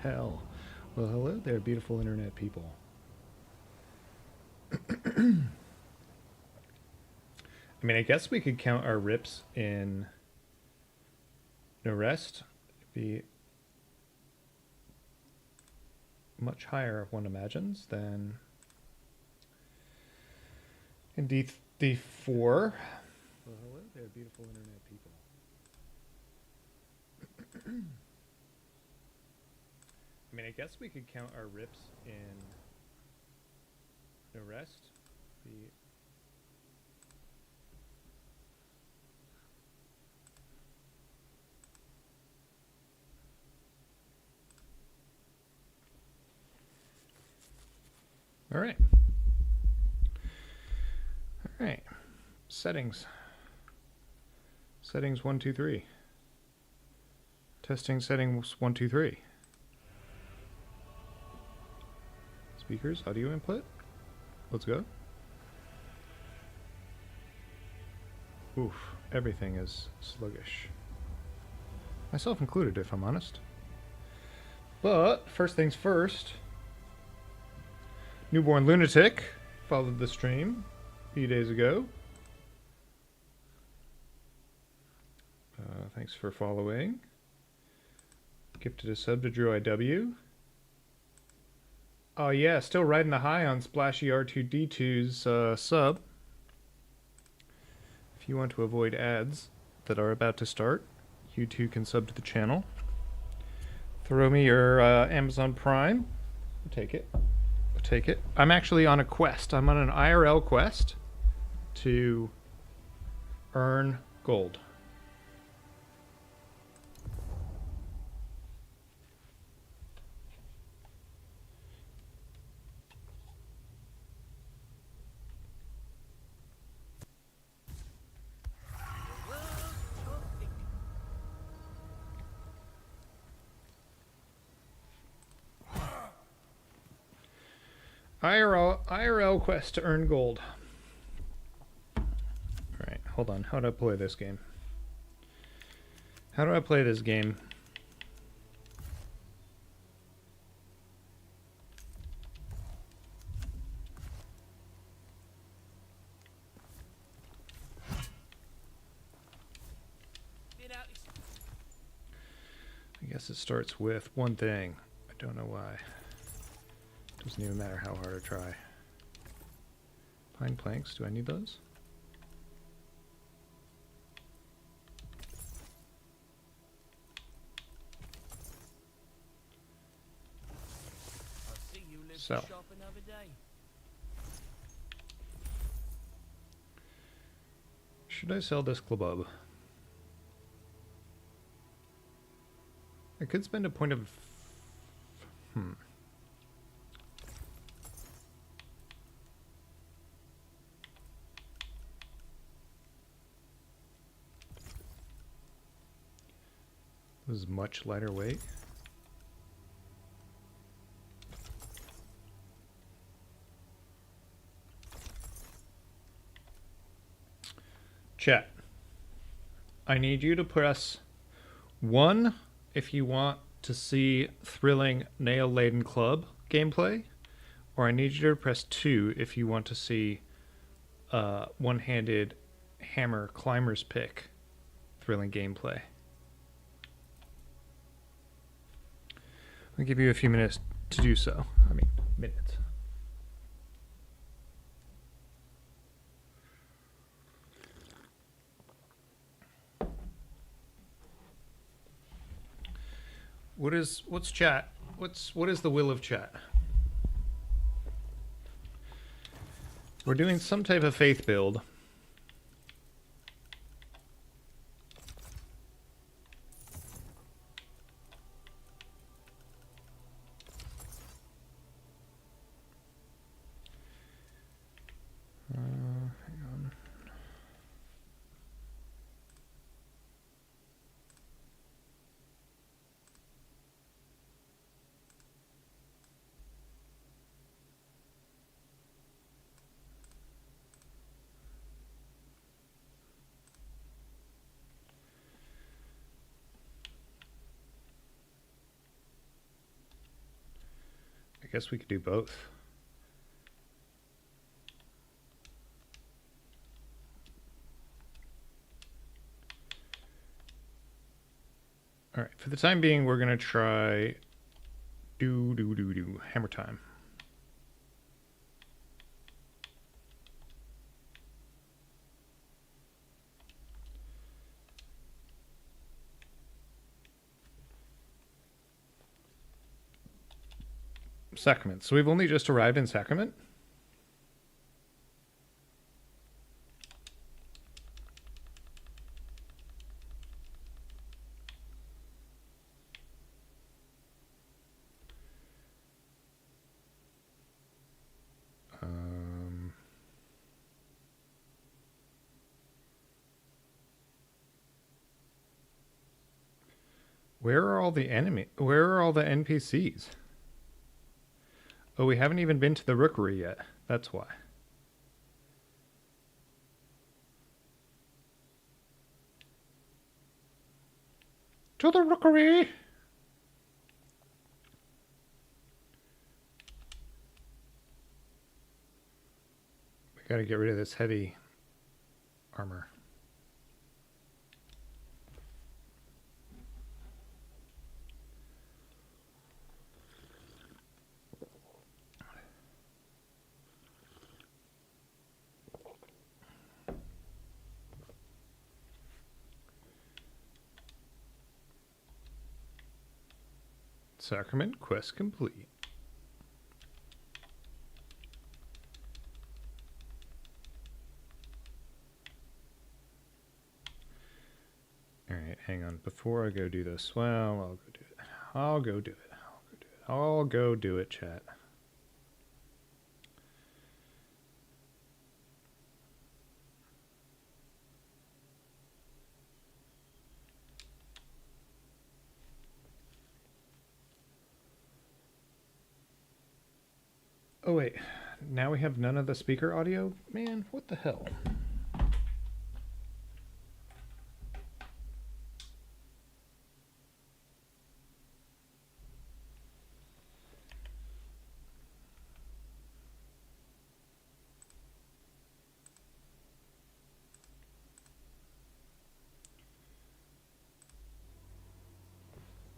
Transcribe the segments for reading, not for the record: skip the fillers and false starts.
Hell. Well, hello there, beautiful internet people. I mean, I guess we could count our rips in no rest. It'd be much higher, one imagines, than in D4. Well, hello there, beautiful internet people. I mean, I guess we could count our rips in no rest. Be all right. All right. Settings. Settings 1, 2, 3. Testing settings 1, 2, 3. Speakers, audio input. Let's go. Oof, everything is sluggish. Myself included, if I'm honest. But, first things first. Newborn Lunatic followed the stream a few days ago. Thanks for following. Gifted a sub to Drew IW. Oh yeah, still riding the high on Splashy R2D2's sub. If you want to avoid ads that are about to start, you too can sub to the channel. Throw me your Amazon Prime. I'll take it. I'll take it. I'm actually on a quest. I'm on an IRL quest to earn gold. IRL quest to earn gold. Alright, hold on. How do I play this game? How do I play this game? I guess it starts with one thing. I don't know why. Doesn't even matter how hard I try. Pine planks, do I need those? Sell. Should I sell this club? I could spend a point of... This is much lighter weight. Chat. I need you to press 1 if you want to see thrilling nail-laden club gameplay, or I need you to press 2 if you want to see one-handed hammer climber's pick thrilling gameplay. I'll give you a few minutes to do so. I mean, minutes. What's chat? What is the will of chat? We're doing some type of faith build. Hang on. I guess we could do both. All right, for the time being, we're gonna try hammer time. Sacrament. So we've only just arrived in Sacrament. Where are all the Where are all the NPCs? Oh, we haven't even been to the Rookery yet. That's why. To the Rookery! We gotta get rid of this heavy armor. Sacrament quest complete. Alright, hang on. Before I go do this, well, I'll go do it. I'll go do it. I'll go do it, chat. Oh wait, now we have none of the speaker audio? Man, what the hell?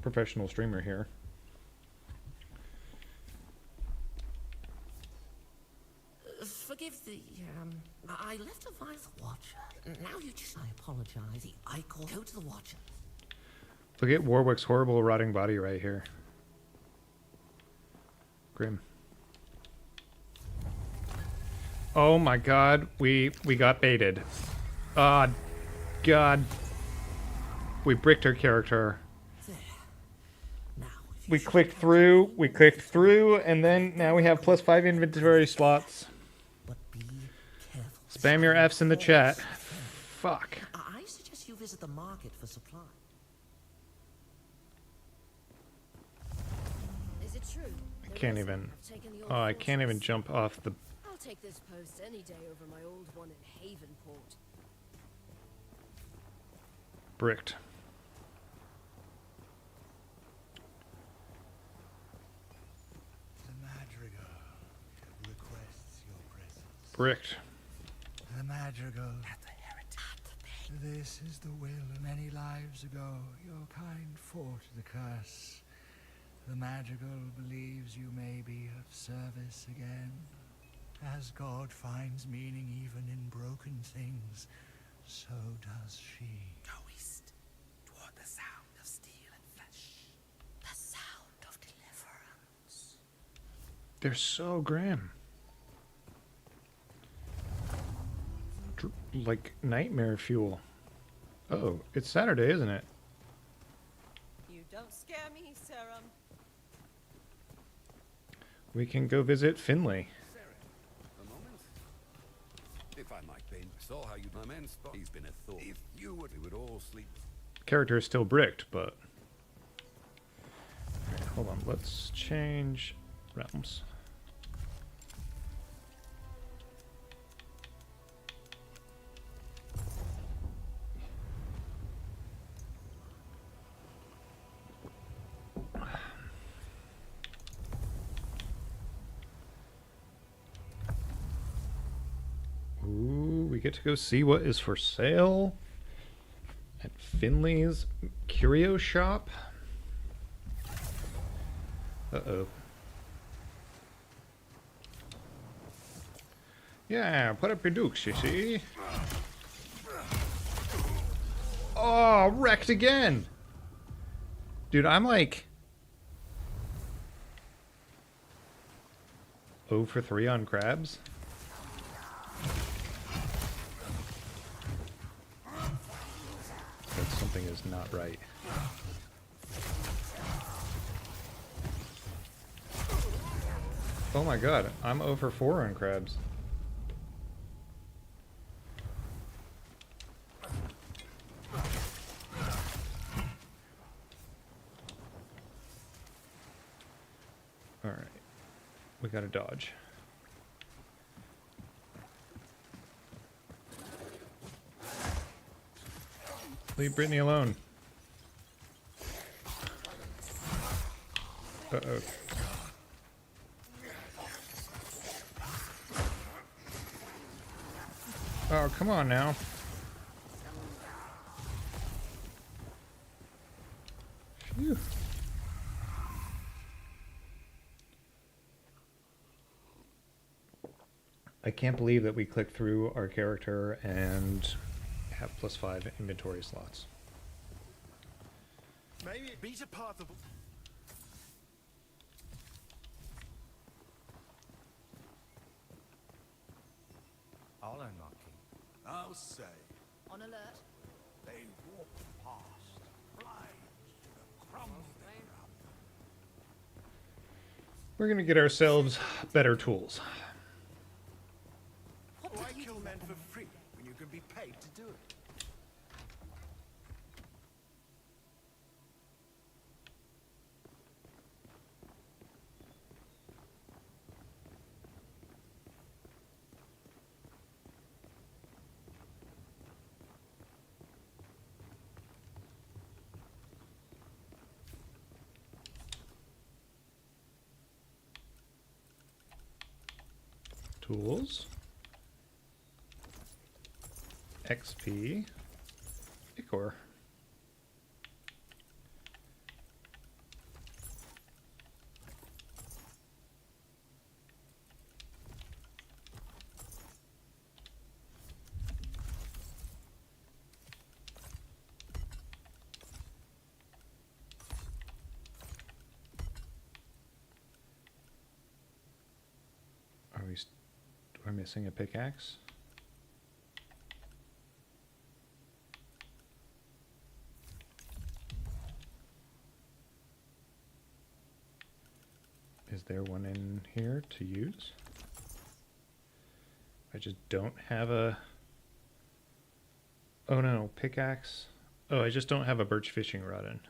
Professional streamer here. Forgive the, I left a vial for Watcher. Now you just, I apologize. I call, go to the Watcher. Look at Warwick's horrible rotting body right here. Grim. Oh my god, we got baited. Ah, god. We bricked our character. There. Now, We clicked through, and then now we have +5 inventory slots. but be careful. Spam your Fs in the chat. Fuck. I suggest you visit the market for supply. Is it true? I can't even. Oh, I can't even jump off the. I'll take this post any day over my old one in Havenport. Bricked. The Madrigal requests your presence. Bricked. The Madrigal. This is the will. Many lives ago, your kind fought the curse. The Madrigal believes you may be of service again. As God finds meaning even in broken things, so does she. Go east, toward the sound of steel and flesh. The sound of deliverance. They're so grim. Like nightmare fuel. Oh, it's Saturday, isn't it? You don't scare me, Serum. We can go visit Finley. A moment. If I might, Ben, saw how you my man spot. He's been a thought. If you would, we would all sleep. Character is still bricked, but. Alright, hold on. Let's change realms. we get to go see what is for sale at Finley's Curio Shop. Uh-oh. Yeah, put up your dukes, you see. Oh, wrecked again! Dude, I'm like 0 for 3 on crabs. But something is not right. Oh my god, I'm 0 for 4 on crabs. Alright. We gotta dodge. Leave Brittany alone. Uh-oh. Oh, come on now. Phew. I can't believe that we clicked through our character and have +5 inventory slots. Maybe it beat a part of. I'll unlock it. I'll say On alert. they walk past, blind to the crumbs they rub. We're gonna get ourselves better tools. Why kill men for free when you can be paid to do it? Tools. XP. Ichor. Are we? We're missing a pickaxe. Is there one in here to use? I just don't have a... Oh no, pickaxe. Oh, I just don't have a birch fishing rod in.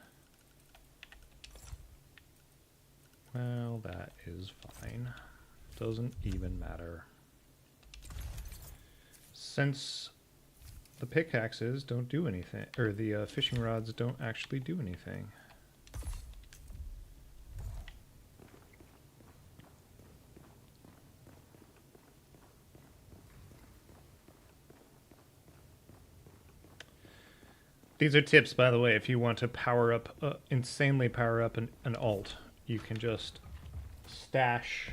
Well, that is fine. Doesn't even matter. Since the pickaxes don't do anything, or the fishing rods don't actually do anything. These are tips, by the way, if you want to power up, insanely power up an alt. You can just stash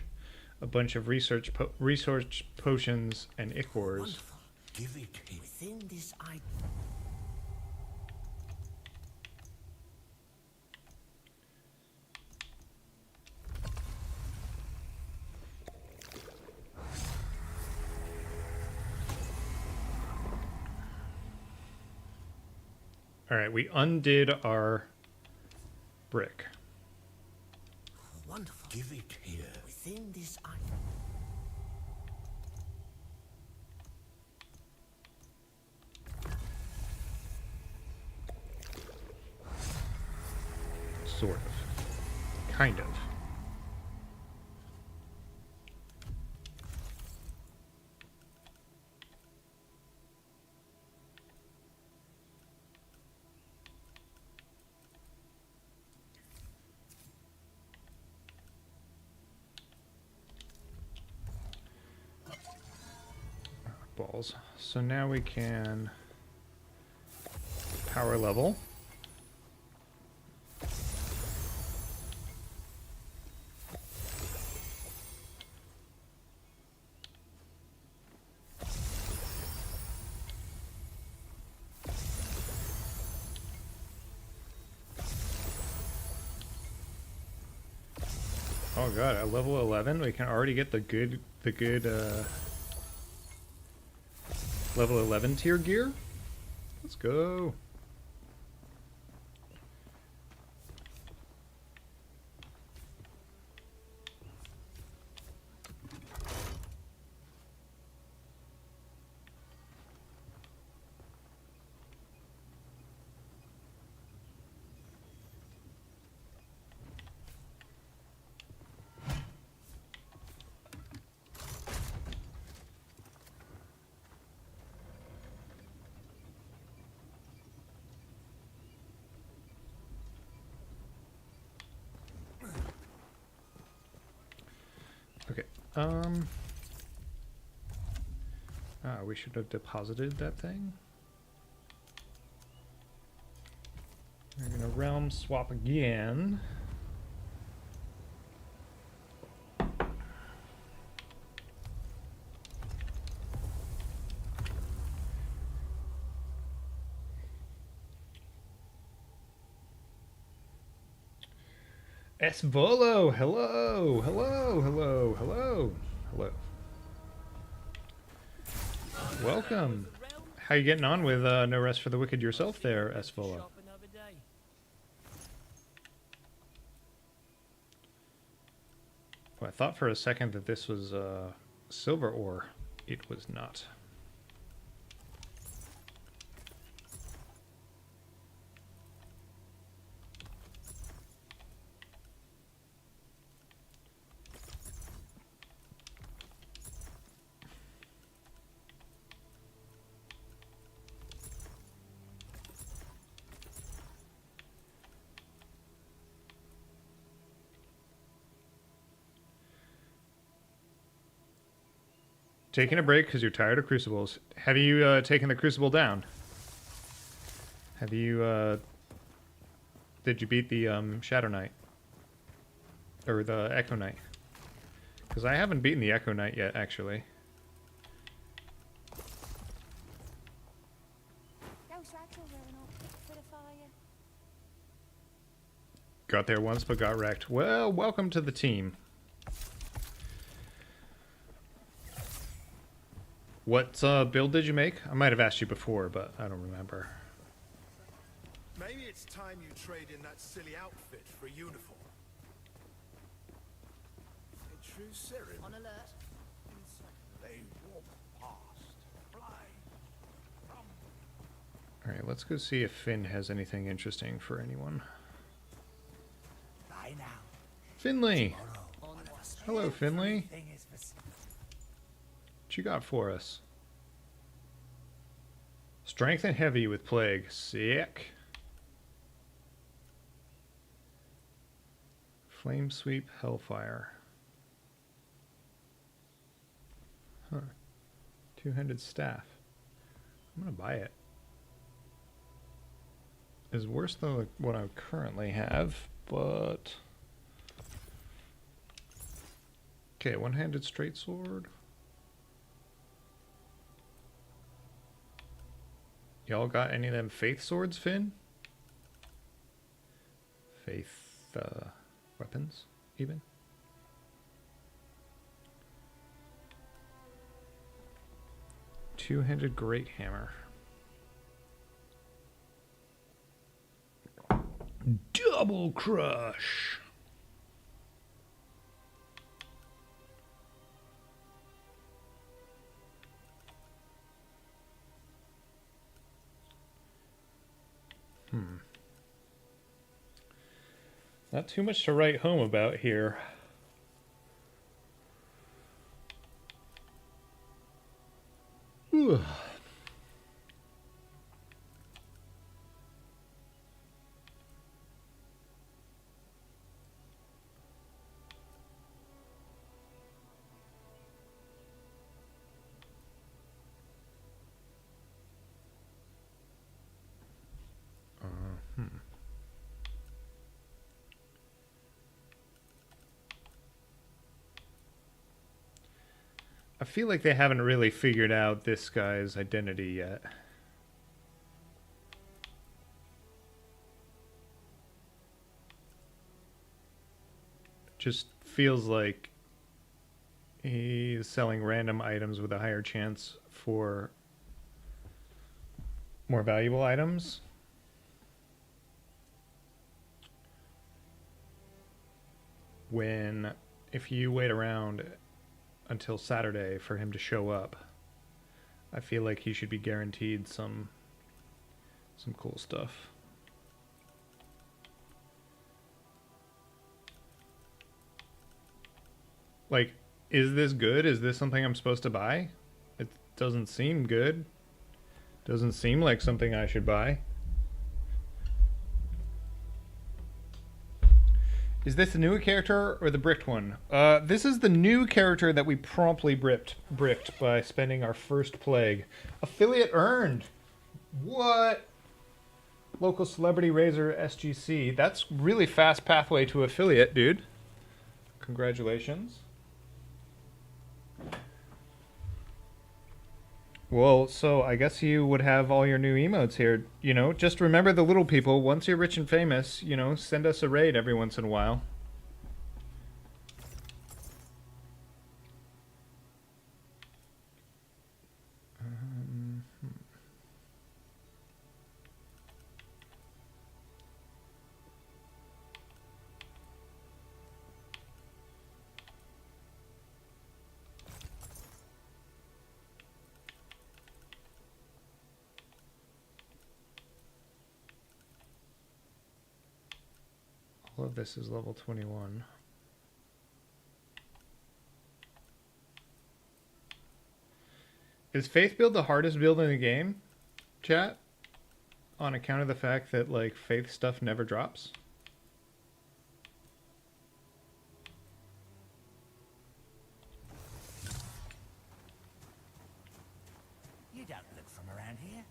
a bunch of research potions and ichors. Wonderful. Give it him. Within this I. Alright, we undid our brick. Wonderful. Give it here. Within this I. Sort of. Kind of. fireballs. So now we can power level. Oh god, at level 11 we can already get the good level 11 tier gear. Let's go. Okay. We should have deposited that thing. We're gonna realm swap again. Svolo, hello, hello, hello, hello, hello. Welcome. How you getting on with No Rest for the Wicked yourself there, Svolo? Well, I thought for a second that this was silver ore. It was not. Taking a break because you're tired of crucibles. Have you taken the crucible down? Have you, did you beat the Shadow Knight? Or the Echo Knight? Because I haven't beaten the Echo Knight yet, actually. Got there once but got wrecked. Well, welcome to the team. What build did you make? I might have asked you before, but I don't remember. Maybe it's time you trade in that silly outfit for a uniform. A true Siren. On alert. They walk past, fly from. Alright, let's go see if Finn has anything interesting for anyone. Bye now. Finley! Tomorrow, Hello, Finley. everything is for What you got for us? Strength and heavy with plague. Sick. Flame sweep hellfire. Huh. 200 staff. I'm gonna buy it. It's worse than what I currently have, but okay, one-handed straight sword. Y'all got any of them faith swords, Finn? Faith weapons, even? Two-handed great hammer. Double crush. Not too much to write home about here. Whew. I feel like they haven't really figured out this guy's identity yet. Just feels like he's selling random items with a higher chance for more valuable items. When, if you wait around until Saturday for him to show up, I feel like he should be guaranteed some cool stuff. Like, is this good? Is this something I'm supposed to buy? It doesn't seem good. Doesn't seem like something I should buy. Is this the new character or the bricked one? This is the new character that we promptly bricked by spending our first plague. Affiliate earned. What? Local celebrity raiser SGC. That's really fast pathway to affiliate, dude. Congratulations. Well, so I guess you would have all your new emotes here. You know, just remember the little people. Once you're rich and famous, you know, send us a raid every once in a while. All of this is level 21. Is Faith build the hardest build in the game, chat? On account of the fact that, like, Faith stuff never drops? You don't look from around here.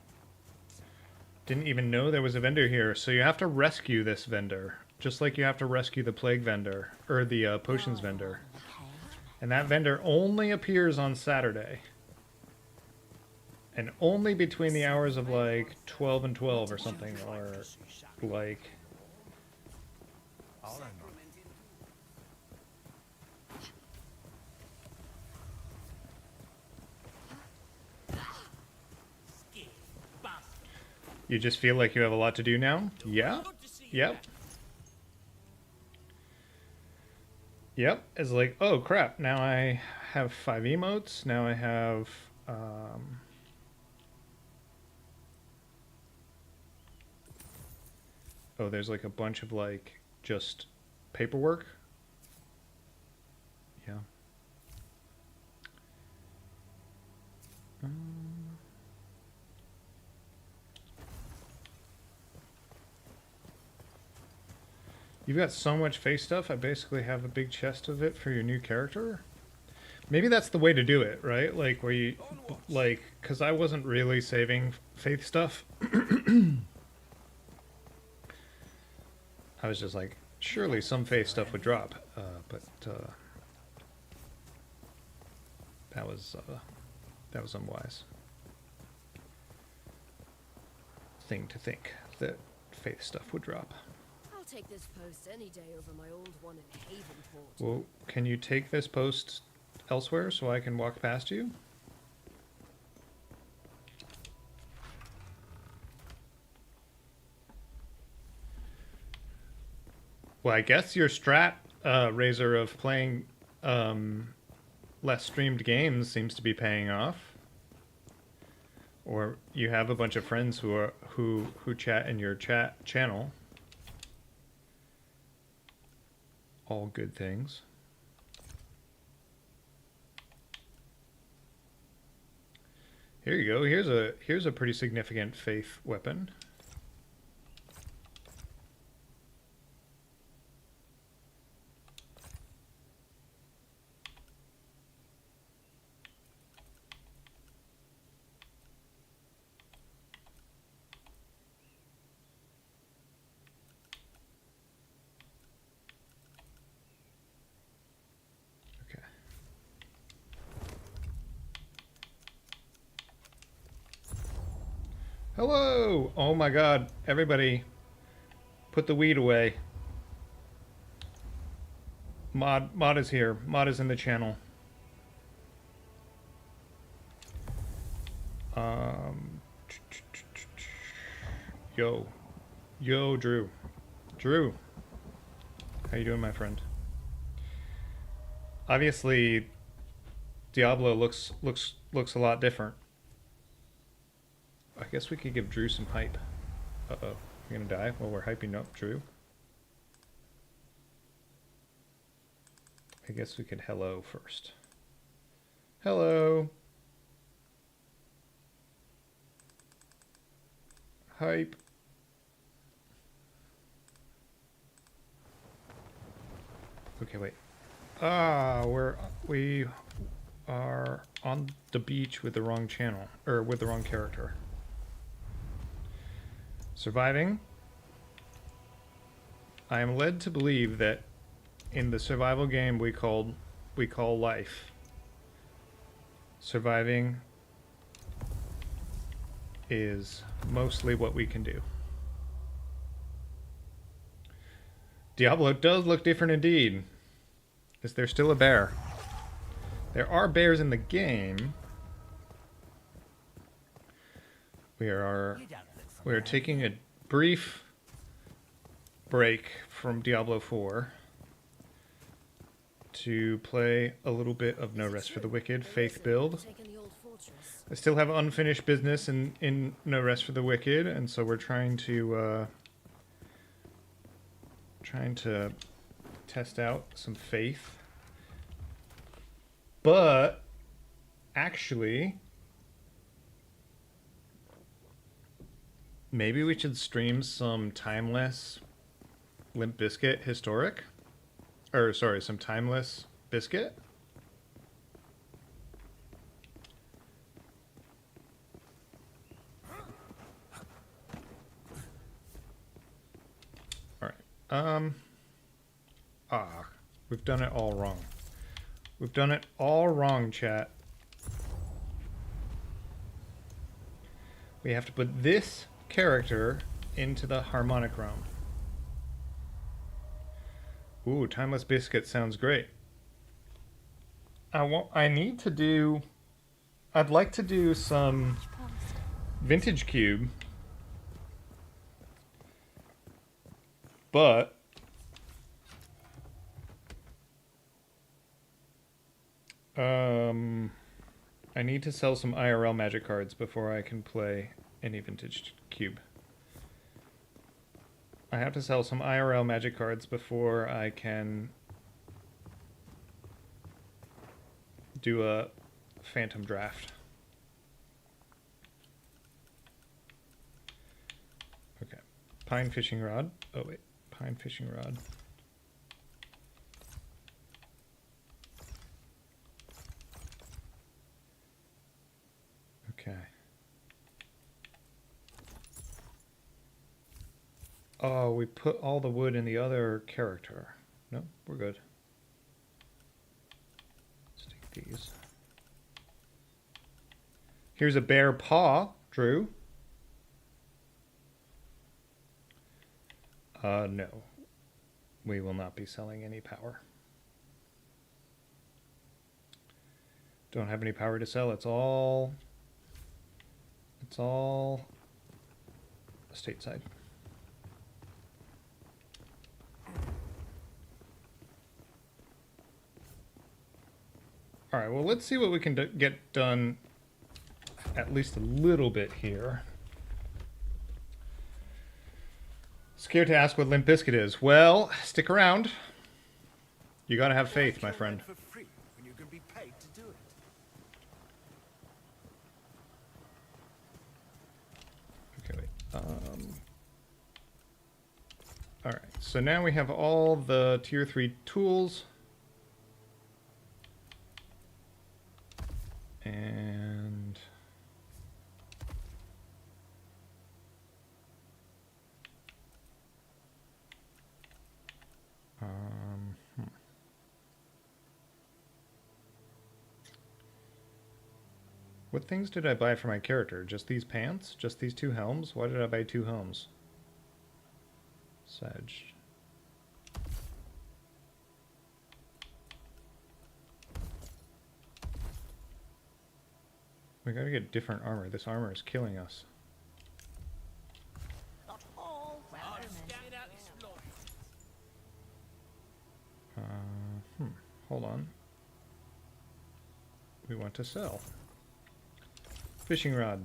Didn't even know there was a vendor here, so you have to rescue this vendor. Just like you have to rescue the plague vendor, or the potions vendor. And that vendor only appears on Saturday. And only between the hours of like 12 and 12 or something, or like... You just feel like you have a lot to do now? Yeah? Yep. Yep, it's like, oh crap, now I have 5 emotes, now I have, oh, there's like a bunch of like, just paperwork. Yeah. You've got so much face stuff, I basically have a big chest of it for your new character. Maybe that's the way to do it, right? Like, where you, like, because I wasn't really saving faith stuff. I was just like, surely some faith stuff would drop, but that was unwise thing to think, that faith stuff would drop. I'll take this post any day over my old one in Havenport. Well, can you take this post elsewhere so I can walk past you? Well, I guess your strat, Razor, of playing less streamed games seems to be paying off. Or you have a bunch of friends who chat in your channel. All good things. Here you go. Here's a pretty significant faith weapon. Hello! Oh my god, everybody, put the weed away. Mod is here. Mod is in the channel. Yo. Yo, Drew. Drew. How you doing, my friend? Obviously, Diablo looks a lot different. I guess we could give Drew some hype. Uh-oh. We're gonna die while we're hyping up Drew. I guess we could hello first. Hello. Hype. Okay, wait. We are on the beach with the wrong channel, or with the wrong character. Surviving. I am led to believe that in the survival game we call life, surviving is mostly what we can do. Diablo does look different indeed. Is there still a bear? There are bears in the game. We are taking a brief break from Diablo 4 to play a little bit of No Rest for the Wicked Faith build. I still have unfinished business in No Rest for the Wicked, and so we're trying to test out some Faith. But actually, maybe we should stream some Timeless Limp Bizkit Historic. Or, sorry, some Timeless Biscuit. Alright. We've done it all wrong. We've done it all wrong, chat. We have to put this character into the harmonic realm. Ooh, Timeless Biscuit sounds great. I'd like to do some Vintage Cube. But I need to sell some IRL Magic cards before I can play any Vintage Cube. I have to sell some IRL Magic cards before I can do a Phantom Draft. Okay. Pine Fishing Rod. Oh wait. Pine Fishing Rod. Okay. Oh, we put all the wood in the other character. No, we're good. Let's take these. Here's a bear paw, Drew. No. We will not be selling any power. Don't have any power to sell. It's all stateside. All right, well, let's see what we can get done at least a little bit here. Scared to ask what Limp Bizkit is. Well, stick around. You gotta have faith, my friend. For free when you can be paid to do it. Okay, wait. All right, so now we have all the tier 3 tools. And What things did I buy for my character? Just these pants? Just these 2 helms? Why did I buy 2 helms? Sag. We gotta get different armor. This armor is killing us. Not all welcome. Hold on. We want to sell. Fishing rod.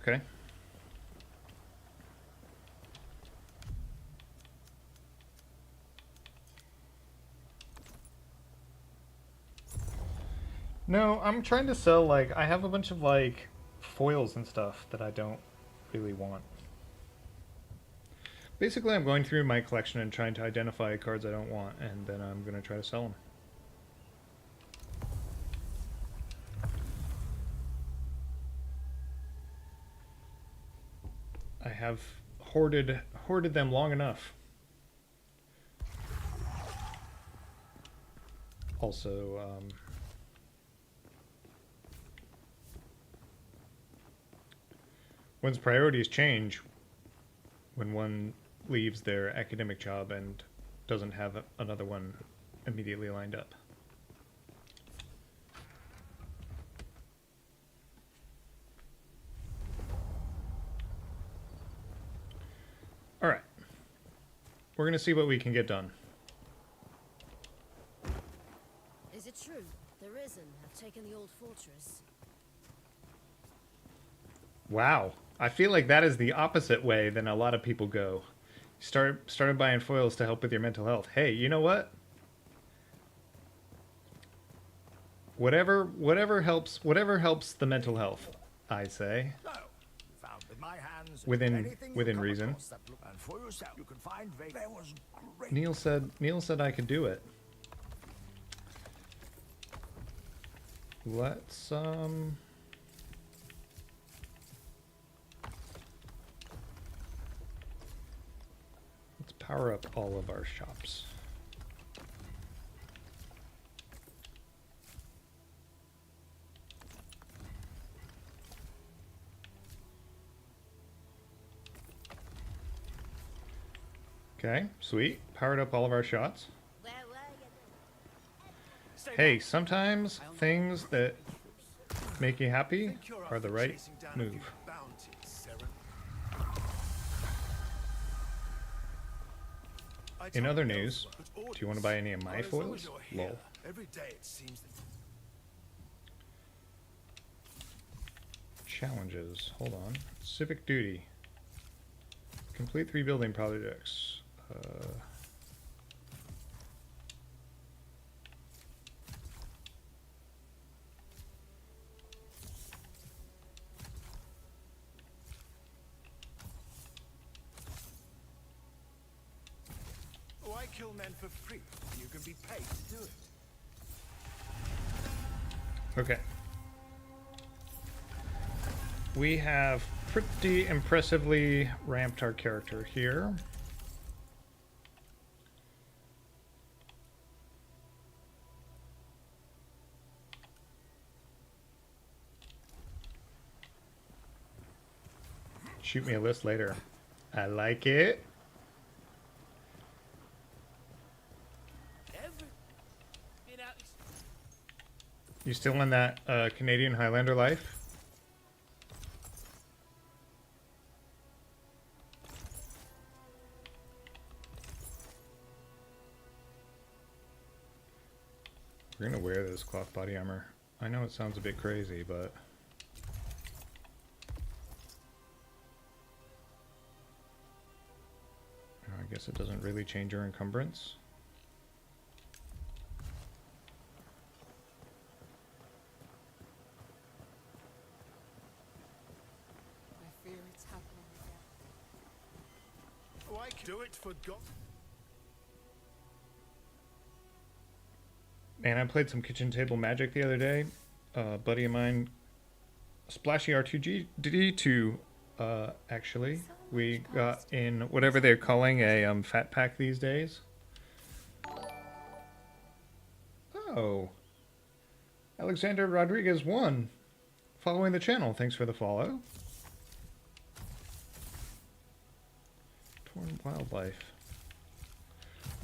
Okay. No, I'm trying to sell, like, I have a bunch of, like, foils and stuff that I don't really want. Basically, I'm going through my collection and trying to identify cards I don't want, and then I'm going to try to sell them. I have hoarded them long enough. Also, one's priorities change when one leaves their academic job and doesn't have another one immediately lined up. All right. We're going to see what we can get done. Is it true? The Risen have taken the old fortress. Wow. I feel like that is the opposite way than a lot of people go. Started buying foils to help with your mental health. Hey, you know what? Whatever helps the mental health, I say. So, found with my hands Within anything you come reason. across that and for yourself, you can find there was great. Neil said I could do it. Let's power up all of our shops. Okay, sweet. Powered up all of our shots. Where were you? Hey, sometimes things that make you happy are the right move. In other news, do you want to buy any of my foils? Lol. Every day it seems that Challenges. Hold on. Civic duty. Complete 3 building projects. why kill men for free? You can be paid to do it. Okay. We have pretty impressively ramped our character here. Shoot me a list later. I like it. You still in that Canadian Highlander life? We're gonna wear this cloth body armor. I know it sounds a bit crazy, but I guess it doesn't really change your encumbrance. I fear it's happening again. Why do it for God? And I played some kitchen table Magic the other day. A buddy of mine, Splashy R2D2, actually. We got in whatever they're calling a fat pack these days. Oh. Alexander Rodriguez won. Following the channel. Thanks for the follow. Torn Wildlife.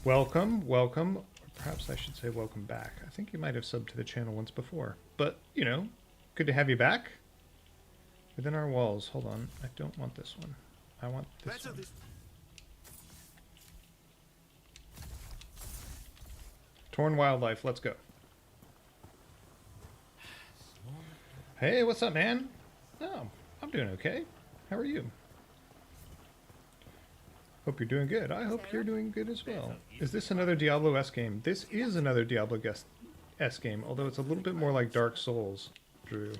Welcome, welcome. Or perhaps I should say welcome back. I think you might have subbed to the channel once before. But, you know, good to have you back. Within our walls. Hold on. I don't want this one. I want this one. Torn Wildlife. Let's go. Hey, what's up, man? Oh, I'm doing okay. How are you? Hope you're doing good. I hope you're doing good as well. Is this another Diablo-S game? This is another Diablo-S game, although it's a little bit more like Dark Souls, Drew.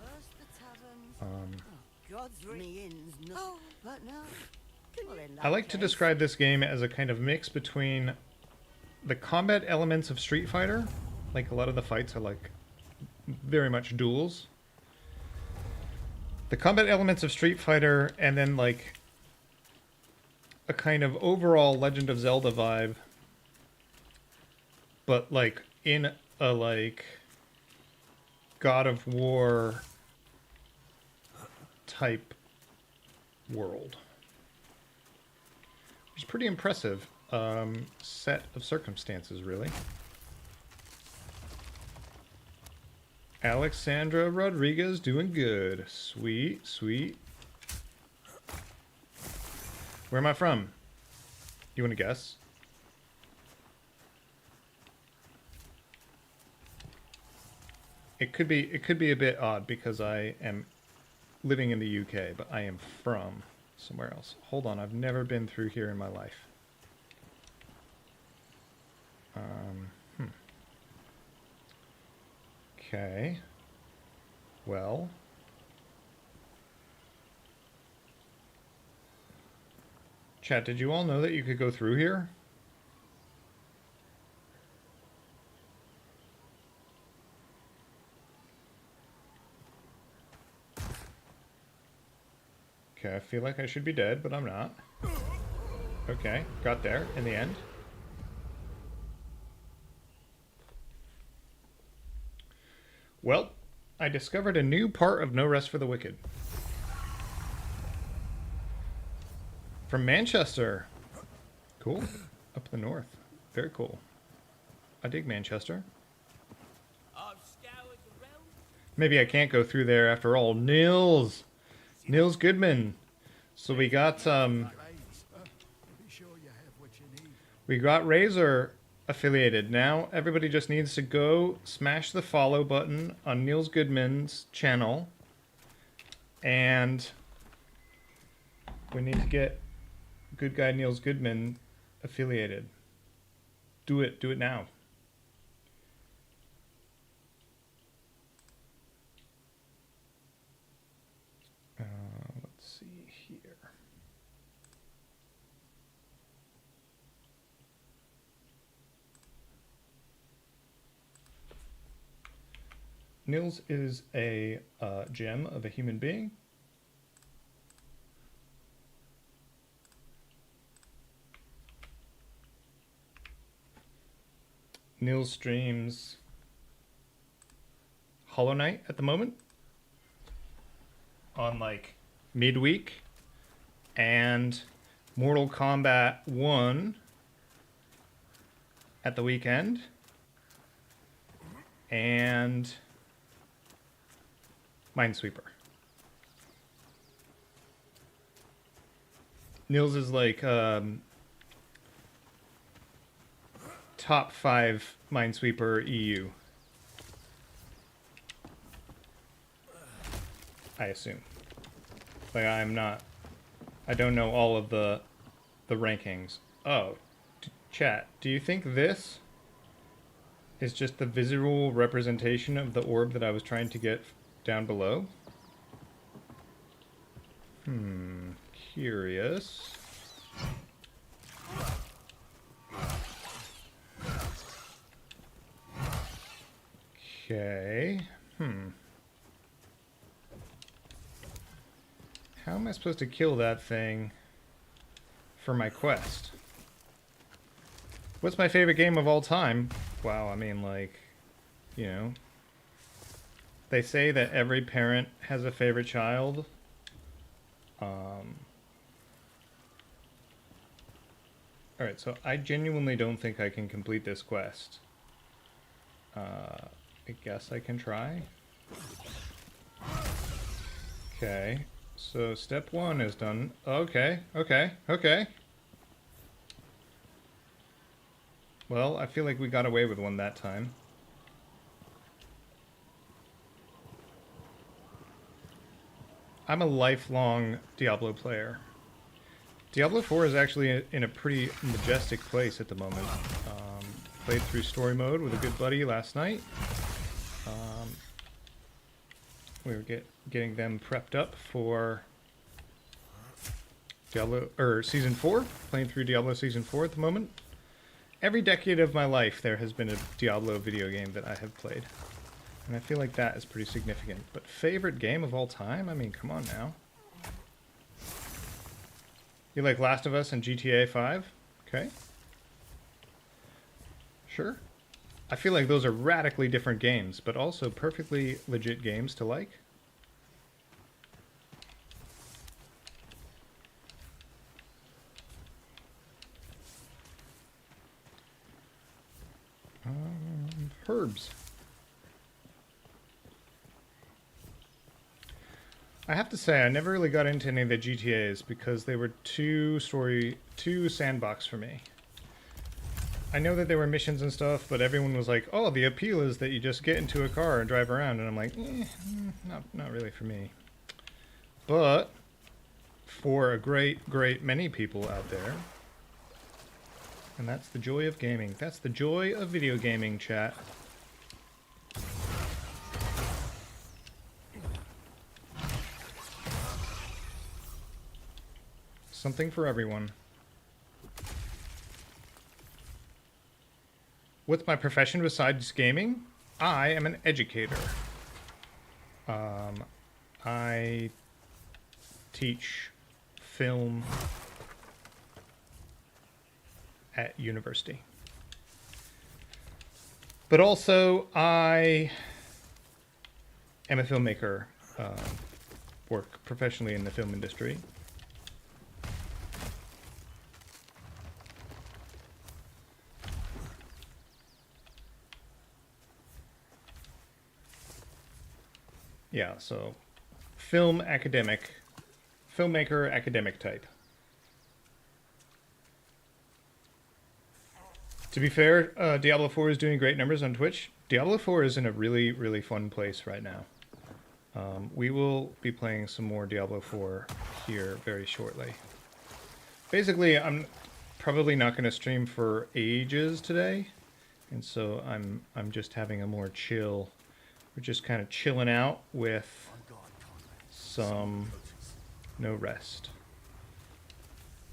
I like to describe this game as a kind of mix between the combat elements of Street Fighter, like a lot of the fights are like very much duels. The combat elements of Street Fighter, and then like a kind of overall Legend of Zelda vibe, but like in a like God of War type world, which is pretty impressive set of circumstances, really. Alexandra Rodriguez doing good. Sweet, sweet. Where am I from? You want to guess? It could be a bit odd because I am living in the UK, but I am from somewhere else. Hold on, I've never been through here in my life. Okay. Well. Chat, did you all know that you could go through here? Okay, I feel like I should be dead, but I'm not. Okay, got there in the end. Well, I discovered a new part of No Rest for the Wicked. From Manchester. Cool. Up the north. Very cool. I dig Manchester. Maybe I can't go through there after all. Nils Goodman. So we got Razor affiliated. Now everybody just needs to go smash the follow button on Nils Goodman's channel, and we need to get good guy Nils Goodman affiliated. Do it now. Let's see here. Nils is a gem of a human being. Nils streams Hollow Knight at the moment on like midweek, and Mortal Kombat 1 at the weekend, and Minesweeper. Nils is like top 5 Minesweeper EU, I assume. Like, I don't know all of the rankings. Oh, chat, do you think this is just the visual representation of the orb that I was trying to get down below? Curious. How am I supposed to kill that thing for my quest? What's my favorite game of all time? Wow, I mean, like, you know, they say that every parent has a favorite child. Alright, so I genuinely don't think I can complete this quest. I guess I can try. Okay, so step 1 is done. Okay. Well, I feel like we got away with one that time. I'm a lifelong Diablo player. Diablo 4 is actually in a pretty majestic place at the moment. Played through story mode with a good buddy last night. We were getting them prepped up for Diablo, or Season 4. Playing through Diablo Season 4 at the moment. Every decade of my life there has been a Diablo video game that I have played. And I feel like that is pretty significant. But favorite game of all time? I mean, come on now. You like Last of Us and GTA 5? Okay. Sure. I feel like those are radically different games, but also perfectly legit games to like. Herbs. I have to say, I never really got into any of the GTAs because they were too sandbox for me. I know that there were missions and stuff, but everyone was like, oh, the appeal is that you just get into a car and drive around, and I'm like, not really for me. But for a great many people out there, and that's the joy of gaming. That's the joy of video gaming, chat. Something for everyone. What's my profession besides gaming? I am an educator. I teach film at university. But also, I am a filmmaker, work professionally in the film industry. Yeah, so filmmaker, academic type. To be fair, Diablo 4 is doing great numbers on Twitch. Diablo 4 is in a really fun place right now. We will be playing some more Diablo 4 here very shortly. Basically, I'm probably not going to stream for ages today, and so I'm just having a more chill. We're just kind of chilling out with some no rest.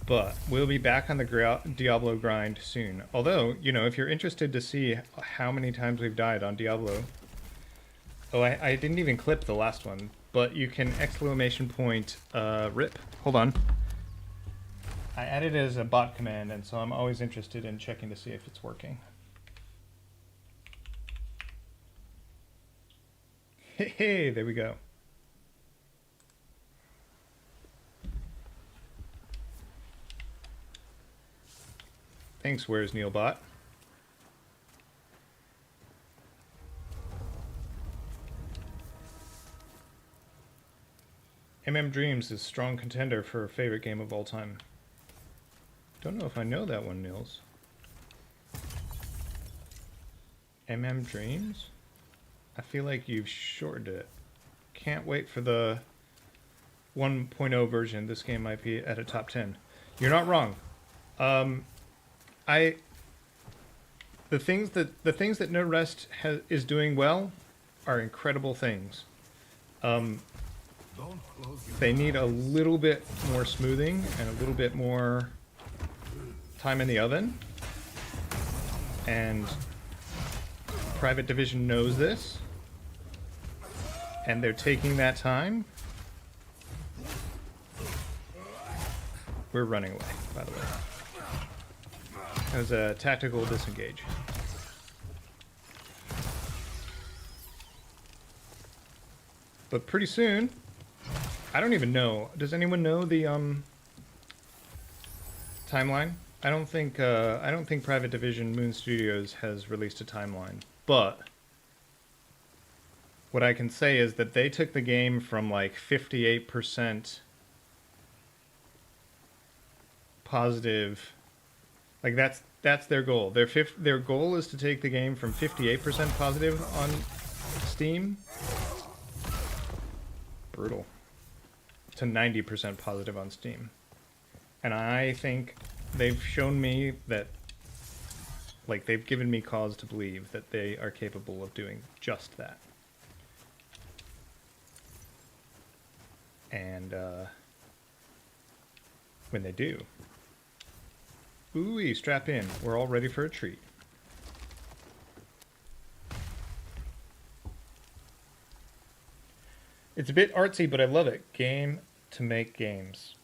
But we'll be back on the Diablo grind soon. Although, you know, if you're interested to see how many times we've died on Diablo... Oh, I didn't even clip the last one. But you can !rip. Hold on. I added it as a bot command, and so I'm always interested in checking to see if it's working. Hey, there we go. Thanks, where's Neilbot? Dreams is strong contender for favorite game of all time. Don't know if I know that one, Nils. Dreams? I feel like you've shortened it. Can't wait for the 1.0 version. This game might be at a top 10. You're not wrong. The things that No Rest is doing well are incredible things. They need a little bit more smoothing and a little bit more time in the oven. And Private Division knows this. And they're taking that time. We're running away, by the way. That was a tactical disengage. But pretty soon, I don't even know. Does anyone know the timeline? I don't think Private Division Moon Studios has released a timeline. But what I can say is that they took the game from like 58% positive. Like that's their goal. Their goal is to take the game from 58% positive on Steam. Brutal. To 90% positive on Steam. And I think they've shown me that, like, they've given me cause to believe that they are capable of doing just that. And when they do, ooh-wee, strap in. We're all ready for a treat. It's a bit artsy, but I love it. Game to make games.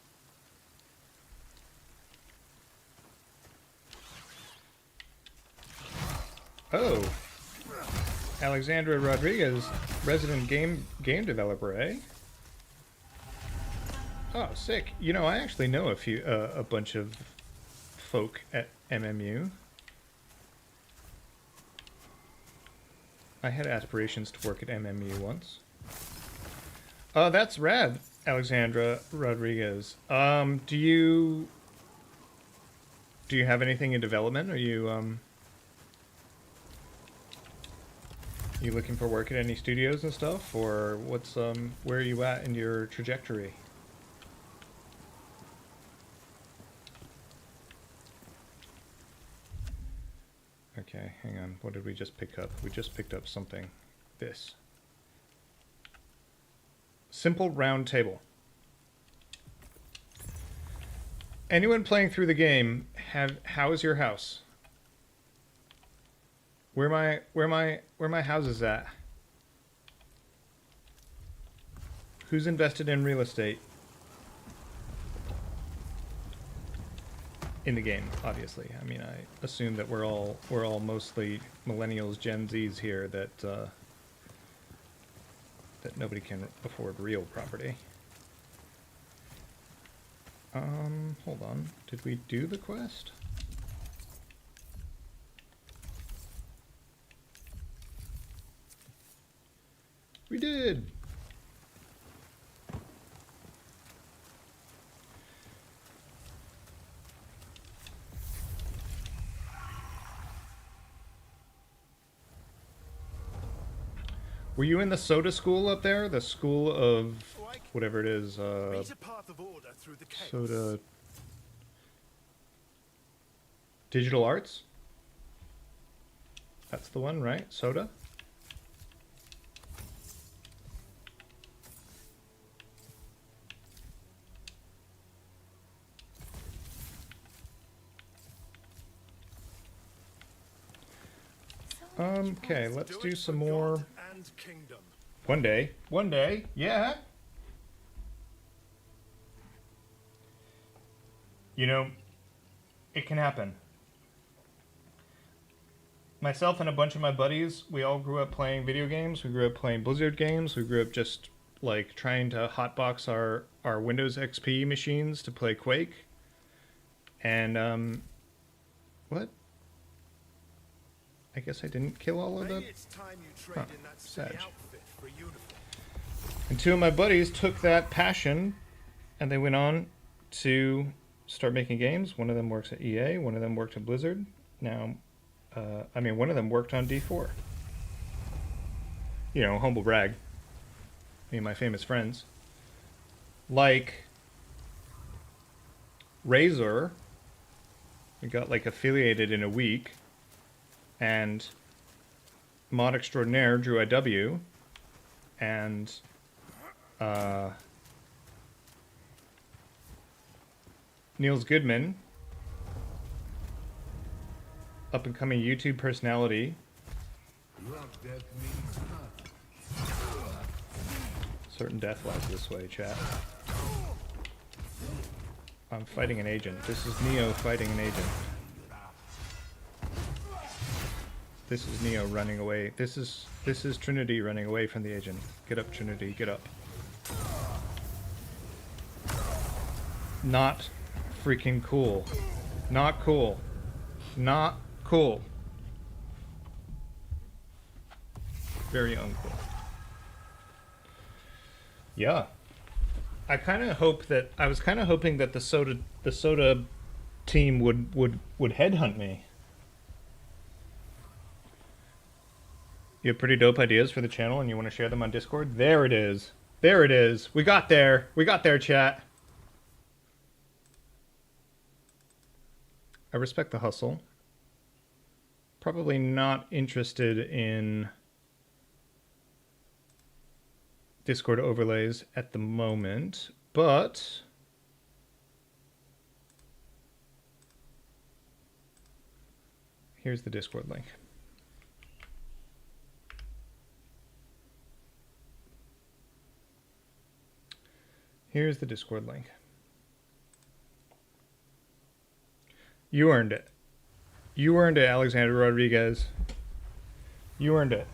Oh, Alexandra Rodriguez, resident game developer, eh? Oh, sick. You know, I actually know a bunch of folk at MMU. I had aspirations to work at MMU once. Oh, that's rad, Alexandra Rodriguez. Do you have anything in development? Are you you looking for work at any studios and stuff, or what's where are you at in your trajectory? Okay, hang on. What did we just pick up? We just picked up something. This. Simple round table. Anyone playing through the game how is your house? Where my house is at? Who's invested in real estate? In the game, obviously. I mean, I assume that we're all mostly millennials, Gen Zs here that that nobody can afford real property. Hold on. Did we do the quest? We did. Were you in the soda school up there? The school of whatever it is, soda... Digital arts? That's the one, right? Soda? Okay, let's do some more. One day, yeah. You know, it can happen. Myself and a bunch of my buddies, we all grew up playing video games. We grew up playing Blizzard games. We grew up just, like, trying to hotbox our Windows XP machines to play Quake. And, what? I guess I didn't kill all of them. Huh, sad. And two of my buddies took that passion and they went on to start making games. One of them works at EA, one of them worked at Blizzard. Now, I mean, one of them worked on D4. You know, humble brag. Me and my famous friends. Like Razor, we got like affiliated in a week. And Mod Extraordinaire drew IW, and Niels Goodman, up and coming YouTube personality. Certain death lies this way, chat. I'm fighting an agent. This is Neo fighting an agent. This is Neo running away. This is Trinity running away from the agent. Get up, Trinity, get up. Not freaking cool. Not cool. Not cool. Very uncool. Yeah. I was kind of hoping that the soda team would headhunt me. You have pretty dope ideas for the channel and you want to share them on Discord? There it is. There it is. We got there. We got there, chat. I respect the hustle. Probably not interested in Discord overlays at the moment, but here's the Discord link. Here's the Discord link. You earned it. You earned it, Alexander Rodriguez. You earned it.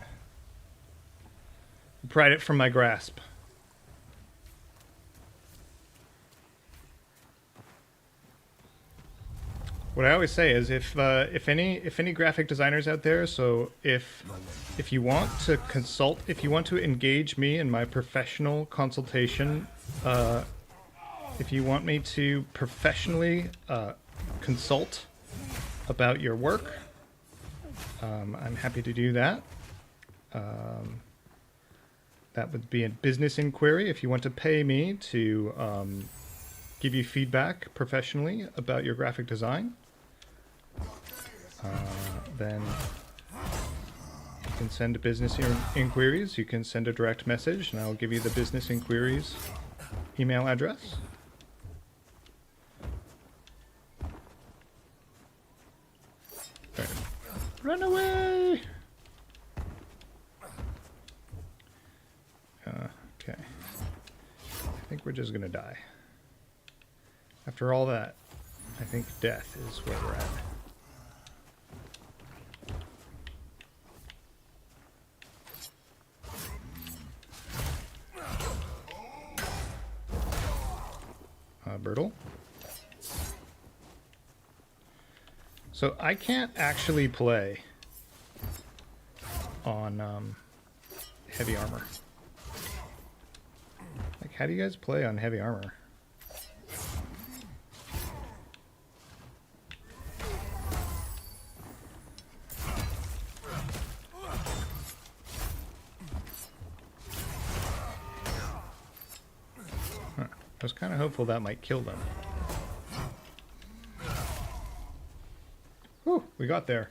Pried it from my grasp. What I always say is, if any graphic designers out there, so if you want to consult, if you want to engage me in my professional consultation, if you want me to professionally consult about your work, I'm happy to do that. That would be a business inquiry. If you want to pay me to give you feedback professionally about your graphic design, then you can send business inquiries. You can send a direct message, and I'll give you the business inquiries email address. All right. Run away! Okay. I think we're just gonna die. After all that, I think death is where we're at. Bertle. So I can't actually play on heavy armor. Like, how do you guys play on heavy armor? Huh. I was kind of hopeful that might kill them. Whew, we got there.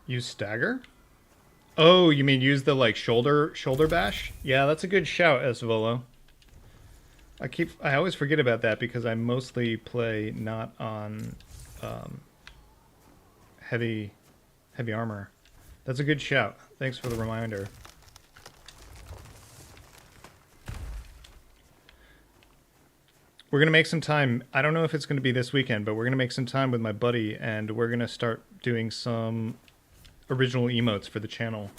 Use stagger? Oh, you mean use the like shoulder bash? Yeah, that's a good shout, Esvolo. I always forget about that because I mostly play not on heavy armor. That's a good shout. Thanks for the reminder. We're going to make some time. I don't know if it's going to be this weekend, but we're going to make some time with my buddy, and we're going to start doing some original emotes for the channel.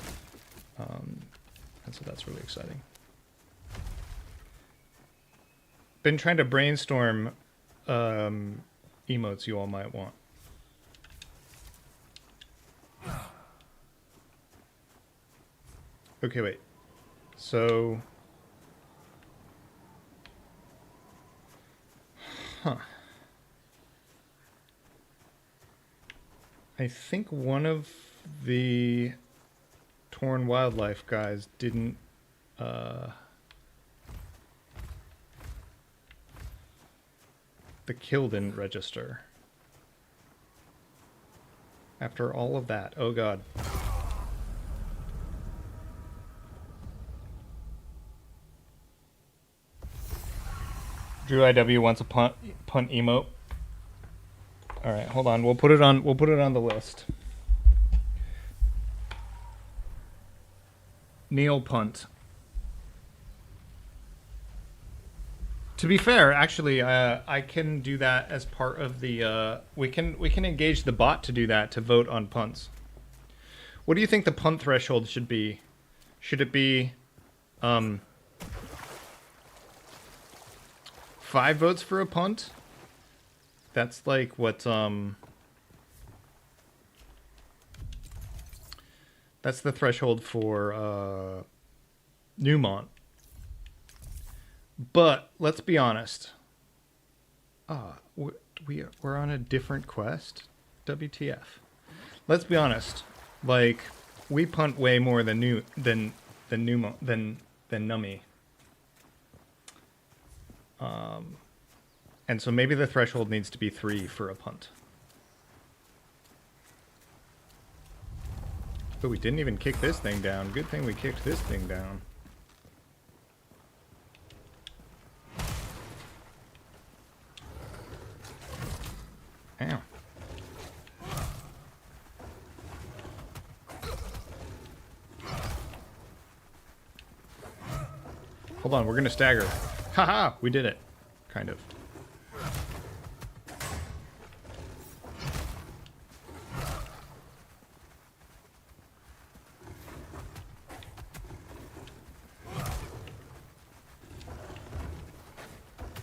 And so that's really exciting. Been trying to brainstorm emotes you all might want. Okay, wait. So... Huh. I think one of the Torn Wildlife guys didn't the kill didn't register. After all of that, oh god. Drew IW wants a punt emote. All right, hold on. We'll put it on the list. Neil punt. To be fair, actually, I can do that as part of the. We can engage the bot to do that, to vote on punts. What do you think the punt threshold should be? Should it be 5 votes for a punt? That's like what that's the threshold for Newmont. But let's be honest. We're on a different quest. WTF? Let's be honest. Like, we punt way more than Nummy. And so maybe the threshold needs to be 3 for a punt. But we didn't even kick this thing down. Good thing we kicked this thing down. Ow. Hold on, we're gonna stagger. Haha, we did it. Kind of.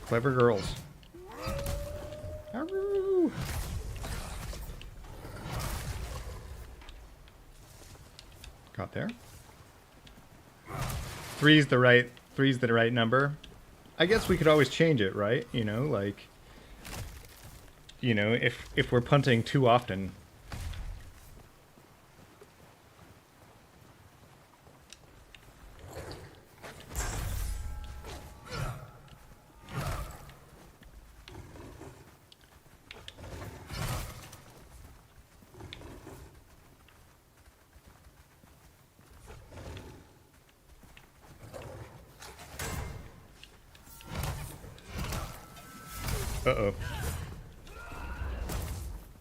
Clever girls. Arroo. Got there. Three's the right number. I guess we could always change it, right? You know, like, you know, if we're punting too often. Uh-oh.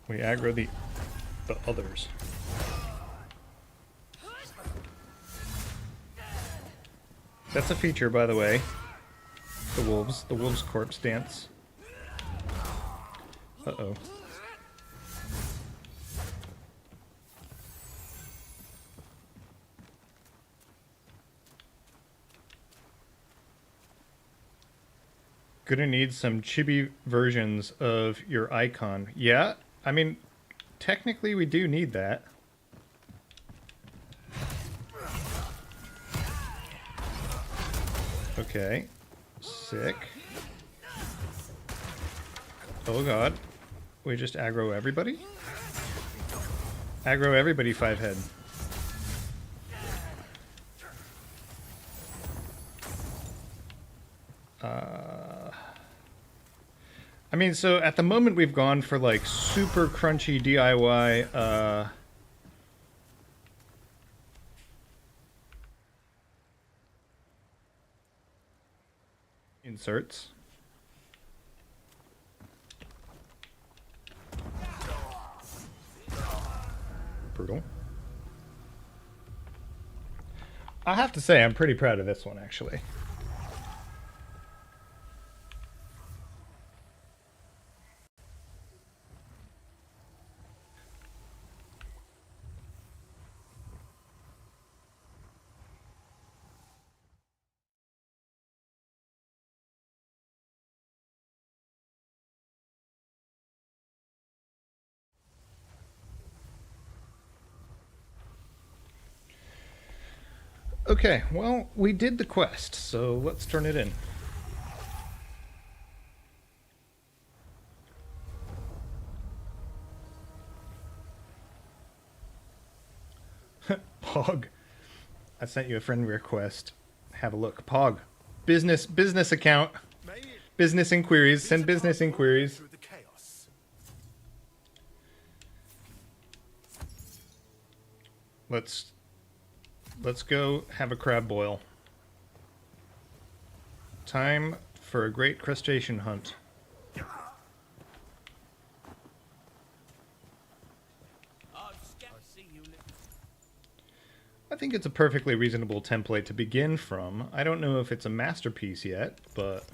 We aggro the others. That's a feature, by the way. The wolves corpse dance. Uh-oh. Gonna need some chibi versions of your icon. Yeah, I mean, technically we do need that. Okay. Sick. Oh god. We just aggro everybody? Aggro everybody 5 head. I mean, so at the moment we've gone for like super crunchy DIY inserts. Brutal. I have to say I'm pretty proud of this one, actually. Okay, well, we did the quest, so let's turn it in. Pog. I sent you a friend request. Have a look. Pog. Business account. Business inquiries. Send business inquiries. Let's go have a crab boil. Time for a great crustacean hunt. I think it's a perfectly reasonable template to begin from. I don't know if it's a masterpiece yet, but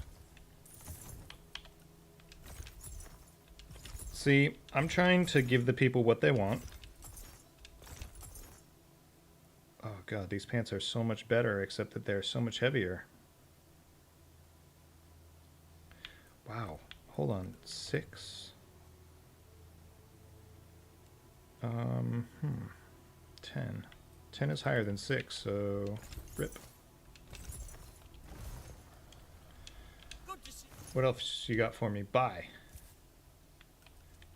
See, I'm trying to give the people what they want. Oh god, these pants are so much better, except that they're so much heavier. Wow. Hold on. 6. 10. 10 is higher than 6, so rip. What else you got for me? Buy.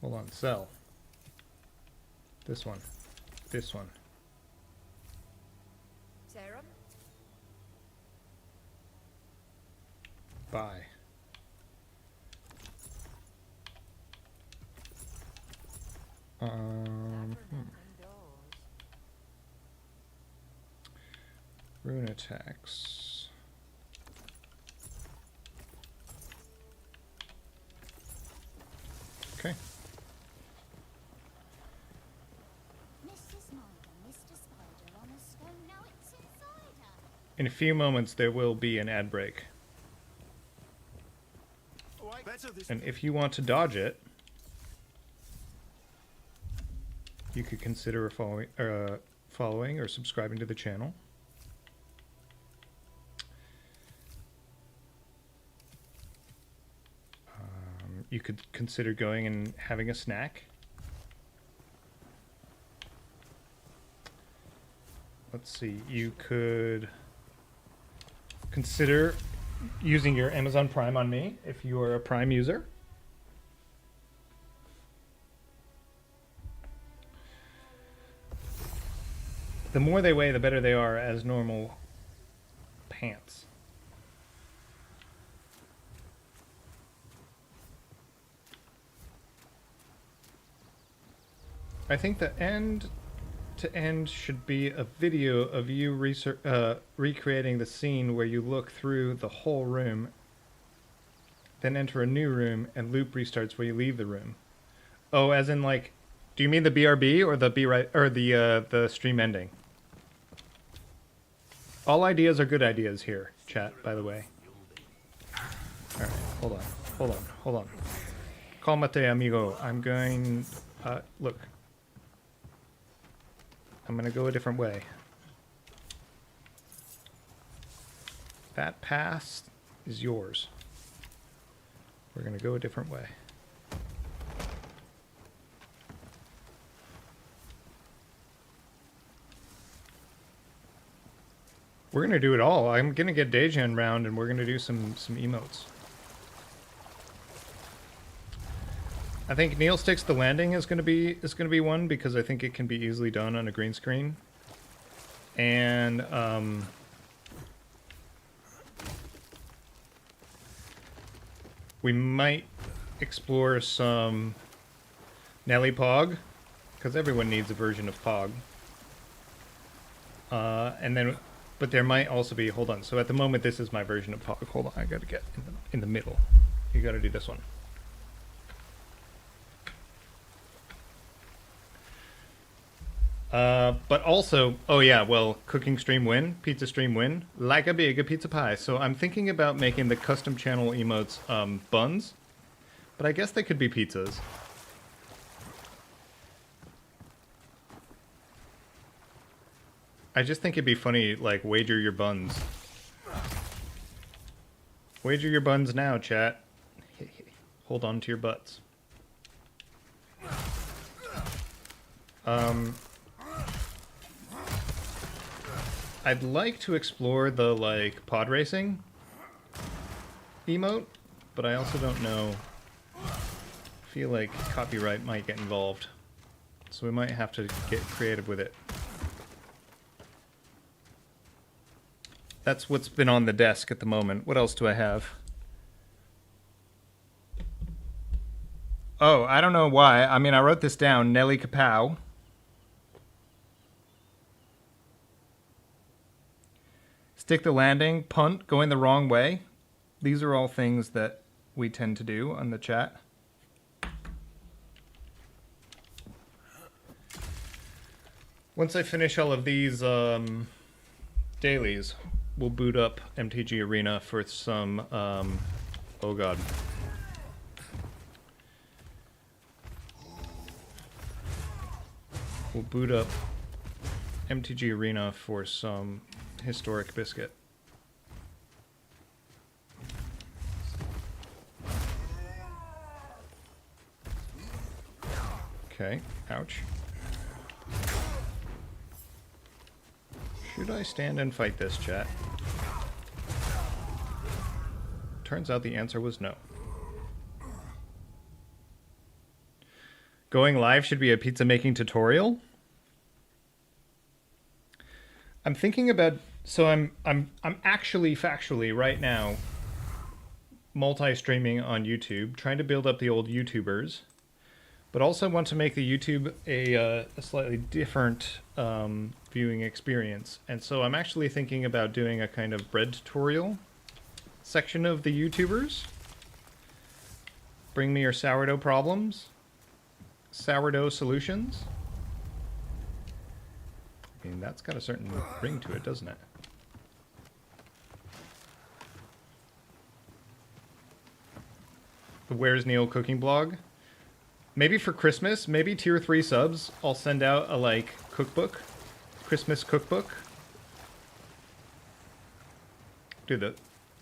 Hold on, sell. This one. This one. Serum? Buy. Rune attacks. Okay. In a few moments, there will be an ad break. And if you want to dodge it, you could consider following or subscribing to the channel. You could consider going and having a snack. Let's see, you could consider using your Amazon Prime on me if you are a Prime user. The more they weigh, the better they are as normal pants. I think the end to end should be a video of you recreating the scene where you look through the whole room, then enter a new room, and loop restarts where you leave the room. Oh, as in like, do you mean the BRB or the the stream ending? All ideas are good ideas here, chat. By the way. All right, hold on. Calmate, amigo. I'm going. Look. I'm gonna go a different way. That pass is yours. We're gonna go a different way. We're gonna do it all. I'm gonna get Dejan round, and we're gonna do some emotes. I think Neil Sticks the Landing is gonna be one because I think it can be easily done on a green screen. And we might explore some Nelly Pog, because everyone needs a version of Pog. And then, but there might also be, hold on, so at the moment this is my version of Pog. Hold on, I gotta get in the middle. You gotta do this one. But also, oh yeah, well, cooking stream win, pizza stream win, like a big pizza pie. So I'm thinking about making the custom channel emotes buns, but I guess they could be pizzas. I just think it'd be funny, like, wager your buns. Wager your buns now, chat. Hold on to your butts. I'd like to explore the, like, pod racing emote, but I also don't know. I feel like copyright might get involved. So we might have to get creative with it. That's what's been on the desk at the moment. What else do I have? Oh, I don't know why. I mean, I wrote this down. Nelly Kapow. Stick the landing, punt, going the wrong way. These are all things that we tend to do on the chat. Once I finish all of these dailies, we'll boot up MTG Arena for some, oh god. We'll boot up MTG Arena for some historic biscuit. Okay, ouch. Should I stand and fight this, chat? Turns out the answer was no. Going live should be a pizza making tutorial. I'm thinking about, so I'm actually factually right now multi-streaming on YouTube, trying to build up the old YouTubers, but also want to make the YouTube a slightly different viewing experience. And so I'm actually thinking about doing a kind of bread tutorial section of the YouTubers. Bring me your sourdough problems. Sourdough solutions. I mean, that's got a certain ring to it, doesn't it? The Where's Neil cooking blog. Maybe for Christmas, maybe tier 3 subs, I'll send out a, like, cookbook. Christmas cookbook. Dude,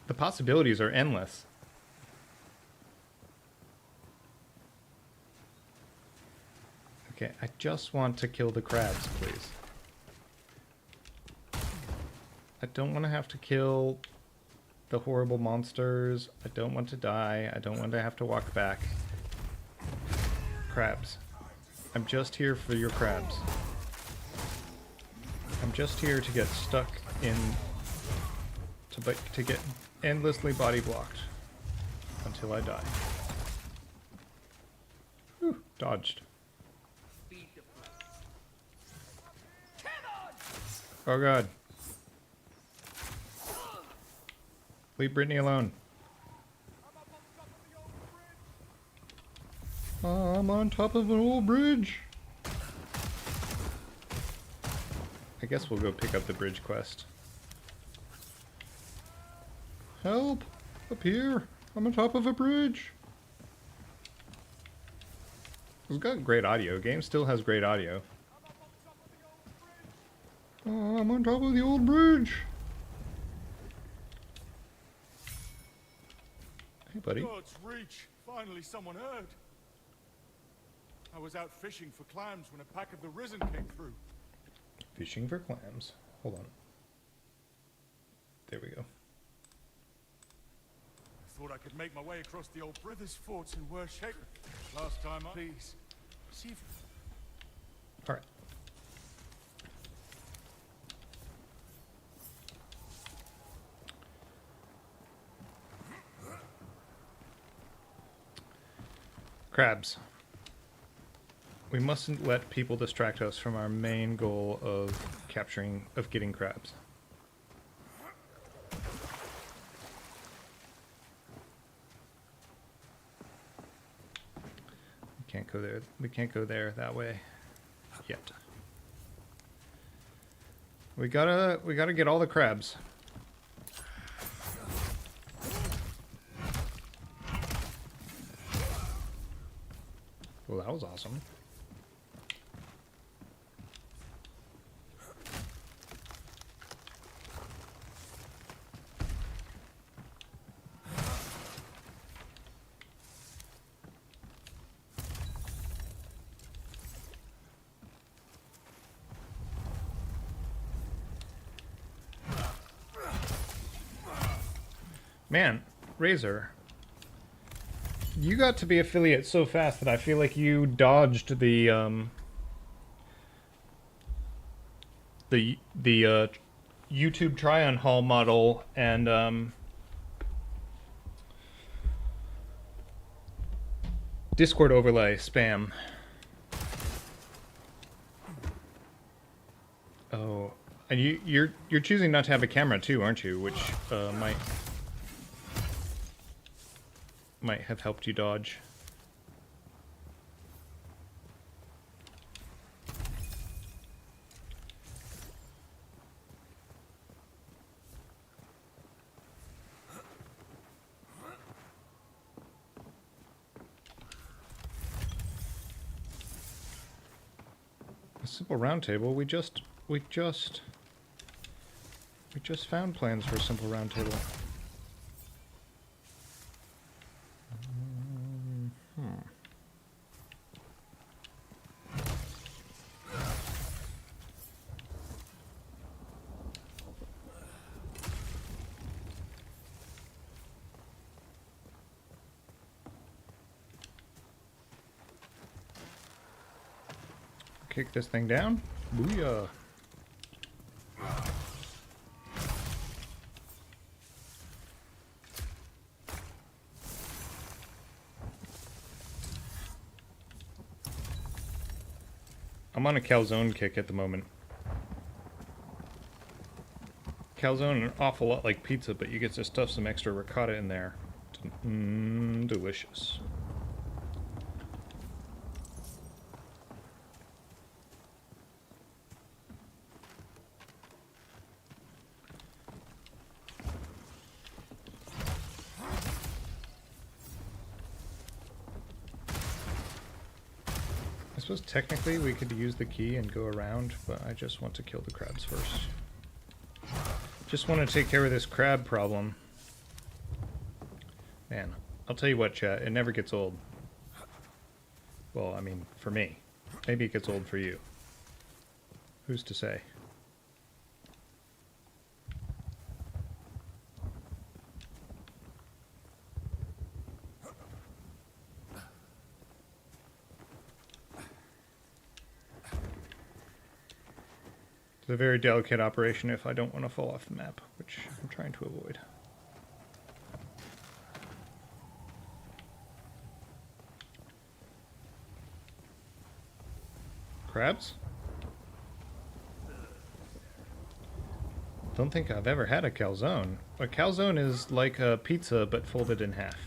the possibilities are endless. Okay, I just want to kill the crabs, please. I don't want to have to kill the horrible monsters. I don't want to die. I don't want to have to walk back. Crabs. I'm just here for your crabs. I'm just here to get stuck in... to get endlessly body blocked until I die. Whew, dodged. Oh god. Leave Brittany alone. I'm on top of an old bridge. I guess we'll go pick up the bridge quest. Help! Up here! I'm on top of a bridge! It's got great audio. Game still has great audio. I'm on top of the old bridge! Hey, buddy. God's reach! Finally someone heard. I was out fishing for clams when a pack of the Risen came through. Fishing for clams. Hold on. There we go. I thought I could make my way across the old brothers' forts in worse shape. Last time I... Please. See if... Alright. Crabs. We mustn't let people distract us from our main goal of getting crabs. We can't go there. We can't go there that way yet. We gotta get all the crabs. Well, that was awesome. Man, Razor, you got to be affiliate so fast that I feel like you dodged the YouTube try-on haul model and Discord overlay spam. Oh, and you're choosing not to have a camera too, aren't you? Which might have helped you dodge. Simple round table. We just found plans for a simple round table. Kick this thing down. Booyah. I'm on a calzone kick at the moment. Calzone an awful lot like pizza, but you get to stuff some extra ricotta in there. Delicious. I suppose technically we could use the key and go around, but I just want to kill the crabs first. Just want to take care of this crab problem. Man, I'll tell you what, chat, it never gets old. Well, I mean, for me. Maybe it gets old for you. Who's to say? It's a very delicate operation if I don't want to fall off the map, which I'm trying to avoid. Crabs? Don't think I've ever had a calzone. A calzone is like a pizza but folded in half.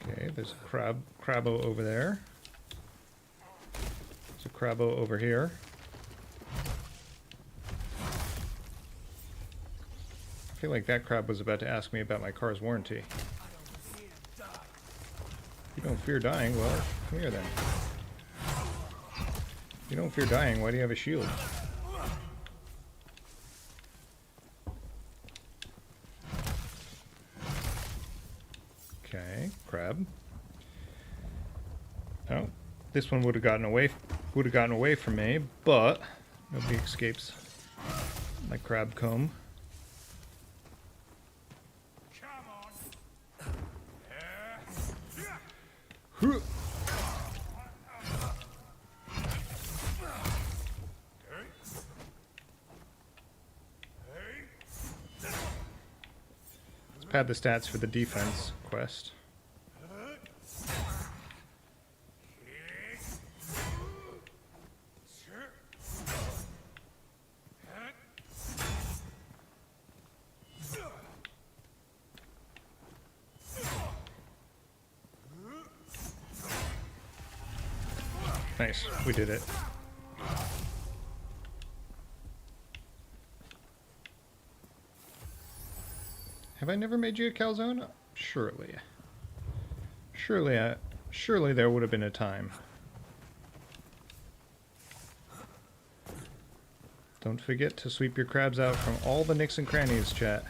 Okay, there's a crabbo over there. There's a crabbo over here. I feel like that crab was about to ask me about my car's warranty. You don't fear dying? Well, come here then. You don't fear dying, why do you have a shield? Okay, crab. Oh, this one would have gotten away from me, but nobody escapes my crab comb. Let's pad the stats for the defense quest. Nice, we did it. Have I never made you a calzone? Surely. Surely there would have been a time. Don't forget to sweep your crabs out from all the nicks and crannies, chat.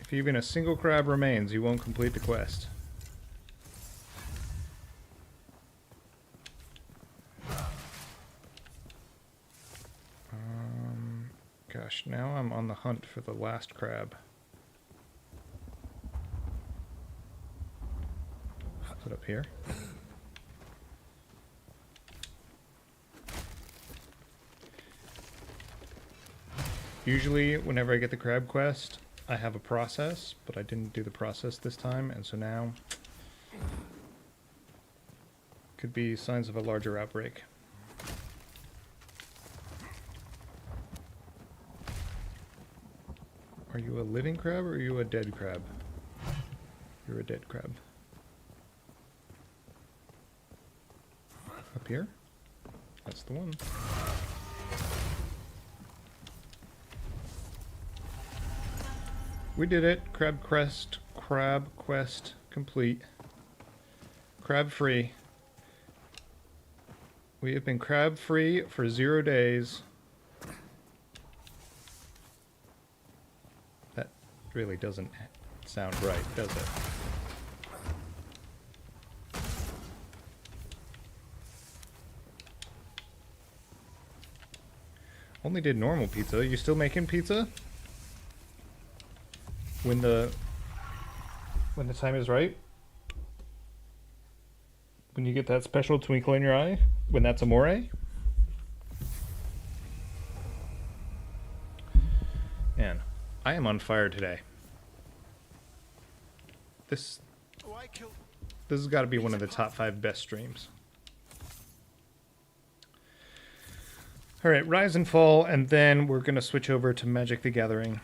If even a single crab remains, you won't complete the quest. Gosh, now I'm on the hunt for the last crab. Is it up here? Usually, whenever I get the crab quest, I have a process, but I didn't do the process this time, and so now could be signs of a larger outbreak. Are you a living crab or are you a dead crab? You're a dead crab. Up here? That's the one. We did it. Crab quest complete. Crab free. We have been crab free for 0 days. That really doesn't sound right, does it? Only did normal pizza. You still making pizza? When the time is right? When you get that special twinkle in your eye? When that's amore? Man, I am on fire today. This has got to be one of the top 5 best streams. Alright, Rise and Fall, and then we're going to switch over to Magic the Gathering.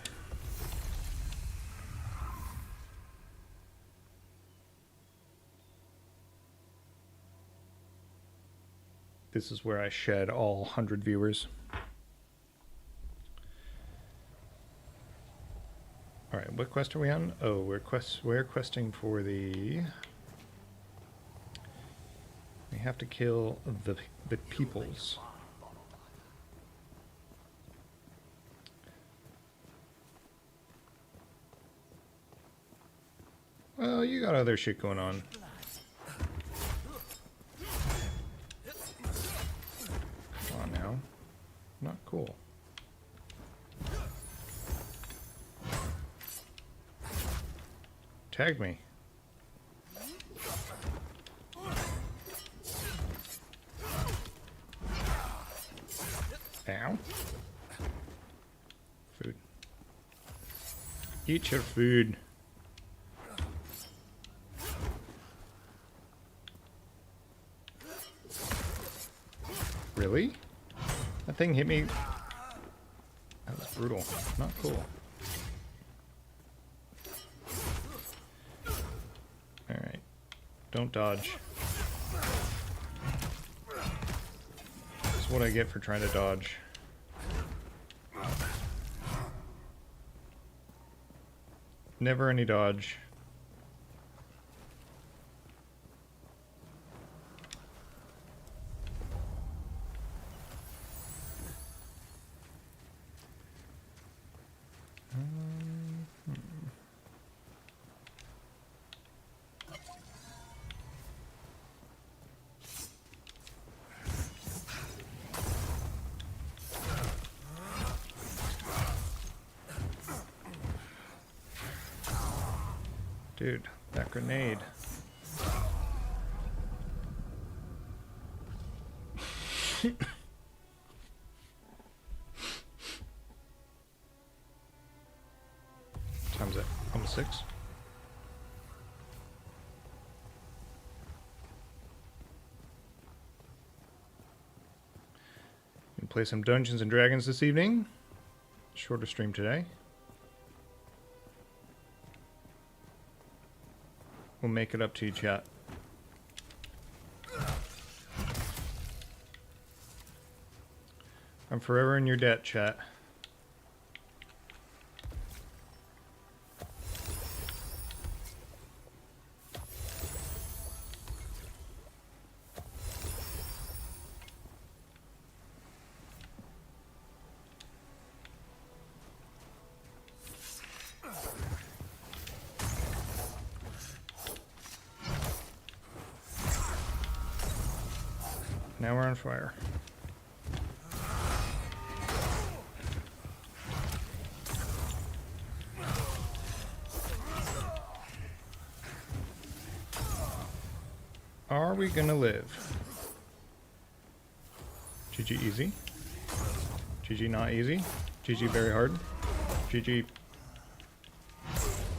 This is where I shed all 100 viewers. Alright, what quest are we on? Oh, we're questing for the... We have to kill the peoples. Well, you got other shit going on. Come on now. Not cool. Tag me. Ow. Food. Eat your food. Really? That thing hit me. That was brutal. Not cool. Alright. Don't dodge. That's what I get for trying to dodge. Never any dodge. Dude, that grenade. Time's it? Almost 6. Gonna play some Dungeons and Dragons this evening. Shorter stream today. We'll make it up to you, chat. I'm forever in your debt, chat. Now we're on fire. Are we gonna live? GG easy. GG not easy. GG very hard. GG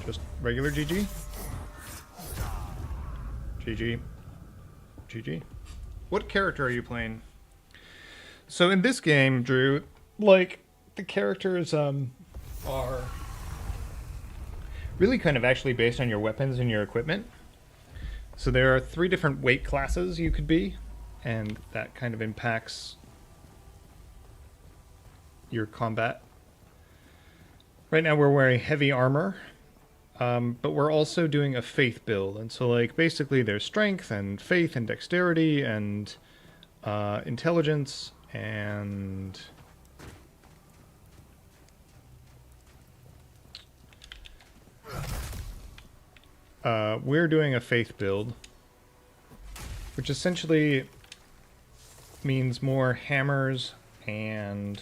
just regular GG. GG. GG. What character are you playing? So in this game, Drew, like, the characters are really kind of actually based on your weapons and your equipment. So there are 3 different weight classes you could be, and that kind of impacts your combat. Right now we're wearing heavy armor, but we're also doing a faith build, and so like basically there's strength and faith and dexterity and intelligence and we're doing a faith build, which essentially means more hammers and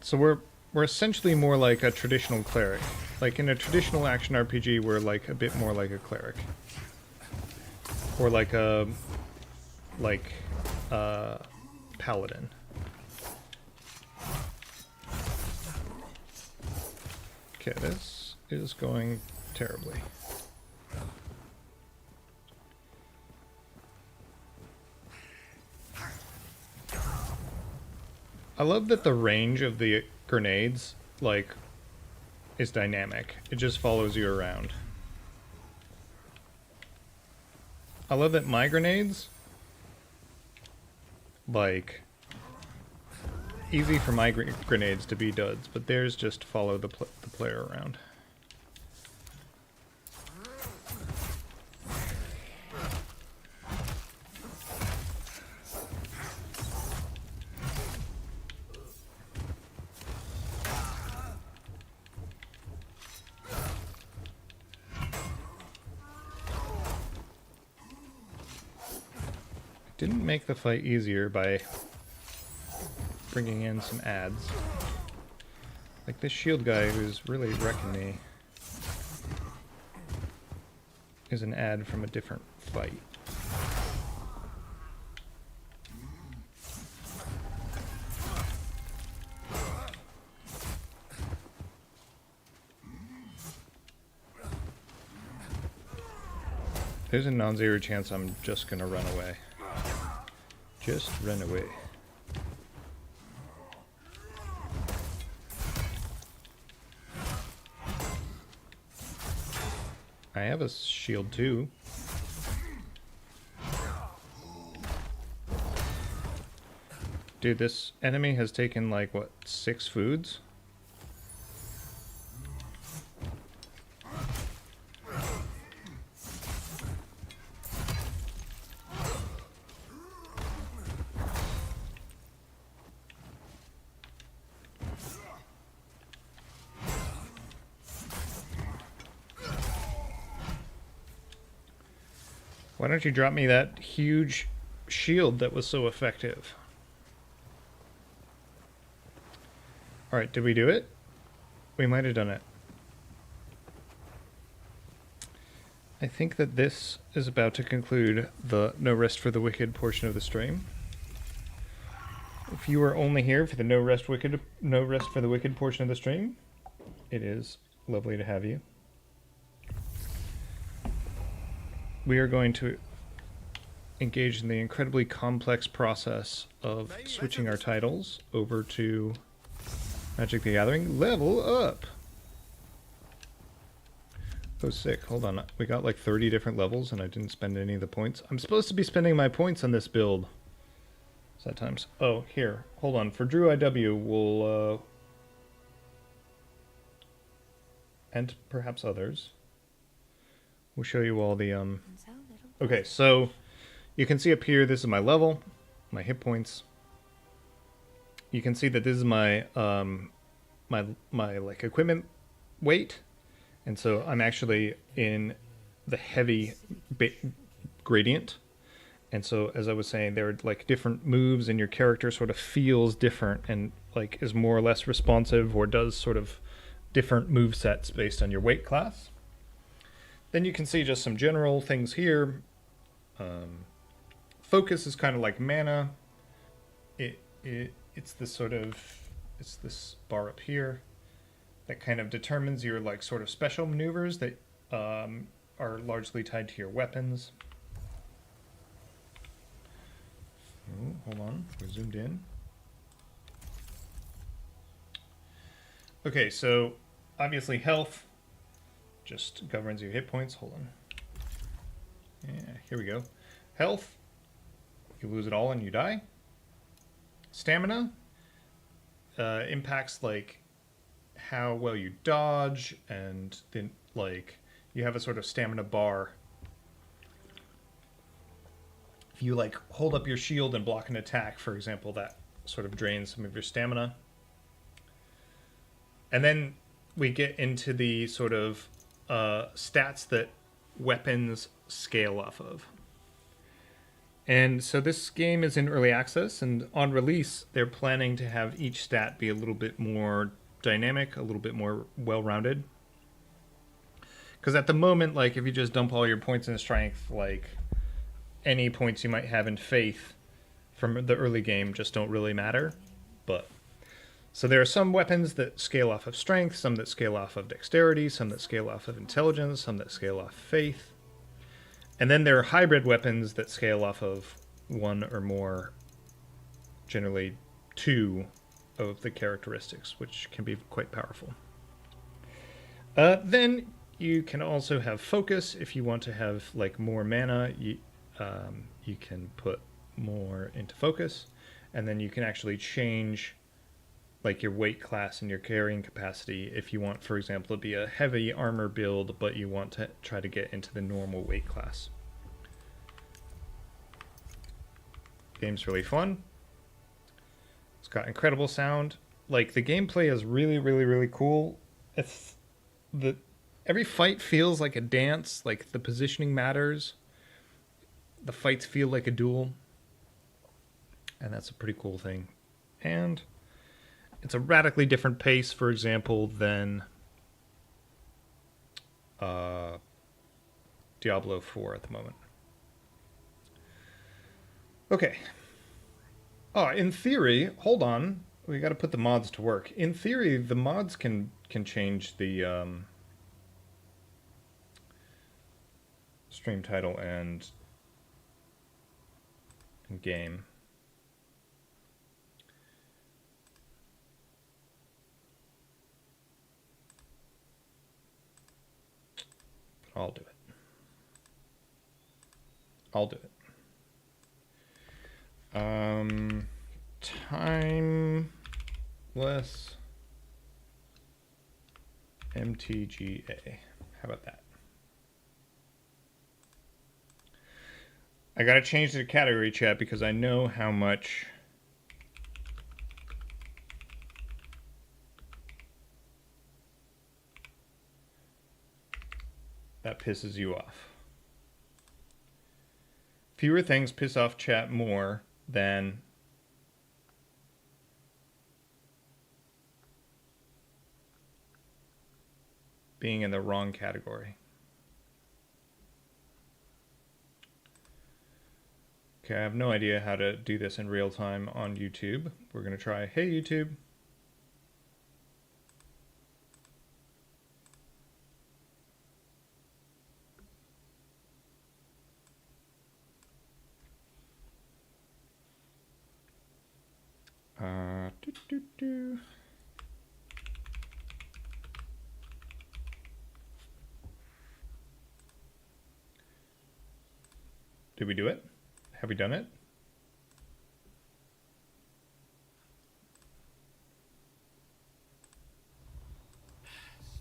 so we're essentially more like a traditional cleric. Like in a traditional action RPG, we're like a bit more like a cleric, or like a paladin. Okay, this is going terribly. I love that the range of the grenades, like, is dynamic. It just follows you around. I love that my grenades, like, easy for my grenades to be duds, but theirs just follow the player around. Didn't make the fight easier by bringing in some ads. Like this shield guy who's really wrecking me is an ad from a different fight. There's a non-zero chance I'm just gonna run away. Just run away. I have a shield too. Dude, this enemy has taken like, what, 6 foods? Why don't you drop me that huge shield that was so effective? Alright, did we do it? We might have done it. I think that this is about to conclude the No Rest for the Wicked portion of the stream. If you are only here for the No Rest for the Wicked portion of the stream, it is lovely to have you. We are going to engage in the incredibly complex process of switching our titles over to Magic the Gathering. Level up! Oh, sick. Hold on. We got like 30 different levels and I didn't spend any of the points. I'm supposed to be spending my points on this build. Sad times. Oh, here. Hold on. For Drew IW, we'll... and perhaps others. We'll show you all the, Okay, so you can see up here, this is my level, my hit points. You can see that this is my, my like equipment weight. And so I'm actually in the heavy gradient. And so, as I was saying, there are like different moves and your character sort of feels different and like is more or less responsive or does sort of different move sets based on your weight class. Then you can see just some general things here. Focus is kind of like mana. It's this sort of, it's this bar up here that kind of determines your like sort of special maneuvers that are largely tied to your weapons. Oh, hold on, we zoomed in. Okay, so obviously health just governs your hit points. Hold on. Yeah, here we go. Health, you lose it all and you die. stamina impacts like how well you dodge, and then like you have a sort of stamina bar. If you like hold up your shield and block an attack, for example, that sort of drains some of your stamina. And then we get into the sort of stats that weapons scale off of. And so this game is in early access, and on release, they're planning to have each stat be a little bit more dynamic, a little bit more well-rounded. Because at the moment, like, if you just dump all your points in strength, like, any points you might have in faith from the early game just don't really matter. But so there are some weapons that scale off of strength, some that scale off of dexterity, some that scale off of intelligence, some that scale off faith. And then there are hybrid weapons that scale off of one or more, generally two of the characteristics, which can be quite powerful. Then you can also have focus. If you want to have like more mana, you can put more into focus, and then you can actually change like your weight class and your carrying capacity if you want, for example, to be a heavy armor build, but you want to try to get into the normal weight class. Game's really fun. It's got incredible sound. Like, the gameplay is really, really, really cool. Every fight feels like a dance. Like, the positioning matters. The fights feel like a duel. And that's a pretty cool thing. And it's a radically different pace, for example, than Diablo 4 at the moment. Okay. Oh, in theory, hold on. We got to put the mods to work. In theory, the mods can change the stream title and game. I'll do it. I'll do it. Timeless MTGA. How about that? I gotta change the category, chat, because I know how much that pisses you off. Fewer things piss off chat more than being in the wrong category. Okay, I have no idea how to do this in real time on YouTube. We're going to try, hey YouTube. Did we do it? Have we done it?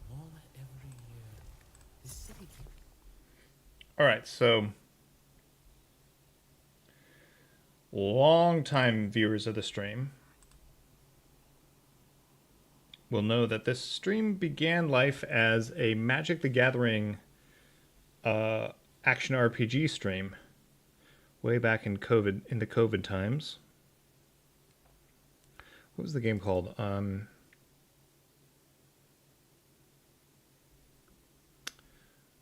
Smaller every year. The city. All right, so long-time viewers of the stream will know that this stream began life as a Magic the Gathering action RPG stream way back in the COVID times. What was the game called? I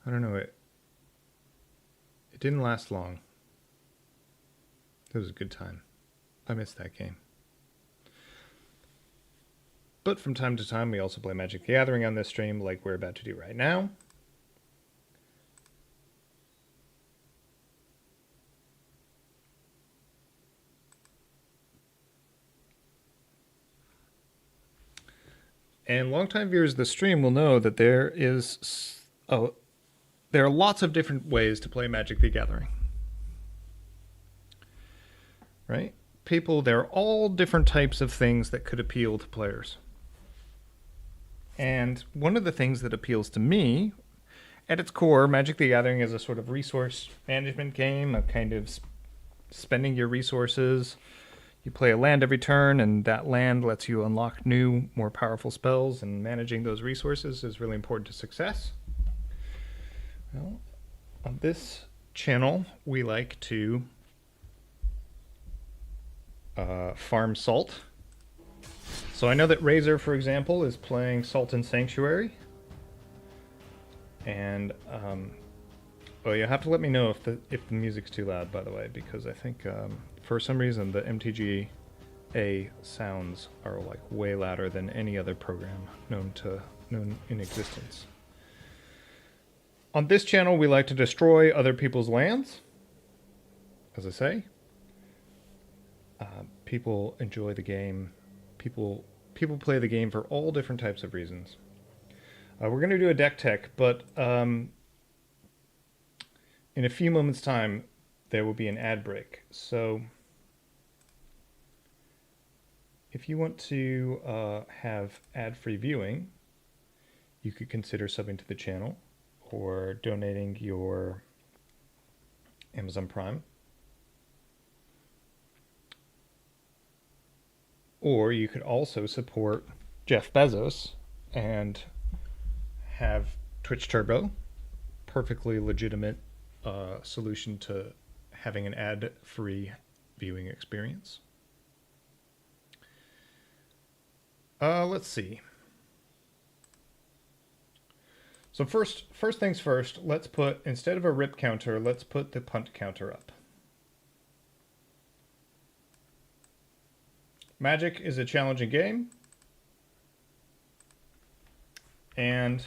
don't know. It didn't last long. It was a good time. I missed that game. But from time to time, we also play Magic the Gathering on this stream, like we're about to do right now. And longtime viewers of the stream will know that there are lots of different ways to play Magic the Gathering. Right? there are all different types of things that could appeal to players. And one of the things that appeals to me, at its core, Magic the Gathering is a sort of resource management game, a kind of spending your resources. You play a land every turn, and that land lets you unlock new, more powerful spells, and managing those resources is really important to success. Well, on this channel, we like to farm salt. So I know that Razor, for example, is playing Salt and Sanctuary. And, well, you have to let me know if the music's too loud, by the way, because I think, for some reason, the MTGA sounds are, like, way louder than any other program known in existence. On this channel, we like to destroy other people's lands, as I say. People enjoy the game. People play the game for all different types of reasons. We're going to do a deck tech, but in a few moments' time, there will be an ad break. So if you want to have ad-free viewing, you could consider subbing to the channel or donating your Amazon Prime. Or you could also support Jeff Bezos and have Twitch Turbo, perfectly legitimate solution to having an ad-free viewing experience. Let's see. So first things first, let's put, instead of a rip counter, let's put the punt counter up. Magic is a challenging game, and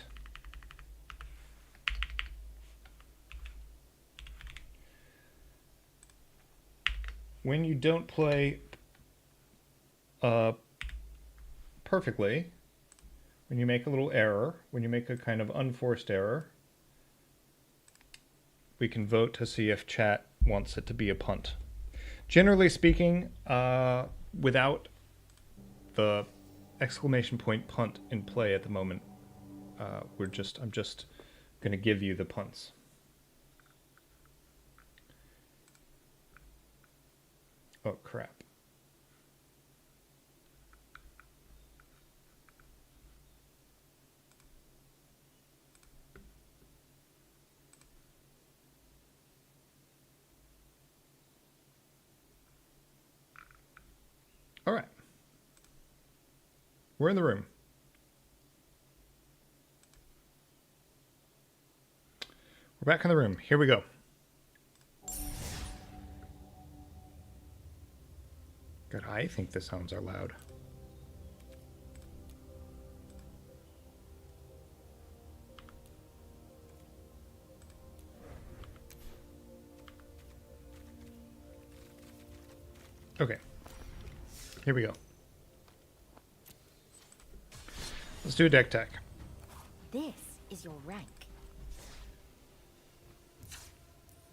when you don't play perfectly, when you make a little error, when you make a kind of unforced error, we can vote to see if chat wants it to be a punt. Generally speaking, without the exclamation point punt in play at the moment, I'm just going to give you the punts. Oh, crap. All right. We're in the room. We're back in the room. Here we go. God, I think the sounds are loud. Okay. Here we go. Let's do a deck tech. This is your rank.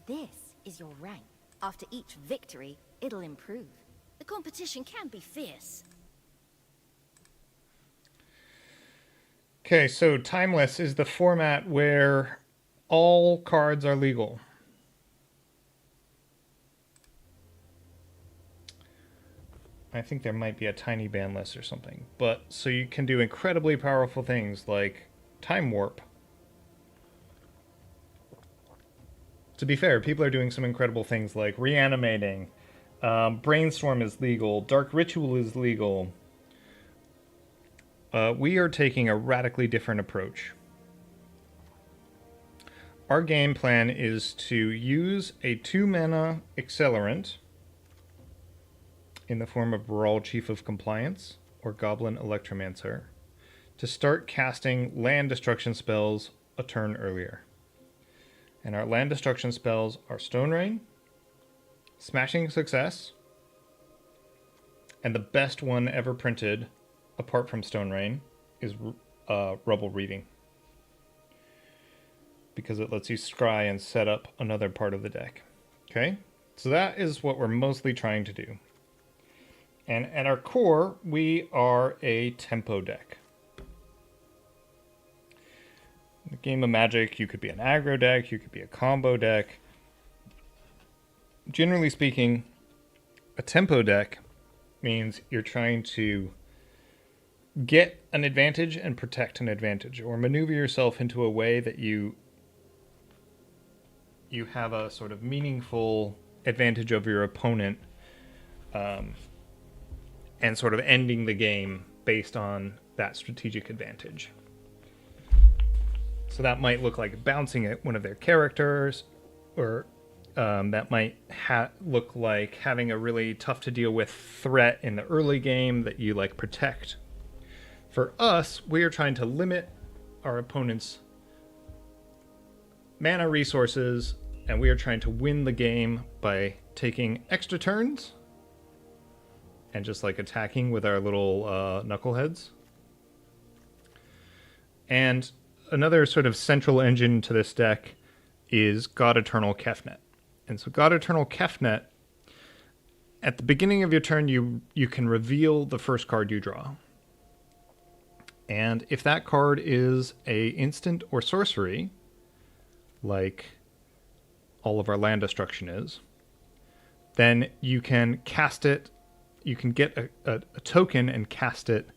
This is your rank. After each victory, it'll improve. The competition can be fierce. Okay, so Timeless is the format where all cards are legal. I think there might be a tiny ban list or something. But so you can do incredibly powerful things like Time Warp. To be fair, people are doing some incredible things like reanimating. Brainstorm is legal. Dark Ritual is legal. We are taking a radically different approach. Our game plan is to use a 2-mana accelerant in the form of Brawl Chief of Compliance or Goblin Electromancer to start casting land destruction spells a turn earlier. And our land destruction spells are Stone Rain, Smashing Success, and the best one ever printed, apart from Stone Rain, is Rubble Reading. Because it lets you scry and set up another part of the deck. Okay? So that is what we're mostly trying to do. And at our core, we are a tempo deck. In the game of Magic, you could be an aggro deck, you could be a combo deck. Generally speaking, a tempo deck means you're trying to get an advantage and protect an advantage, or maneuver yourself into a way that you have a sort of meaningful advantage over your opponent, and sort of ending the game based on that strategic advantage. So that might look like bouncing at one of their characters, or that might look like having a really tough to deal with threat in the early game that you like protect. For us, we are trying to limit our opponent's mana resources, and we are trying to win the game by taking extra turns and just like attacking with our little knuckleheads. And another sort of central engine to this deck is God Eternal Kefnet. And so God Eternal Kefnet, at the beginning of your turn, you can reveal the first card you draw. And if that card is a instant or sorcery, like all of our land destruction is, then you can cast it, you can get a token and cast it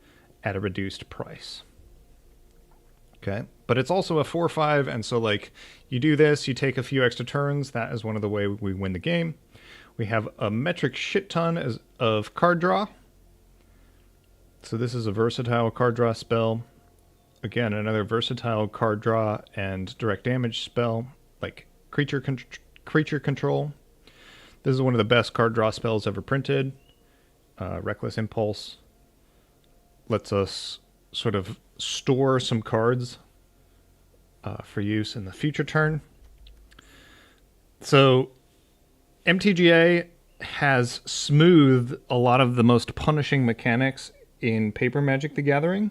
at a reduced price. Okay, but it's also a 4/5, and so like you do this, you take a few extra turns. That is one of the way we win the game. We have a metric shit ton of card draw. So this is a versatile card draw spell. Again, another versatile card draw and direct damage spell, like creature control. This is one of the best card draw spells ever printed. Reckless Impulse lets us sort of store some cards for use in the future turn. So MTGA has smoothed a lot of the most punishing mechanics in Paper Magic the Gathering.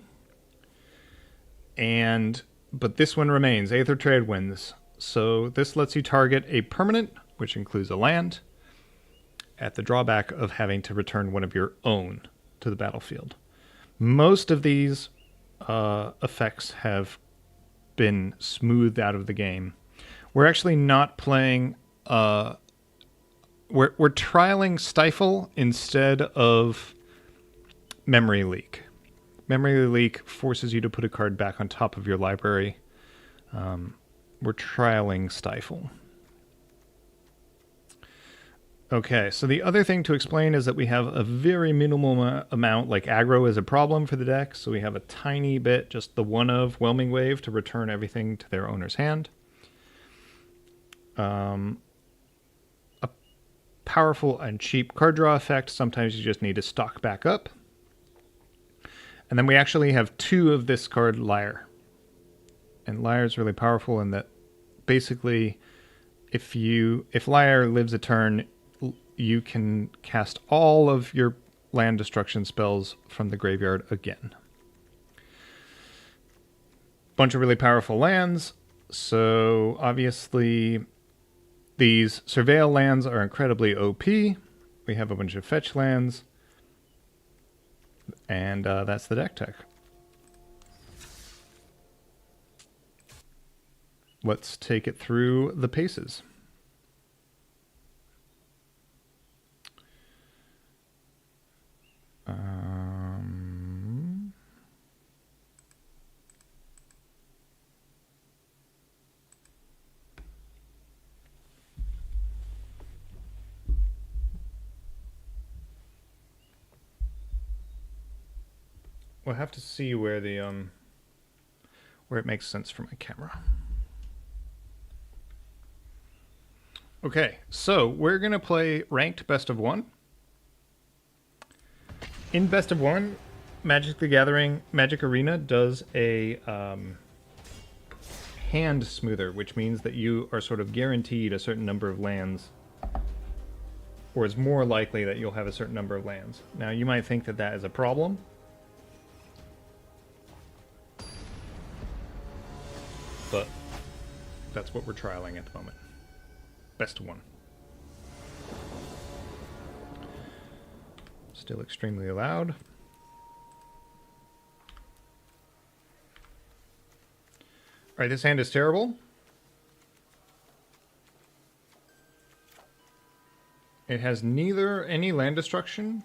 But this one remains. Aether Trade wins. So this lets you target a permanent, which includes a land, at the drawback of having to return one of your own to the battlefield. Most of these effects have been smoothed out of the game. We're actually not playing... we're trialing Stifle instead of Memory Leak. Memory Leak forces you to put a card back on top of your library. We're trialing Stifle. Okay, so the other thing to explain is that we have a very minimal amount, like aggro is a problem for the deck, so we have a tiny bit, just the one of Whelming Wave to return everything to their owner's hand. A powerful and cheap card draw effect, sometimes you just need to stock back up. And then we actually have two of this card, Liar. And Liar is really powerful in that basically if Liar lives a turn, you can cast all of your land destruction spells from the graveyard again. Bunch of really powerful lands. So obviously these Surveil lands are incredibly OP. We have a bunch of fetch lands. And that's the deck tech. Let's take it through the paces. We'll have to see where the where it makes sense for my camera. Okay, so we're gonna play ranked best of one. In best of one, Magic the Gathering Magic Arena does a hand smoother, which means that you are sort of guaranteed a certain number of lands, or it's more likely that you'll have a certain number of lands. Now, you might think that that is a problem. But that's what we're trialing at the moment. Best of one. Let's Still extremely loud. Alright, this hand is terrible. It has neither any land destruction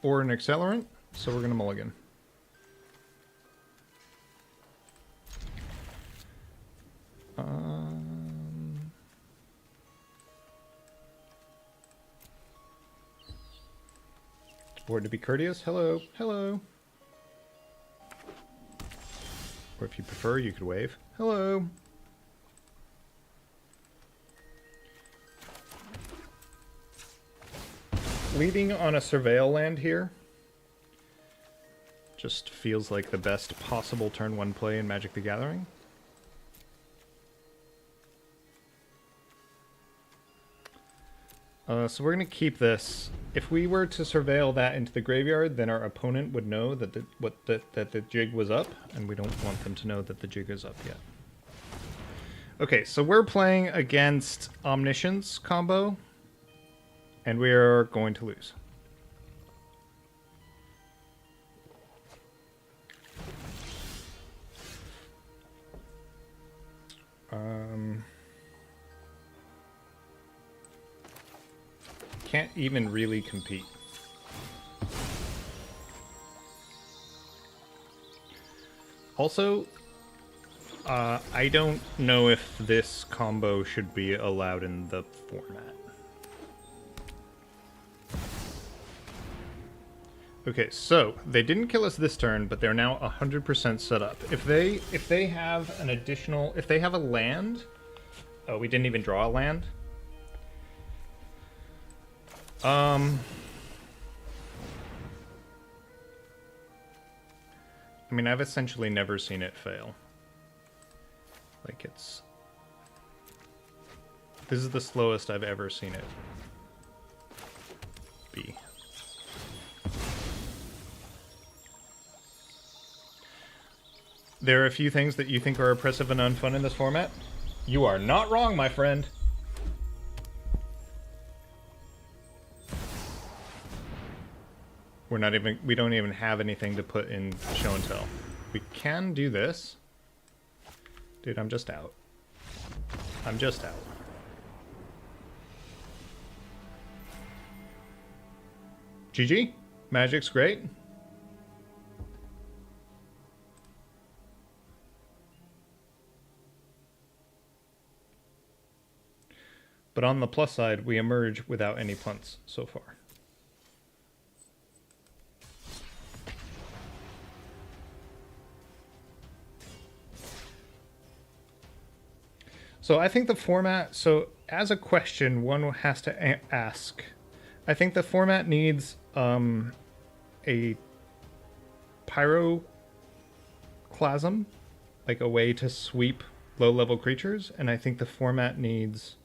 or an accelerant, so we're going to mulligan. Board to be courteous. Hello. Hello. Or if you prefer, you could wave. Hello. Leading on a surveil land here just feels like the best possible turn 1 play in Magic the Gathering. So we're going to keep this. If we were to surveil that into the graveyard, then our opponent would know that the jig was up, and we don't want them to know that the jig is up yet. Okay, so we're playing against Omniscience combo, and we are going to lose. Can't even really compete. Also, I don't know if this combo should be allowed in the format. Okay, so they didn't kill us this turn, but they're now 100% set up. If they have an additional, if they have a land, oh, we didn't even draw a land. I mean, I've essentially never seen it fail. Like, this is the slowest I've ever seen it be. There are a few things that you think are oppressive and unfun in this format. You are not wrong, my friend. We don't even have anything to put in show and tell. We can do this. Dude, I'm just out. I'm just out. GG. Magic's great. But on the plus side, we emerge without any punts so far. So I think the format, so as a question, one has to ask. I think the format needs a pyroclasm, like a way to sweep low-level creatures, and I think the format needs,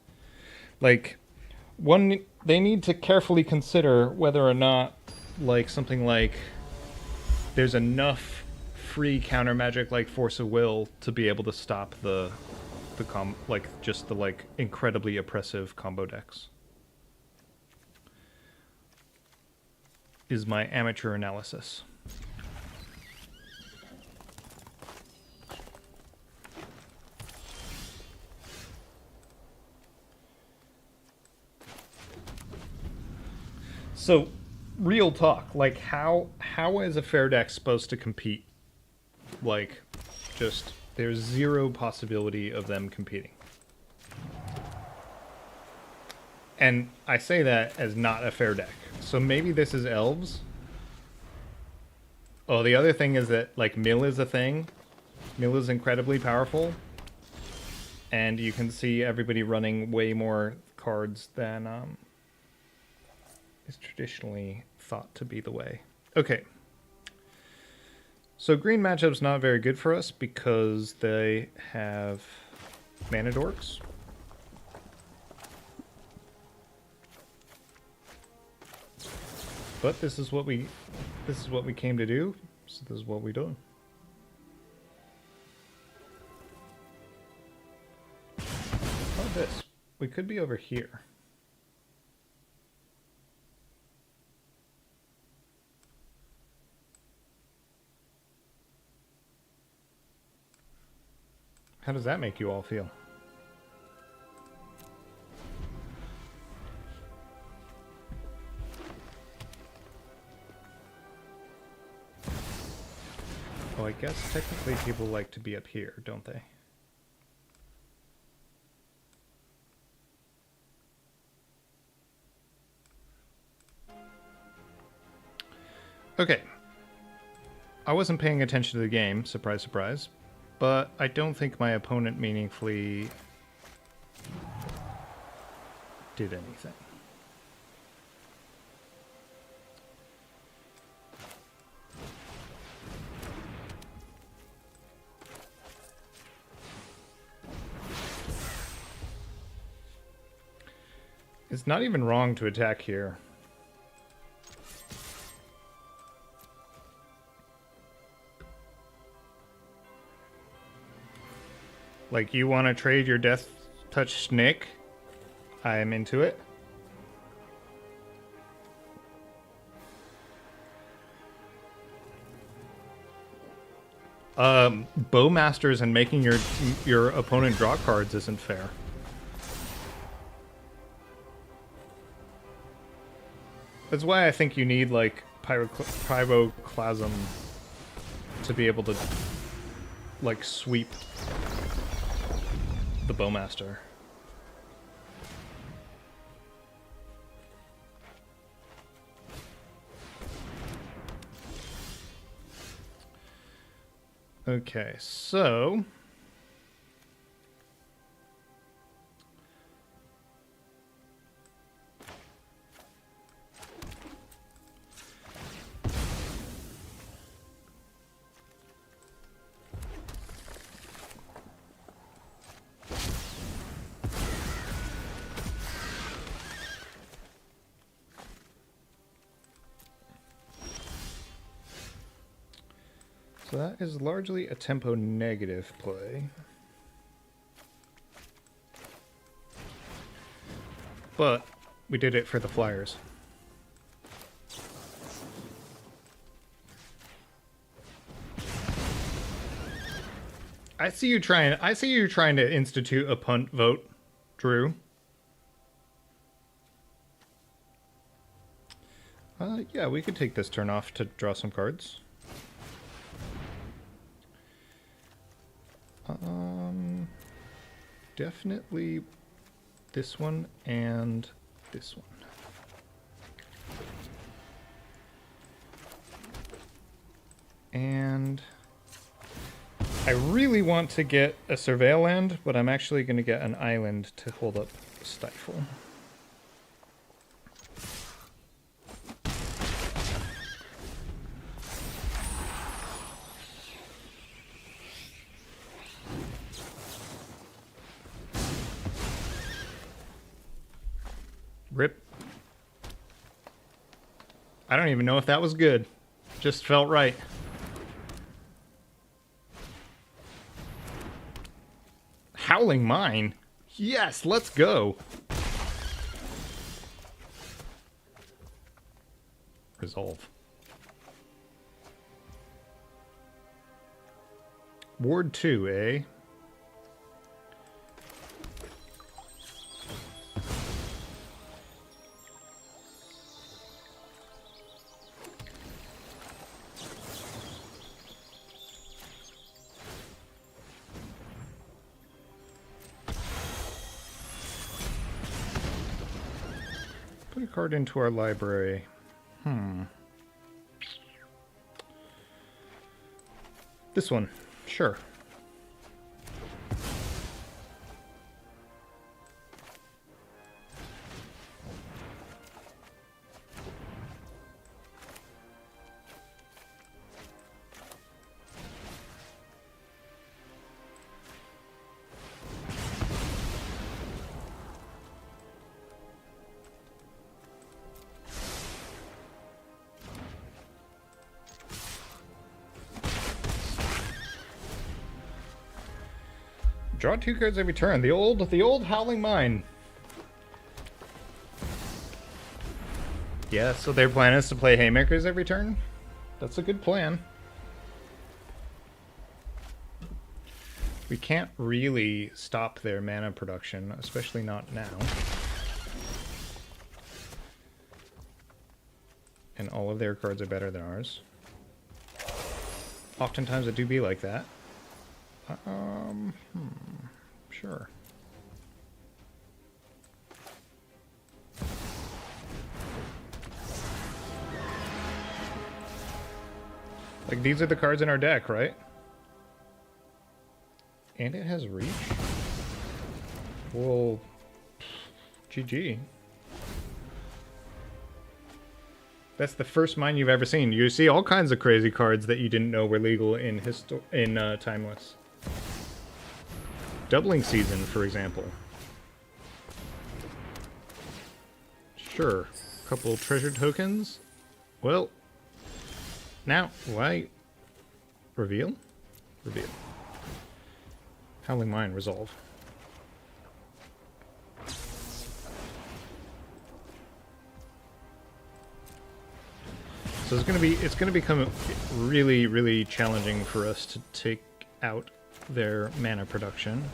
like, they need to carefully consider whether or not, like, something like there's enough free counter magic like Force of Will to be able to stop the incredibly oppressive combo decks. Is my amateur analysis. So, real talk, like how is a fair deck supposed to compete? Like, just there's zero possibility of them competing. And I say that as not a fair deck. So maybe this is elves. Oh, the other thing is that, like, mill is a thing. Mill is incredibly powerful. And you can see everybody running way more cards than is traditionally thought to be the way. Okay. So green matchup's not very good for us because they have mana dorks. But this is what we came to do. So this is what we do. How about this? We could be over here. How does that make you all feel? Oh, I guess technically people like to be up here, don't they? Okay. I wasn't paying attention to the game, surprise, surprise, but I don't think my opponent meaningfully did anything. It's not even wrong to attack here. Like, you want to trade your Death Touch Snake? I am into it. Bowmasters and making your opponent draw cards isn't fair. That's why I think you need, like, Pyroclasm to be able to, like, sweep the Bowmaster. Okay, so... So that is largely a tempo negative play. But we did it for the Flyers. I see you trying to institute a punt vote, Drew. Yeah, we could take this turn off to draw some cards. Definitely this one and this one. And I really want to get a Surveil land, but I'm actually going to get an island to hold up Stifle. Rip. I don't even know if that was good. Just felt right. Howling Mine? Yes, let's go. Resolve. Ward 2, eh? Put a card into our library. This one. Sure. Draw 2 cards every turn. The old Howling Mine. Yeah, so their plan is to play Haymakers every turn? That's a good plan. We can't really stop their mana production, especially not now. And all of their cards are better than ours. Oftentimes it do be like that. Sure. Like, these are the cards in our deck, right? And it has reach? Well, GG. That's the first mine you've ever seen. You see all kinds of crazy cards that you didn't know were legal in Timeless. Doubling Season, for example. Sure. Couple treasure tokens. Well, now, why? Reveal? Reveal. Howling Mine, resolve. So it's gonna become really, really challenging for us to take out their mana production.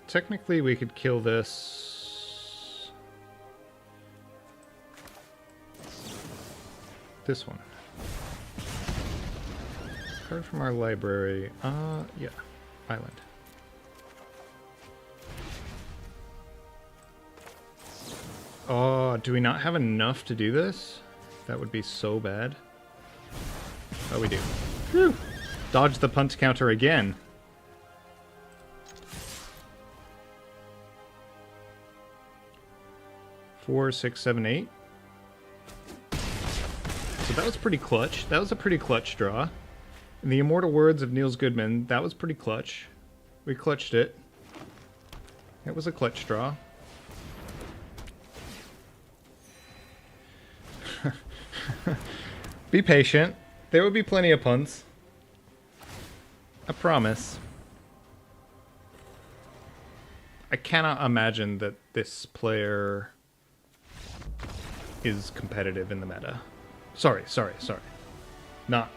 Technically, we could kill this. This one. Card from our library. Yeah. Island. Oh, do we not have enough to do this? That would be so bad. Oh, we do. Whew. Dodge the punt counter again. Four, 6, 7, 8. So that was pretty clutch. That was a pretty clutch draw. In the immortal words of Niels Goodman, that was pretty clutch. We clutched it. It was a clutch draw. Be patient. There will be plenty of punts. I promise. I cannot imagine that this player is competitive in the meta. Sorry. Not,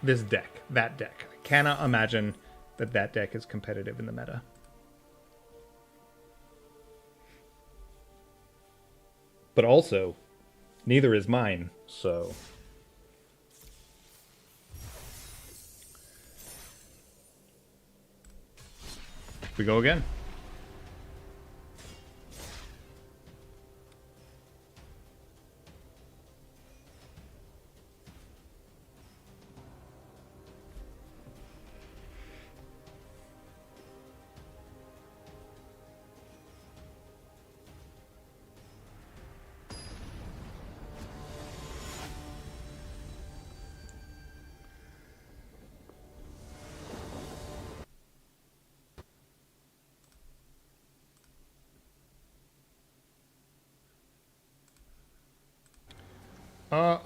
this deck, that deck. I cannot imagine that that deck is competitive in the meta. But also, neither is mine, so... We go again.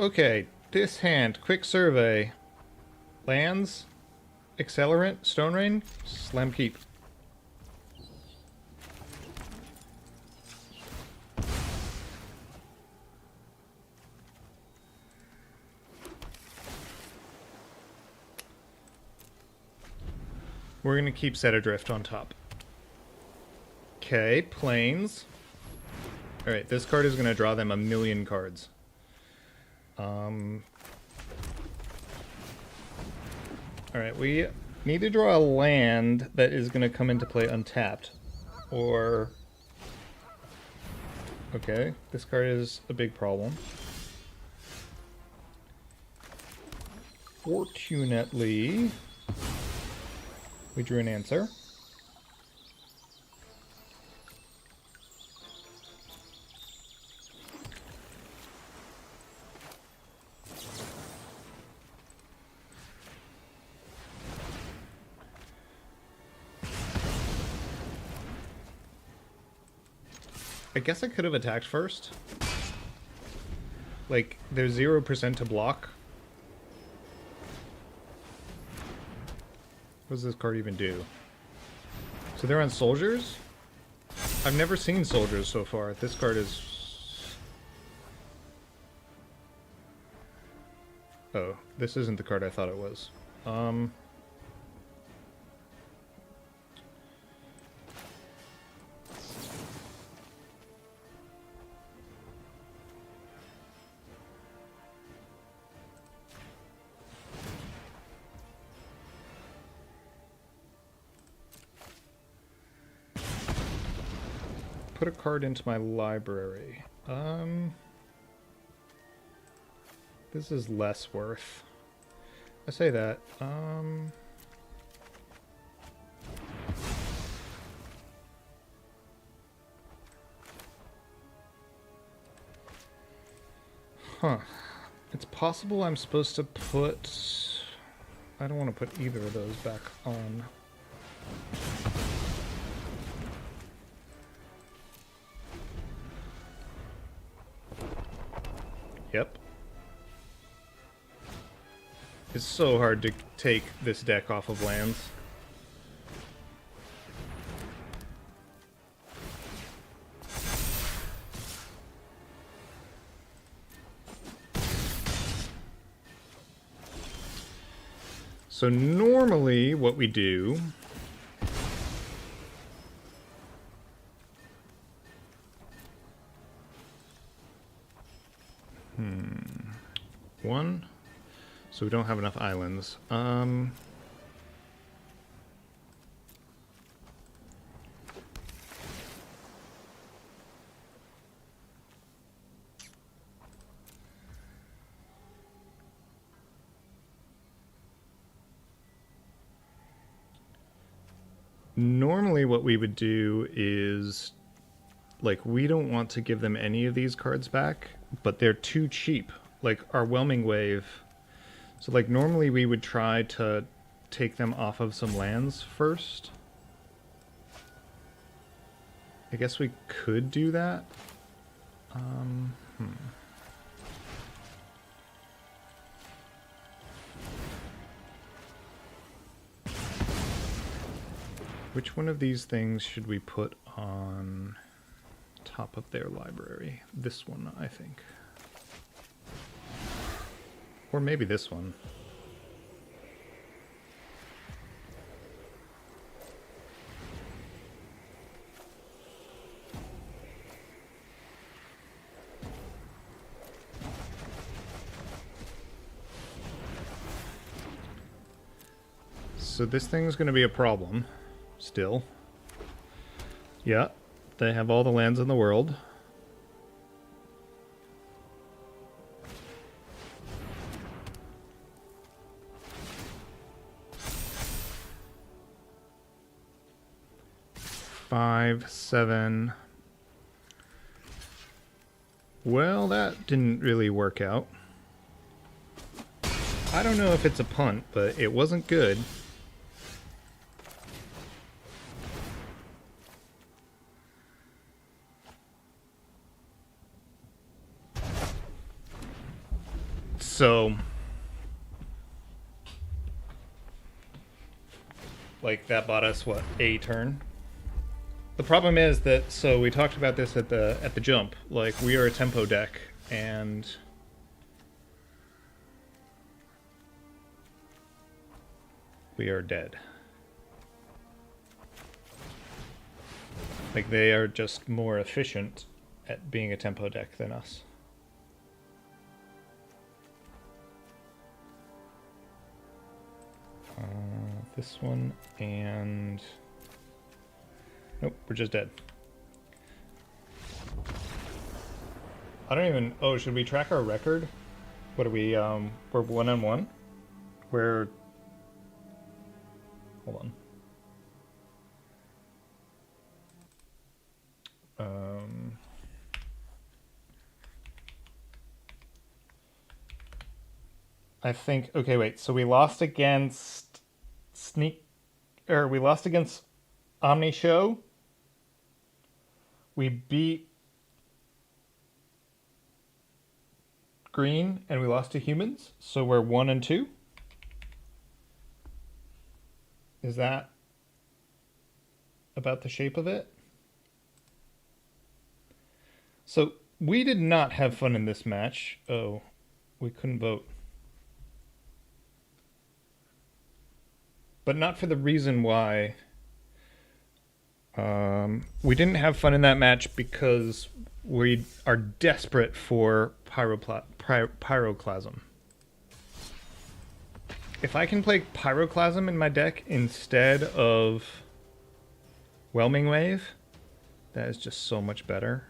Okay, this hand, quick survey. Lands, Accelerant, Stone Rain, Slam Keep. We're gonna keep Set Adrift on top. Okay, Plains. Alright, this card is gonna draw them a million cards. Alright, we need to draw a land that is going to come into play untapped. Or... Okay, this card is a big problem. Fortunately, we drew an answer. I guess I could have attacked first. Like, there's 0% to block. What does this card even do? So they're on soldiers? I've never seen soldiers so far. This card is... Oh, this isn't the card I thought it was. Put a card into my library. This is less worth. I say that. Huh. It's possible I'm supposed to put... I don't want to put either of those back on. Yep. It's so hard to take this deck off of lands. So normally what we do one, so we don't have enough islands. Normally what we would do is, like, we don't want to give them any of these cards back, but they're too cheap. Like, our Whelming Wave. So, like, normally we would try to take them off of some lands first. I guess we could do that. Which one of these things should we put on top of their library? This one, I think. Or maybe this one. So this thing's going to be a problem. Still. Yeah, they have all the lands in the world. Five, 7. Well, that didn't really work out. I don't know if it's a punt, but it wasn't good. So, like, that bought us, what, a turn? The problem is that, so we talked about this at the jump, like, we are a tempo deck, and we are dead. Like, they are just more efficient at being a tempo deck than us. This one, and... Nope, we're just dead. I don't even... Oh, should we track our record? What are we, we're 1-1? We're... Hold on. I think... Okay, wait. So we lost against... we lost against Omni Show. We beat Green, and we lost to Humans. So we're 1-2. Is that about the shape of it? So we did not have fun in this match. Oh, we couldn't vote. But not for the reason why. We didn't have fun in that match because we are desperate for Pyroclasm. If I can play Pyroclasm in my deck instead of Whelming Wave, that is just so much better.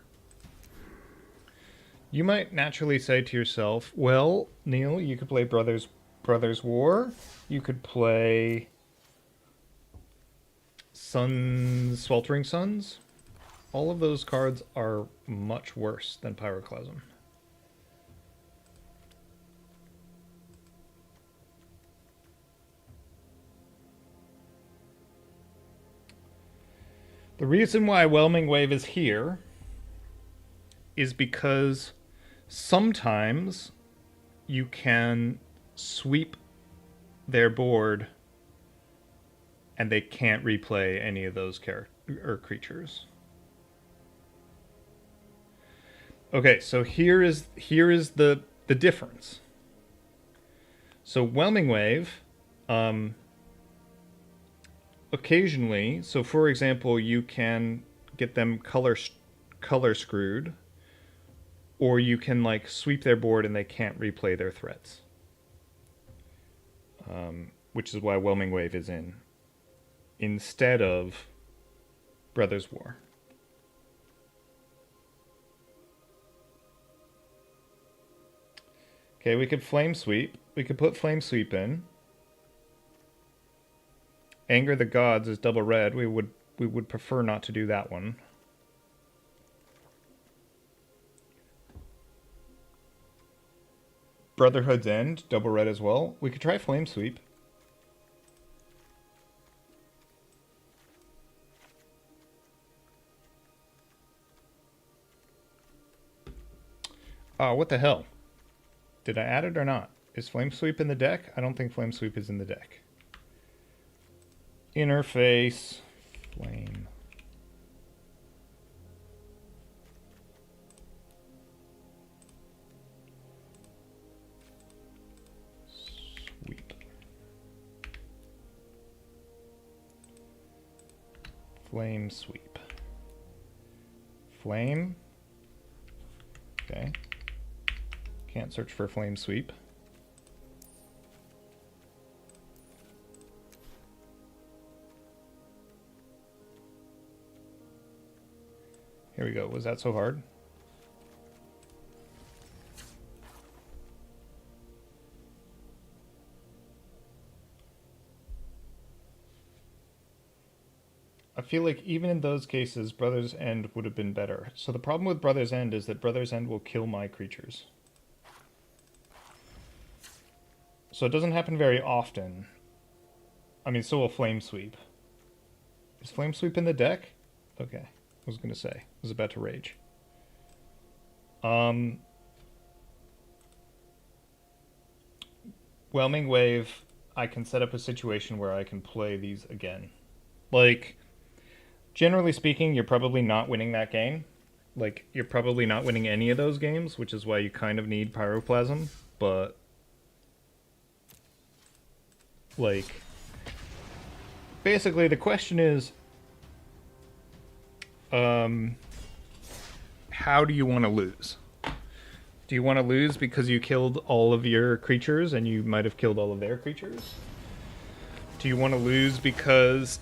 You might naturally say to yourself, well, Neil, you could play Brothers War. You could play Sweltering Suns. All of those cards are much worse than Pyroclasm. The reason why Whelming Wave is here is because sometimes you can sweep their board and they can't replay any of those creatures. Okay, so here is the difference. So Whelming Wave, occasionally, so for example, you can get them color screwed, or you can like sweep their board and they can't replay their threats. Which is why Whelming Wave is in instead of Brothers War. Okay, we could Flame Sweep. We could put Flame Sweep in. Anger the Gods is double red. We would prefer not to do that one. Brotherhood's End, double red as well. We could try Flame Sweep. Oh, what the hell? Did I add it or not? Is Flame Sweep in the deck? I don't think Flame Sweep is in the deck. Interface. Flame. Sweep. Flame Sweep. Flame. Okay. Can't search for Flame Sweep. Here we go. Was that so hard? I feel like even in those cases, Brother's End would have been better. So the problem with Brother's End is that Brother's End will kill my creatures. So it doesn't happen very often. I mean, so will Flame Sweep. Is Flame Sweep in the deck? Okay. I was going to say. I was about to rage. Whelming Wave, I can set up a situation where I can play these again. Like, generally speaking, you're probably not winning that game. Like, you're probably not winning any of those games, which is why you kind of need Pyroplasm, but like, basically the question is, how do you want to lose? Do you want to lose because you killed all of your creatures and you might have killed all of their creatures? Do you want to lose because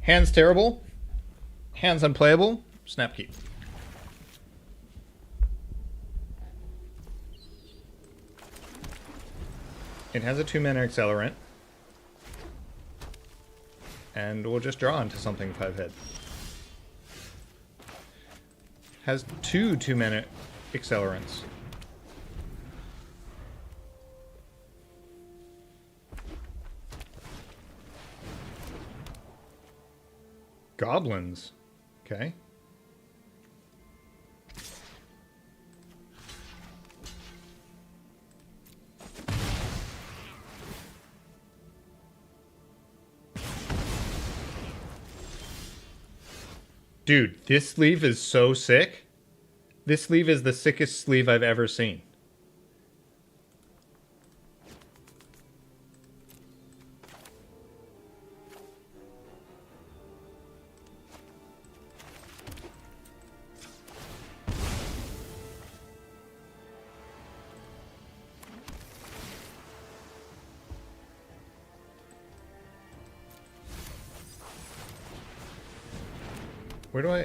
hand's terrible, hand's unplayable, snap keep. It has a 2-mana accelerant. And we'll just draw into something 5-head. Has 2 2-mana accelerants. Goblins. Okay. Dude, this sleeve is so sick. This sleeve is the sickest sleeve I've ever seen.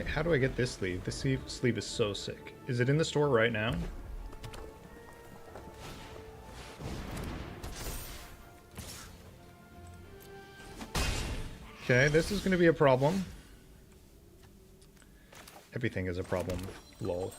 How do I get this sleeve? This sleeve is so sick. Is it in the store right now? Okay, this is going to be a problem. Everything is a problem. Lol.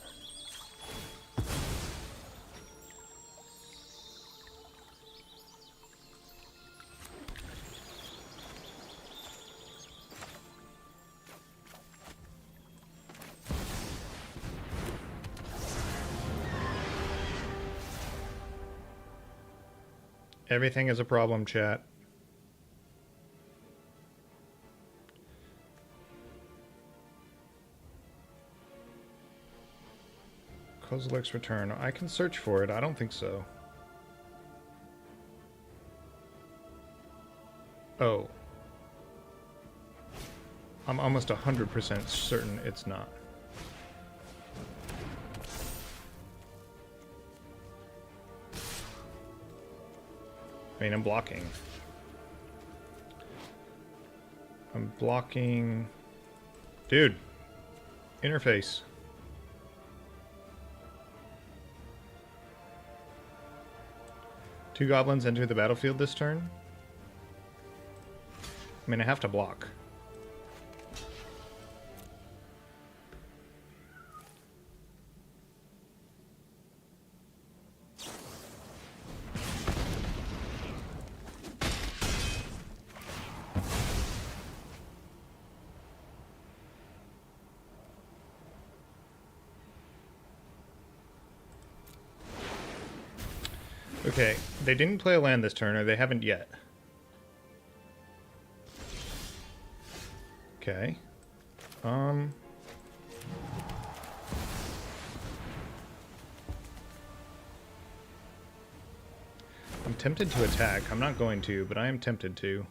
Everything is a problem, chat. Kozilek's return. I can search for it. I don't think so. Oh. I'm almost 100% certain it's not. I mean, I'm blocking. I'm blocking... Dude. Interface. Two goblins enter the battlefield this turn. I mean, I have to block. Okay, they didn't play a land this turn, or they haven't yet. Okay. I'm tempted to attack. I'm not going to, but I am tempted to.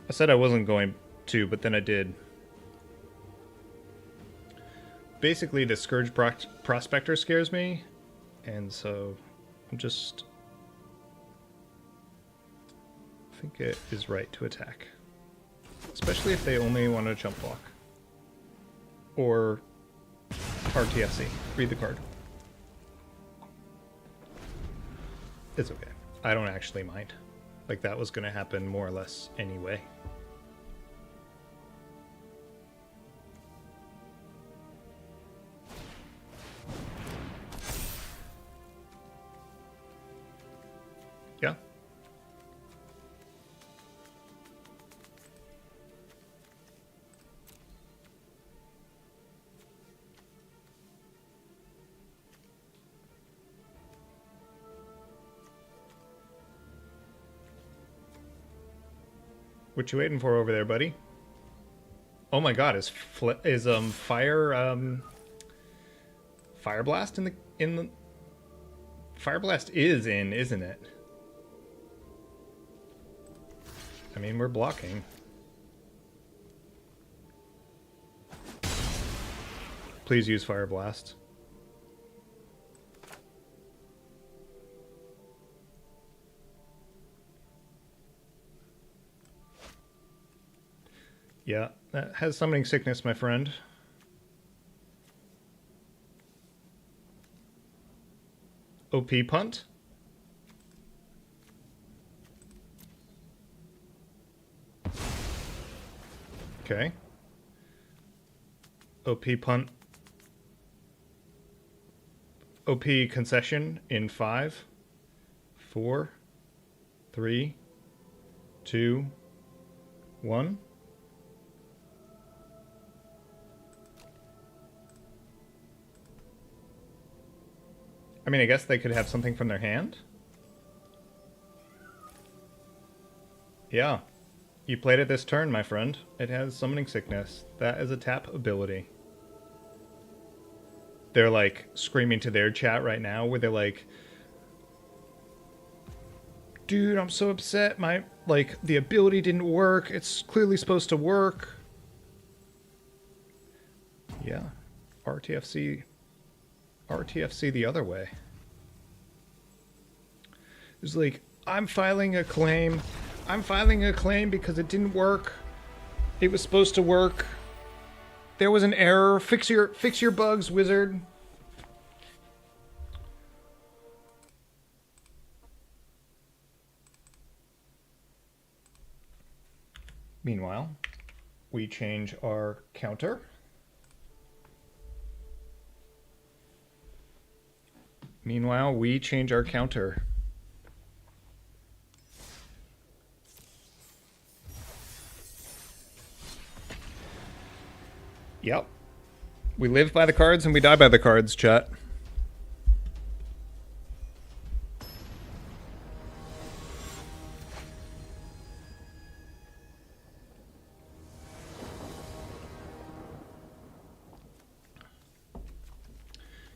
I said I wasn't going to, but then I did. Basically, the Scourge Prospector scares me, and so I'm just... I think it is right to attack. Especially if they only want to jump block. Or RTFC. Read the card. It's okay. I don't actually mind. Like, that was going to happen more or less anyway. Yeah. What you waiting for over there, buddy? Oh my god, is Fire Blast in the Fire Blast is in, isn't it? I mean, we're blocking. Please use Fire Blast. Yeah, that has summoning sickness, my friend. OP punt? Okay. OP punt. OP concession in 5, 4, 3, 2, 1. I mean, I guess they could have something from their hand. Yeah. You played it this turn, my friend. It has Summoning Sickness. That is a tap ability. They're like screaming to their chat right now where they're like, dude, I'm so upset. My, like, the ability didn't work. It's clearly supposed to work. Yeah. RTFC the other way. It's like, I'm filing a claim. I'm filing a claim because it didn't work. It was supposed to work. There was an error. Fix your bugs, wizard. Meanwhile, we change our counter. Meanwhile, we change our counter. Yep. We live by the cards and we die by the cards, chat.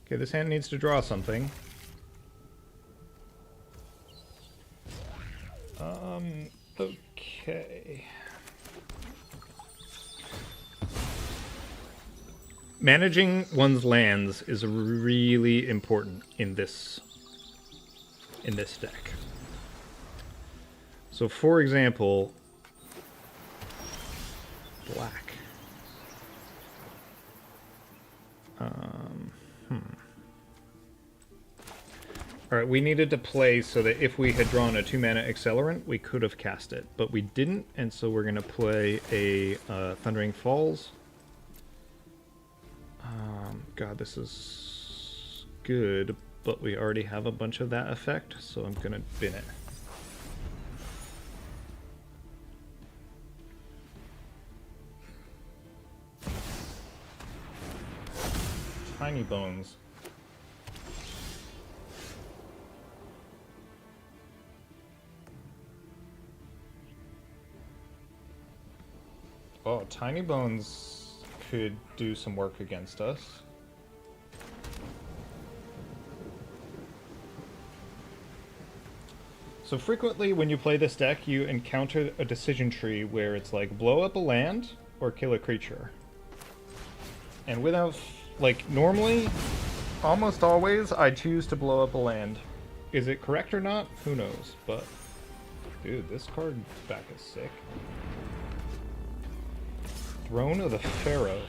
Okay, this hand needs to draw something. Okay. Managing one's lands is really important in this deck. So, for example, black. Alright, we needed to play so that if we had drawn a 2-mana Accelerant, we could have cast it. But we didn't, and so we're going to play a Thundering Falls. God, this is good, but we already have a bunch of that effect, so I'm going to bin it. Tiny Bones. Oh, Tiny Bones could do some work against us. So frequently when you play this deck, you encounter a decision tree where it's like blow up a land or kill a creature. And without, like, normally, almost always, I choose to blow up a land. Is it correct or not? Who knows, but dude, this card back is sick. Throne of the Pharaoh.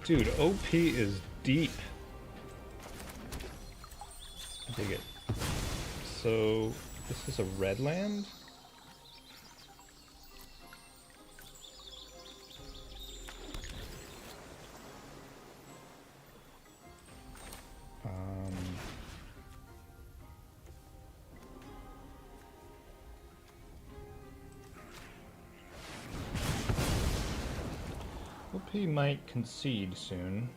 Dude, OP is deep. I dig it. So, this is a red land? OP might concede soon.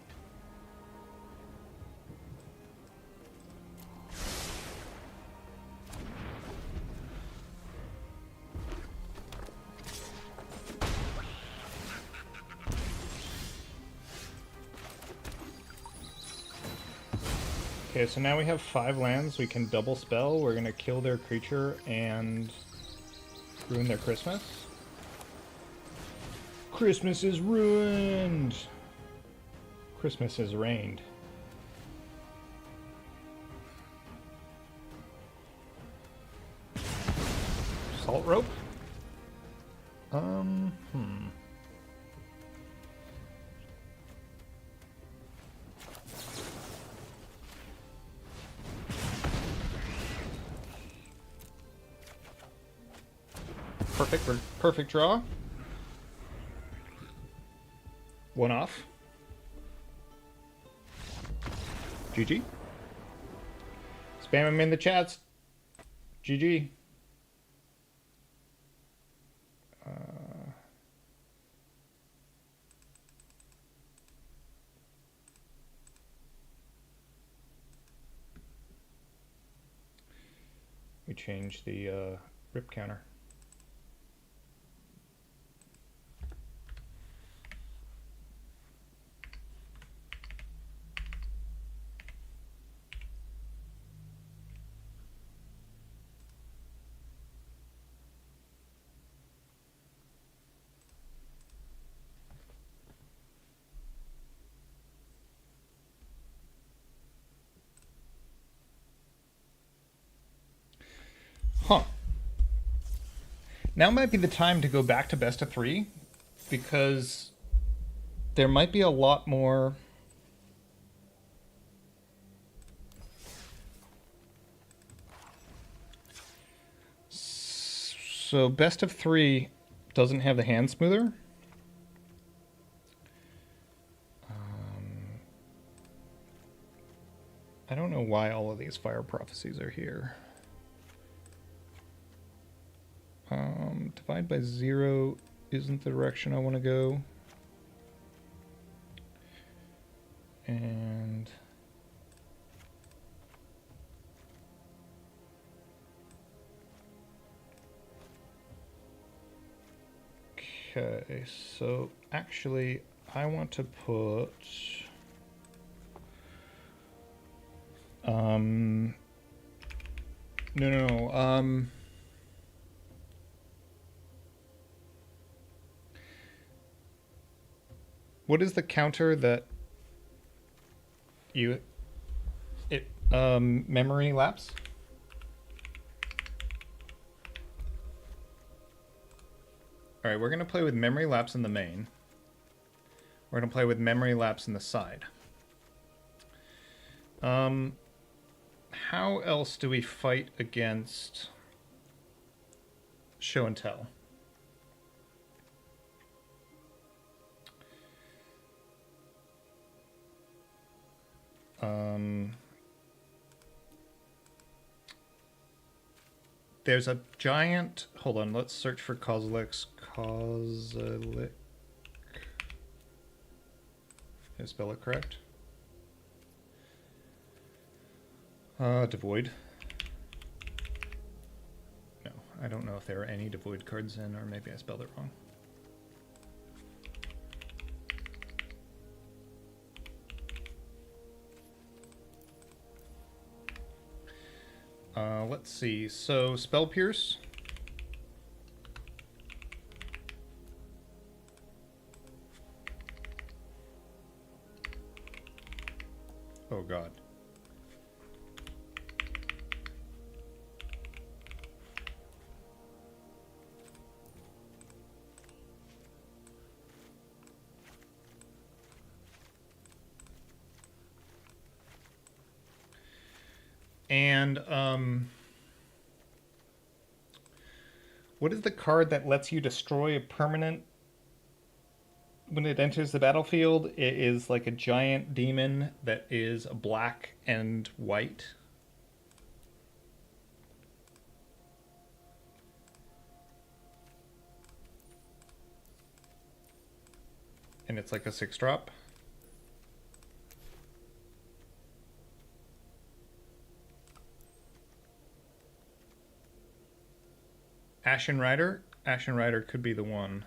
Okay, so now we have 5 lands. We can double spell. We're gonna kill their creature and ruin their Christmas. Christmas is ruined! Christmas is rained. Salt rope? Perfect draw. One off. GG. Spam him in the chats. GG. We changed the rip counter. Huh. Now might be the time to go back to best of 3, because there might be a lot more... So best of 3 doesn't have the hand smoother. I don't know why all of these fire prophecies are here. Divide by 0 isn't the direction I want to go. And okay, so actually I want to put no. What is the counter that memory lapse? All right, we're going to play with memory lapse in the main. We're going to play with memory lapse in the side. How else do we fight against show and tell? There's a giant... Hold on, let's search for Kozilek's. Kozilek. Did I spell it correct? Devoid. No, I don't know if there are any Devoid cards in, or maybe I spelled it wrong. Let's see. So, Spell Pierce. Oh, God. And, what is the card that lets you destroy a permanent when it enters the battlefield? It is like a giant demon that is black and white. And it's like a 6-drop. Ashen Rider? Ashen Rider could be the one.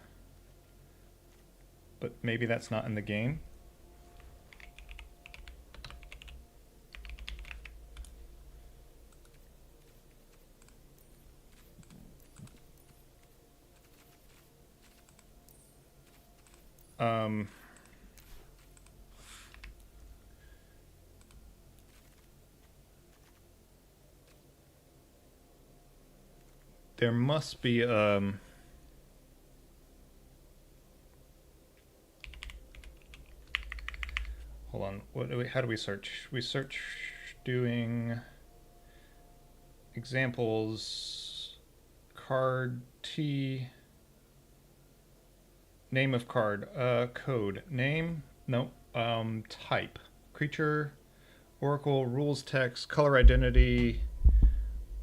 But maybe that's not in the game. There must be hold on. How do we search? We search doing examples, card T, name of card, code, name, no, type, creature, oracle, rules text, color identity.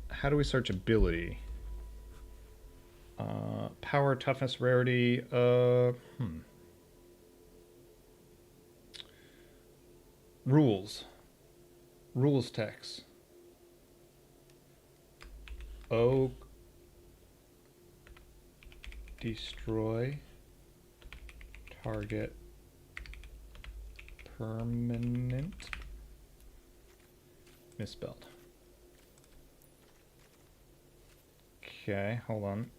How do we search ability? Power, toughness, rarity, rules text. Destroy target permanent. Misspelled. Okay, hold on.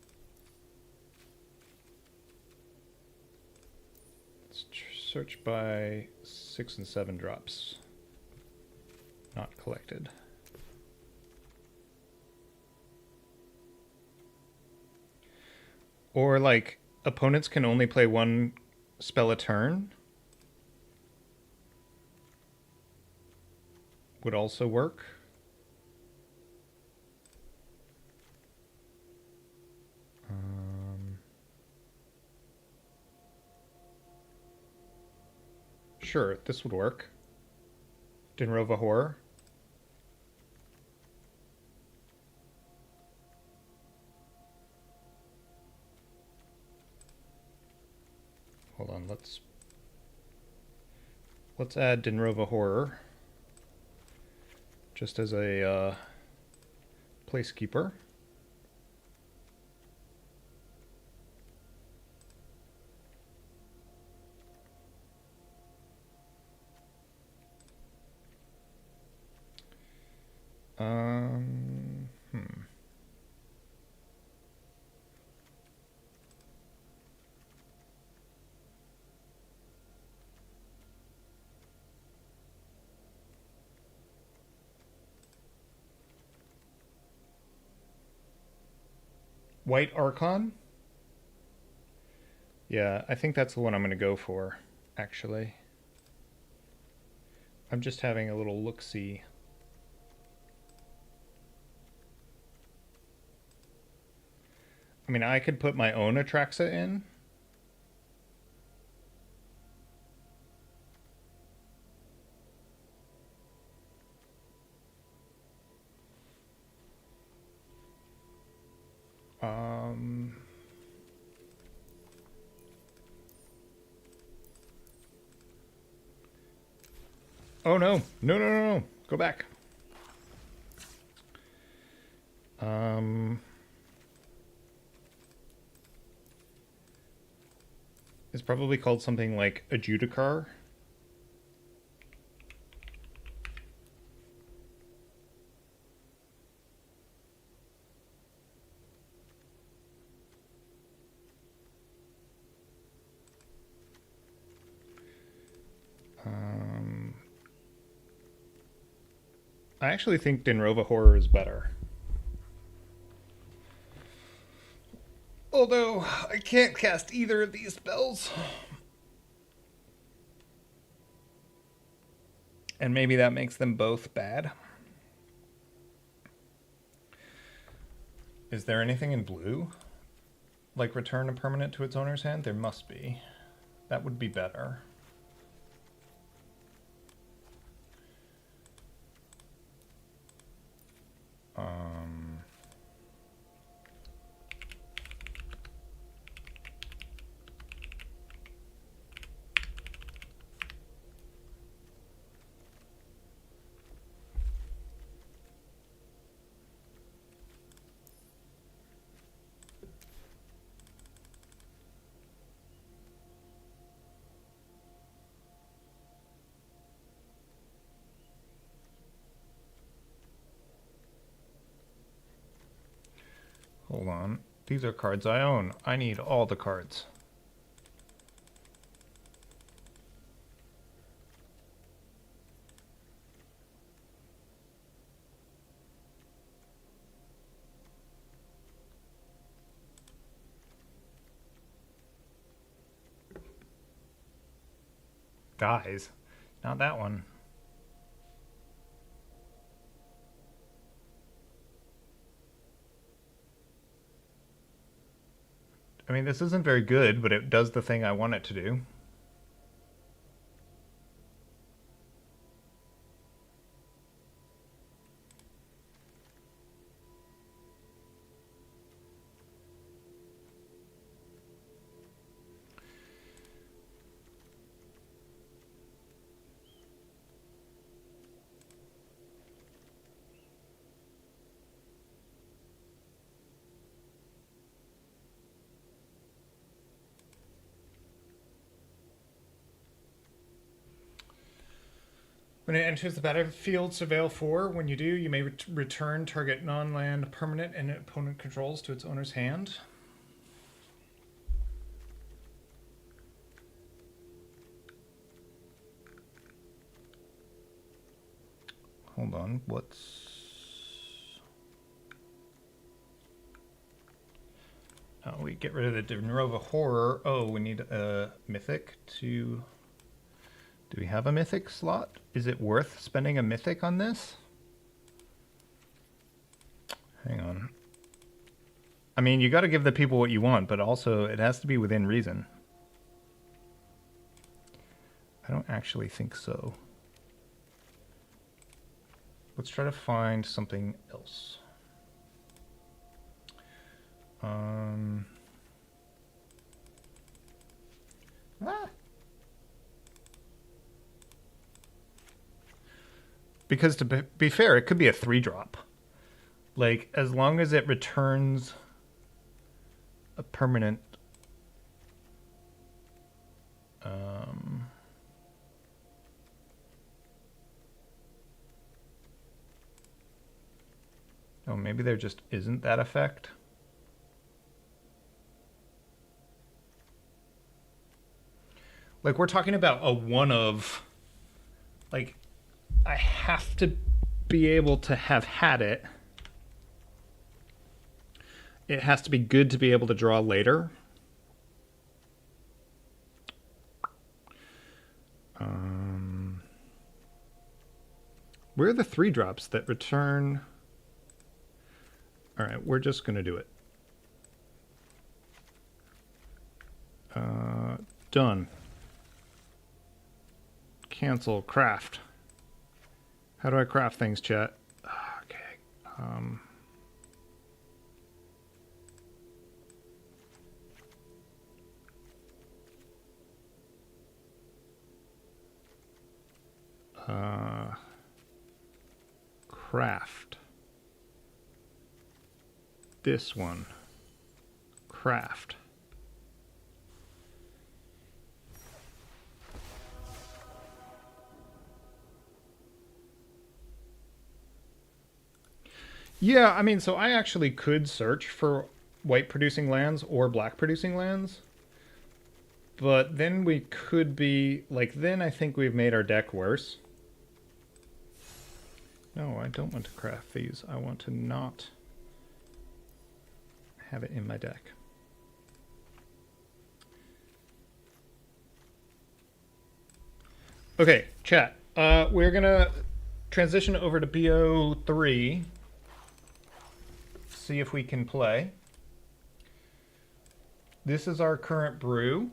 Let's search by 6 and 7 drops. Not collected. Or like opponents can only play one spell a turn would also work. Sure, this would work. Dinrova Horror. Hold on, let's add Dinrova Horror just as a placekeeper. Hmm. White Archon? Yeah, I think that's the one I'm going to go for, actually. I'm just having a little look-see. I mean, I could put my own Atraxa in. Oh no. No, no, no, no. Go back. It's probably called something like Adjudicar. I actually think Dinrova Horror is better. Although, I can't cast either of these spells. And maybe that makes them both bad. Is there anything in blue? Like return a permanent to its owner's hand? There must be. That would be better. Hold on. These are cards I own. I need all the cards. Dies. Not that one. I mean, this isn't very good, but it does the thing I want it to do. When it enters the battlefield, Surveil 4. When you do, you may return target non-land permanent and opponent controls to its owner's hand. Hold on, what's... Oh, We get rid of the De Nova Horror. Oh, we need a Mythic to... Do we have a Mythic slot? Is it worth spending a Mythic on this? Hang on. I mean, you got to give the people what you want, but also it has to be within reason. I don't actually think so. Let's try to find something else. Because to be fair, it could be a 3-drop. Like, as long as it returns a permanent... Oh, maybe there just isn't that effect. Like, we're talking about a one of... Like, I have to be able to have had it. It has to be good to be able to draw later. Where are the 3-drops that return? All right, we're just going to do it. Done. Cancel, craft. How do I craft things, chat? Okay. Craft. This one. Craft. Yeah, I mean, so I actually could search for white producing lands or black producing lands. But then we could be, like, then I think we've made our deck worse. No, I don't want to craft these. I want to not have it in my deck. Okay, chat. We're going to transition over to BO3. See if we can play. This is our current brew.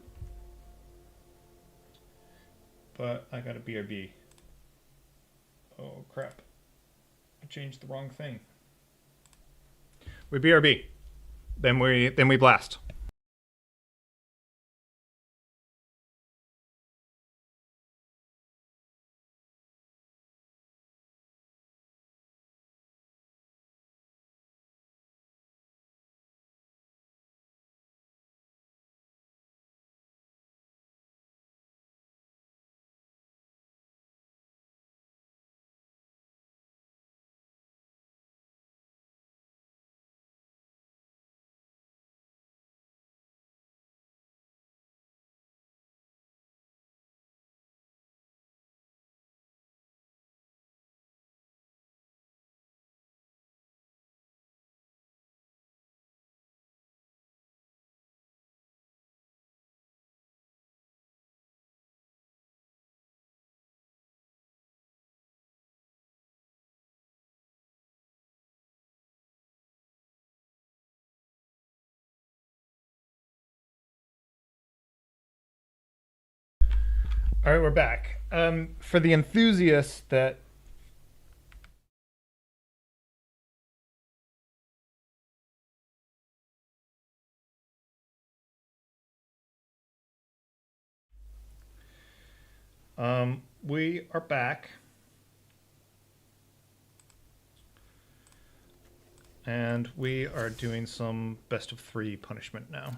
But I got a BRB. Oh, crap. I changed the wrong thing. We BRB. Then we blast. All right, we're back. For the enthusiasts that we are back. And we are doing some best of 3 punishment now.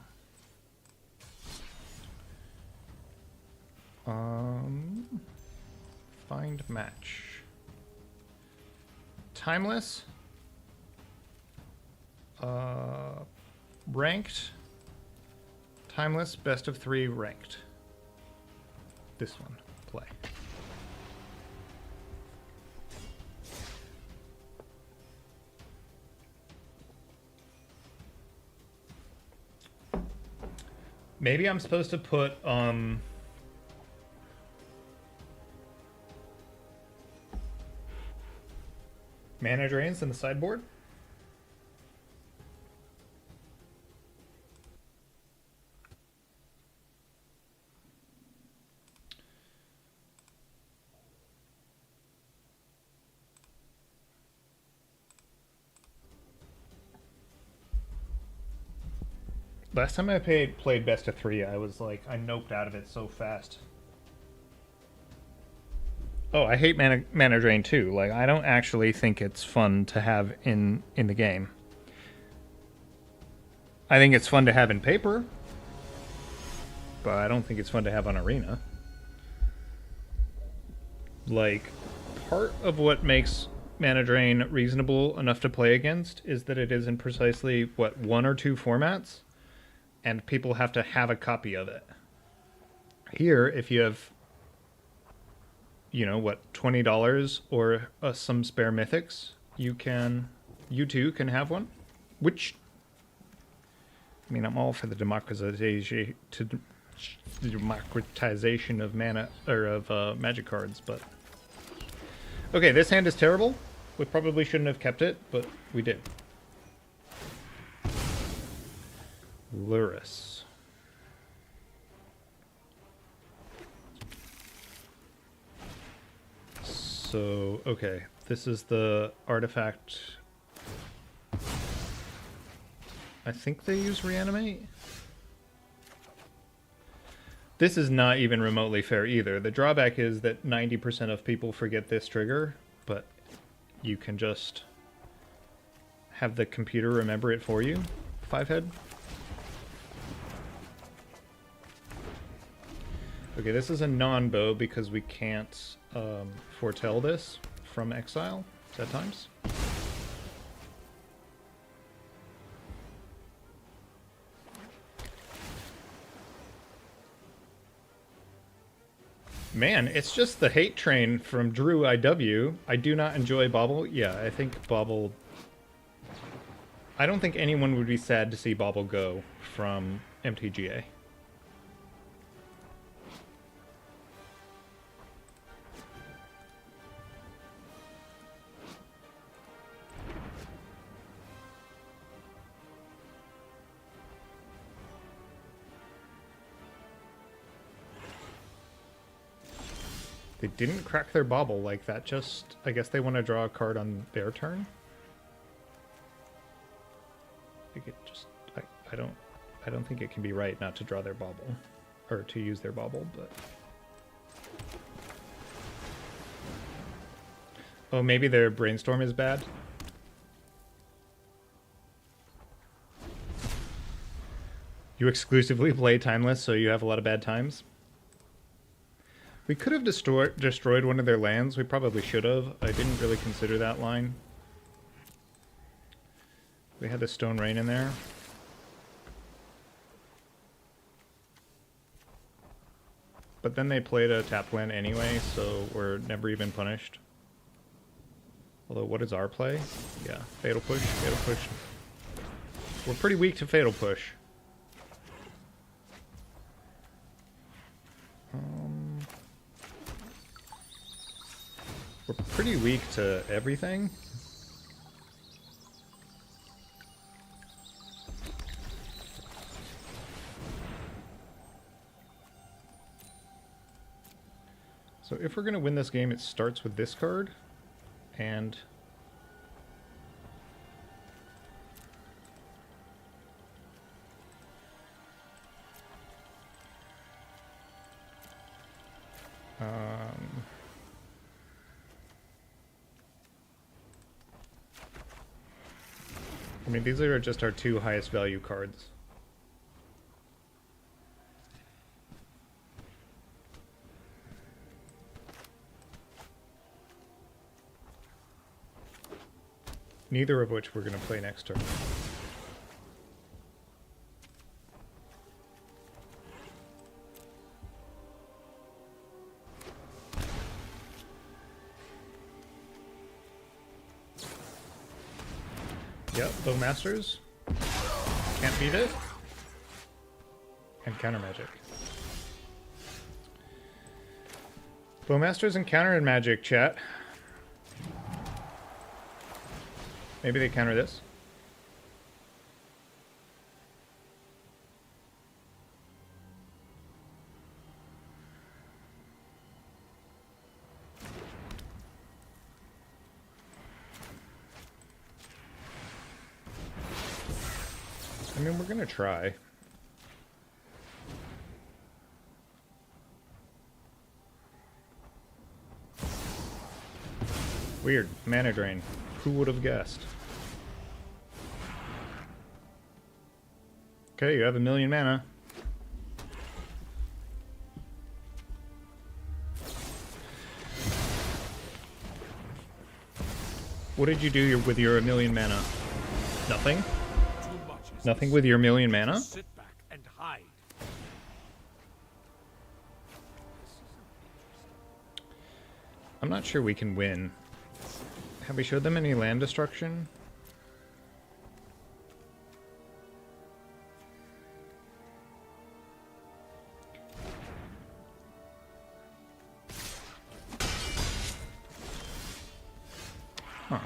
Find match. Timeless. Ranked. Timeless, best of 3 ranked. This one, play. Maybe I'm supposed to put mana drains in the sideboard. Last time I played best of 3, I was like, I noped out of it so fast. Oh, I hate mana drain too. Like, I don't actually think it's fun to have in the game. I think it's fun to have in paper, but I don't think it's fun to have on Arena. Like, part of what makes mana drain reasonable enough to play against is that it is in precisely, what, 1 or 2 formats? And people have to have a copy of it. Here, if you have, you know, what, $20 or some spare mythics, you too can have one. Which, I mean, I'm all for the democratization of mana, or of magic cards, but... Okay, this hand is terrible. We probably shouldn't have kept it, but we did. Luris. So, okay. This is the artifact. I think they use Reanimate. This is not even remotely fair either. The drawback is that 90% of people forget this trigger, but you can just have the computer remember it for you. 5-head. Okay, this is a non-bow because we can't foretell this from exile at times. Man, it's just the hate train from Drew IW. I do not enjoy Bauble. Yeah, I think Bauble... I don't think anyone would be sad to see Bauble go from MTGA. They didn't crack their Bauble like that, just... I guess they want to draw a card on their turn? I think it just... I don't think it can be right not to draw their Bauble. Or to use their Bauble, but... Oh, maybe their Brainstorm is bad? You exclusively play Timeless, so you have a lot of bad times? We could have destroyed one of their lands. We probably should have. I didn't really consider that line. We had the Stone Rain in there. But then they played a tap land anyway, so we're never even punished. Although, what is our play? Yeah, Fatal Push, Fatal Push. We're pretty weak to Fatal Push. We're pretty weak to everything. So if we're going to win this game, it starts with this card, and... I mean, these are just our 2 highest value cards. Neither of which we're going to play next turn. Yep, Bowmasters. Can't beat it. And counter magic. Bowmasters and counter and magic, chat. Maybe they counter this. I mean, we're gonna try. Weird. Mana drain. Who would have guessed? Okay, you have 1,000,000 mana. What did you do with your 1,000,000 mana? Nothing? Nothing with your 1,000,000 mana? Sit back and hide. I'm not sure we can win. Have we showed them any land destruction? Huh.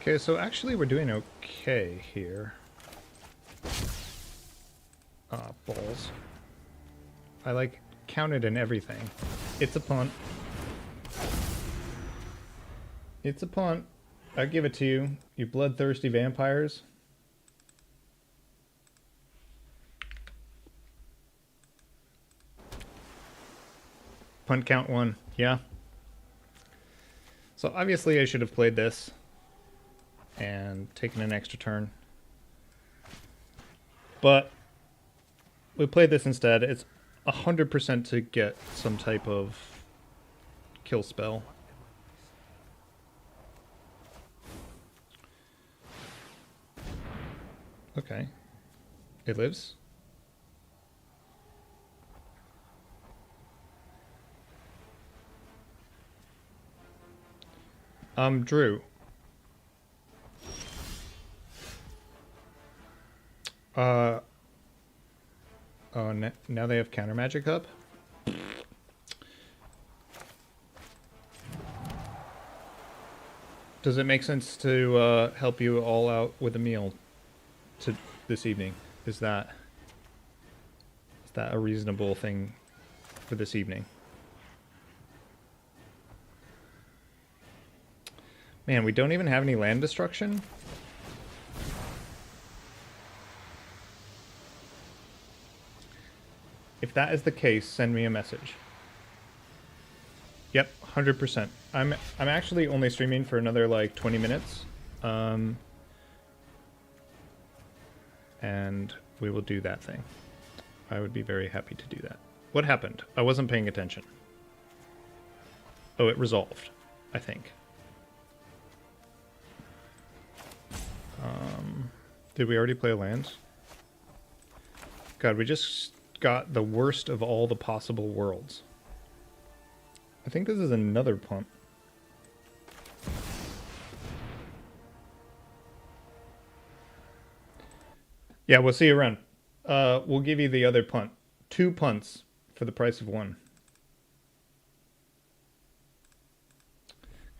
Okay, so actually we're doing okay here. Balls. I like counted and everything. It's a punt. It's a punt. I'll give it to you, you bloodthirsty vampires. Punt count 1, yeah. So obviously I should have played this and taken an extra turn. But we played this instead. It's 100% to get some type of kill spell. Okay. It lives. Drew. Oh, now they have counter magic up? Does it make sense to help you all out with a meal this evening? Is that a reasonable thing for this evening? Man, we don't even have any land destruction? If that is the case, send me a message. Yep, 100%. I'm actually only streaming for another like 20 minutes. And we will do that thing. I would be very happy to do that. What happened? I wasn't paying attention. Oh, it resolved, I think. Did we already play lands? God, we just got the worst of all the possible worlds. I think this is another punt. Yeah, we'll see you around. We'll give you the other punt. 2 punts for the price of 1.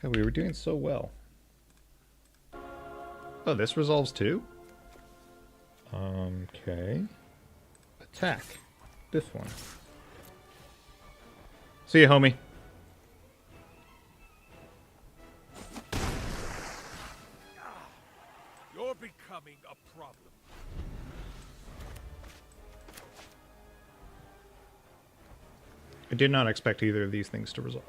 God, we were doing so well. Oh, this resolves too? Okay. Attack. This one. See you, homie. You're becoming a problem. I did not expect either of these things to resolve.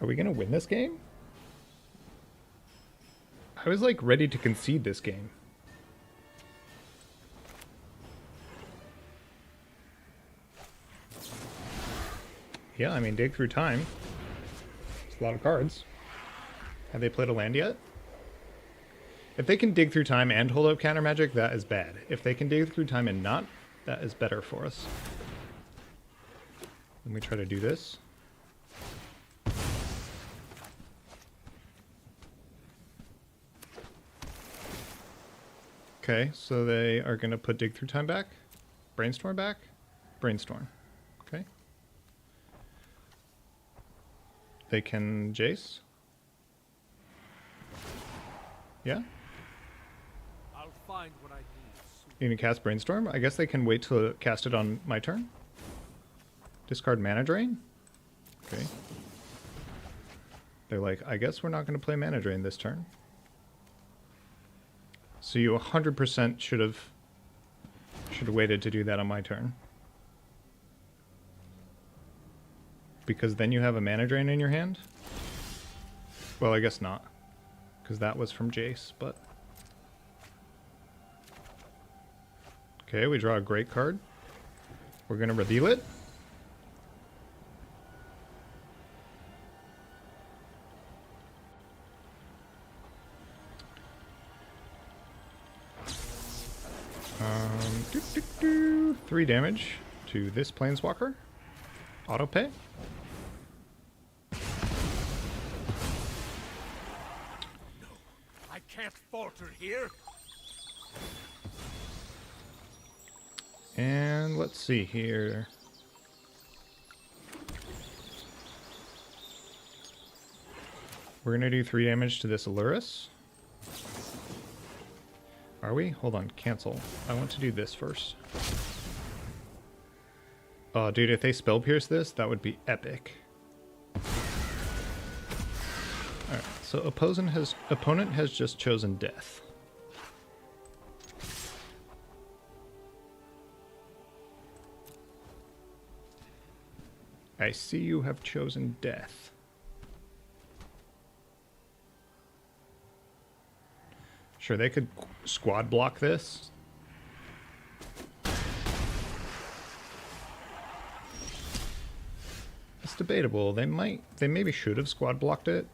Are we gonna win this game? I was like ready to concede this game. Yeah, I mean, dig through time. a lot of cards. Have they played a land yet? If they can dig through time and hold up counter magic, that is bad. If they can dig through time and not, that is better for us. Let me try to do this. Okay, so they are going to put dig through time back. Brainstorm back. Brainstorm. Okay. They can Jace. Yeah. I'll find what I need. You can cast Brainstorm? I guess they can wait to cast it on my turn. Discard Mana Drain? Okay. They're like, I guess we're not going to play Mana Drain this turn. So you 100% should have waited to do that on my turn. Because then you have a Mana Drain in your hand? Well, I guess not. Because that was from Jace, but... Okay, we draw a great card. We're going to reveal it. Doo -doo -doo. 3 damage to this Planeswalker. Auto pay. I can't falter here. And let's see here. We're going to do 3 damage to this Aluris. Are we? Hold on, cancel. I want to do this first. Oh, dude, if they Spell Pierce this, that would be epic. Alright, so opponent has just chosen death. I see you have chosen death. Sure, they could squad block this. It's debatable. They maybe should have squad blocked it.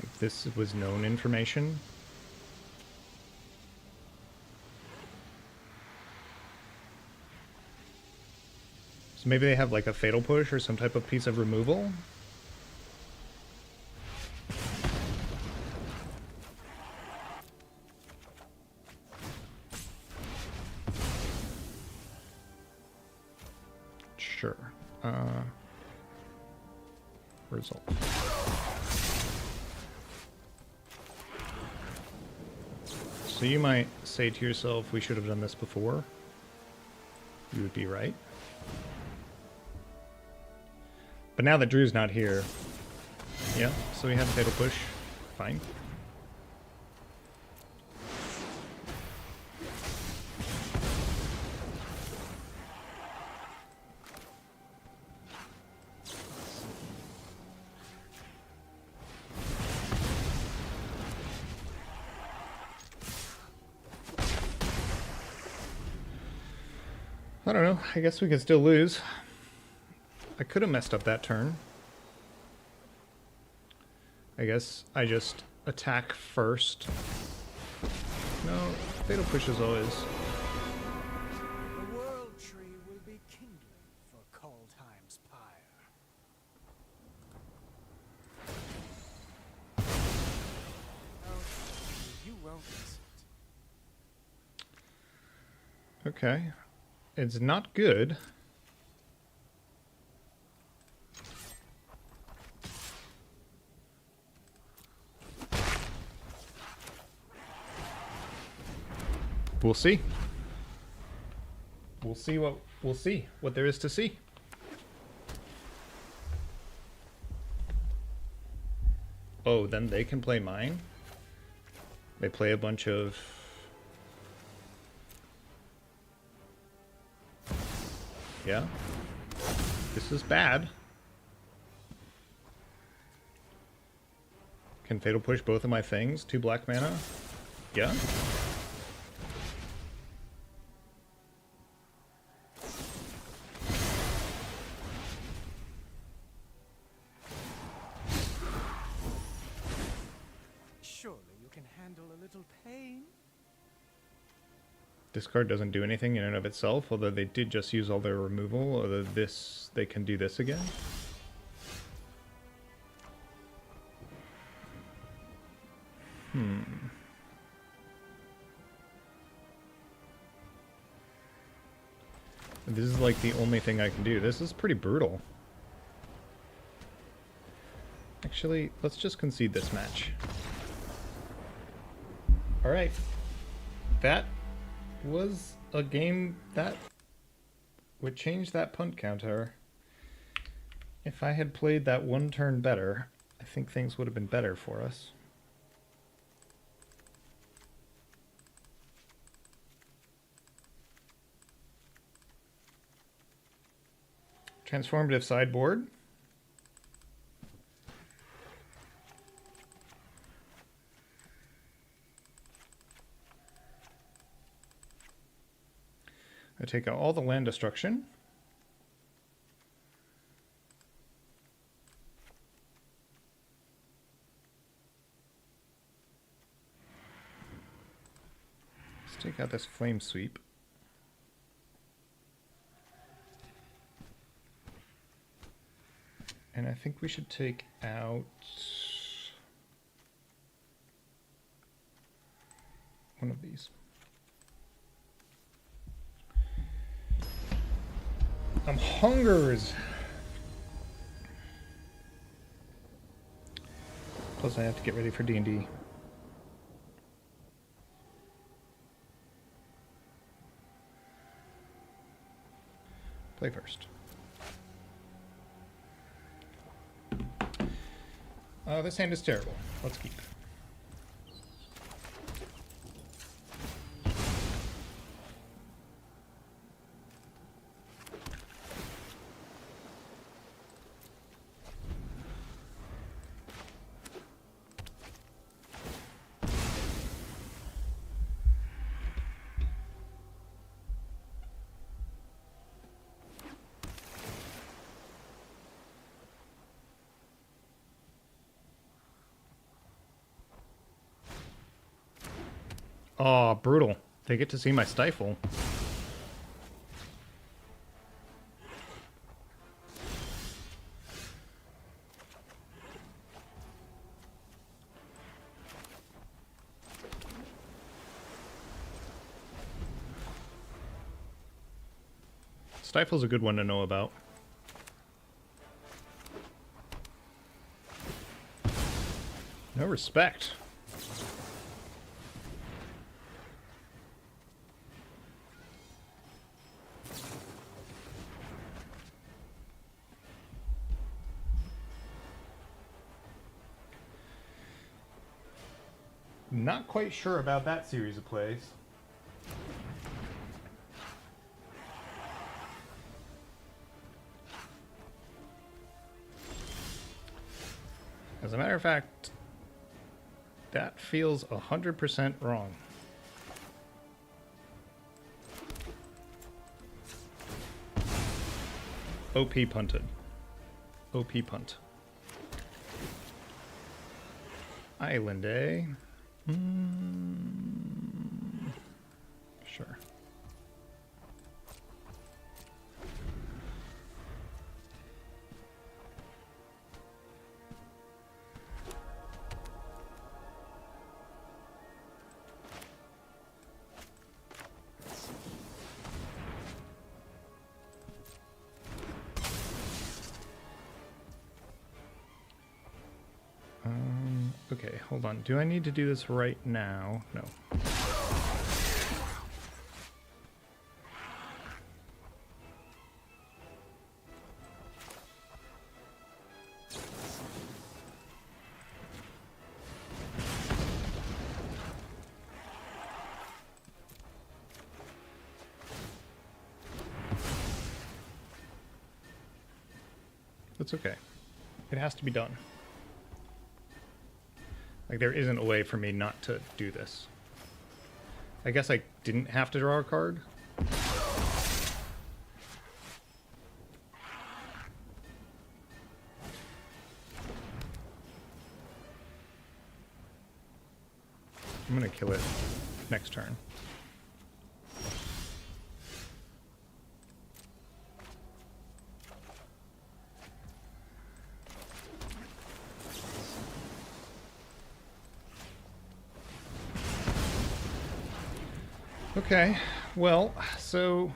If this was known information. So maybe they have like a Fatal Push or some type of piece of removal. Sure. Result. So you might say to yourself, we should have done this before. You would be right. But now that Drew's not here, yeah, so we had Fatal Push. Fine. I don't know. I guess we can still lose. I could have messed up that turn. I guess I just attack first. No, Fatal Push is always... The world tree will be kindling for Kaldheim's pyre. Oh, you won't miss it. Okay. It's not good. We'll see. We'll see what there is to see. Oh, then they can play mine. They play a bunch of... Yeah. This is bad. Can Fatal Push both of my things? 2 black mana? Yeah. Surely you can handle a little pain? This card doesn't do anything in and of itself, although they did just use all their removal, although this, they can do this again. This is like the only thing I can do. This is pretty brutal. Actually, let's just concede this match. Alright. That was a game that would change that punt counter. If I had played that one turn better, I think things would have been better for us. Transformative sideboard. I take out all the land destruction. Let's take out this flame sweep. And I think we should take out one of these. I'm hungers. Plus I have to get ready for D&D. Play first. This hand is terrible. Let's keep. Oh, brutal. They get to see my stifle. Stifle's a good one to know about. No respect. Not quite sure about that series of plays. As a matter of fact, that feels 100% wrong. OP punted. OP punt. Island, eh? Sure. Okay, hold on. Do I need to do this right now? No. That's okay. It has to be done. Like, there isn't a way for me not to do this. I guess I didn't have to draw a card. I'm gonna kill it next turn. Okay, well, so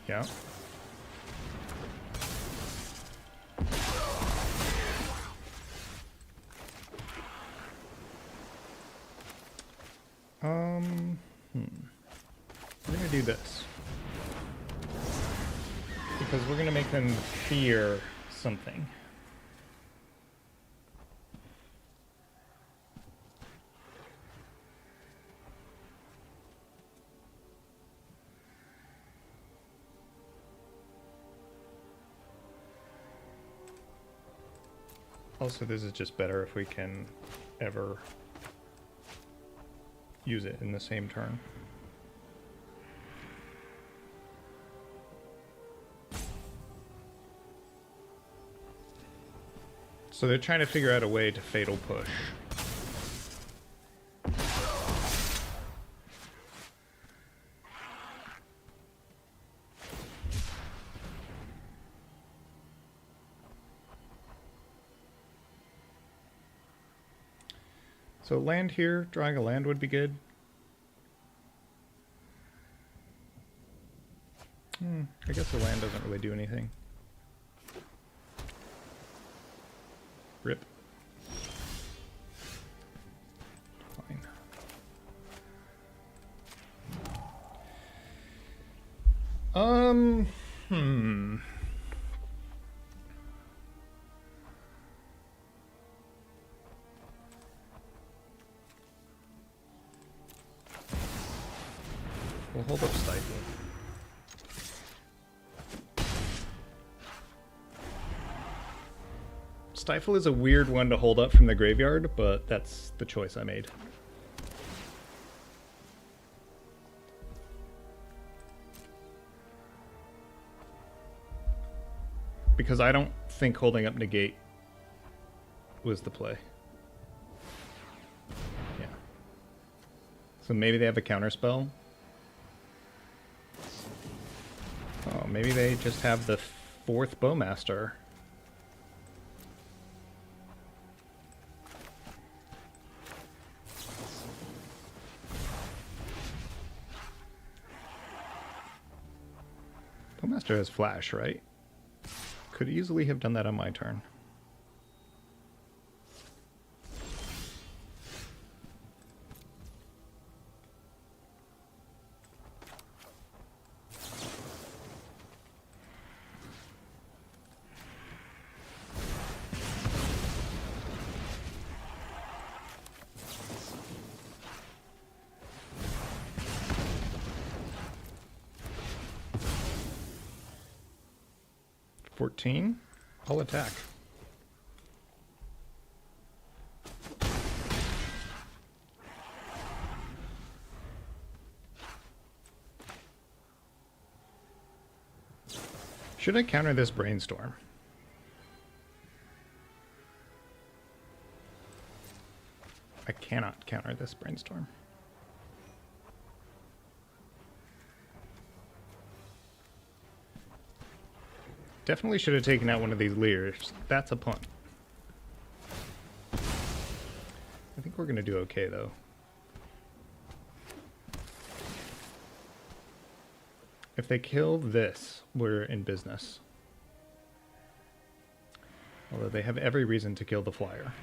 yeah. We're gonna do this. Because we're gonna make them fear something. Also, this is just better if we can ever use it in the same turn. So they're trying to figure out a way to fatal push. So land here, drawing a land would be good. I guess the land doesn't really do anything. Rip. Fine. We'll hold up Stifle. Stifle is a weird one to hold up from the graveyard, but that's the choice I made. Because I don't think holding up Negate was the play. Yeah. So maybe they have a counterspell. Oh, maybe they just have the 4th Bowmaster. Bowmaster has flash, right? Could easily have done that on my turn. I'll attack. Should I counter this Brainstorm? I cannot counter this Brainstorm. Definitely should have taken out one of these Leers. That's a punt. I think we're going to do okay, though. If they kill this, we're in business. Although they have every reason to kill the flyer.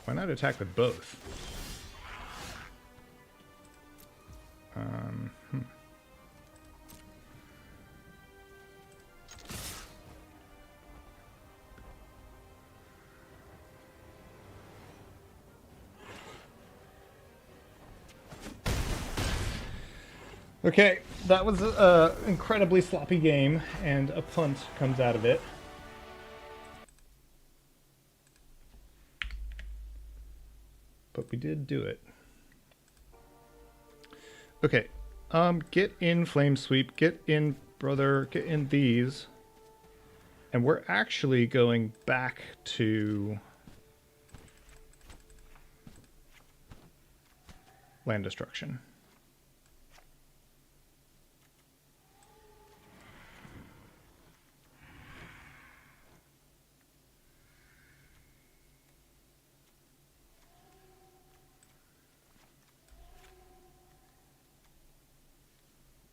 Why not attack with both? Okay, that was an incredibly sloppy game, and a punt comes out of it. But we did do it. Okay, get in Flame Sweep, get in Brother, get in these. And we're actually going back to land destruction.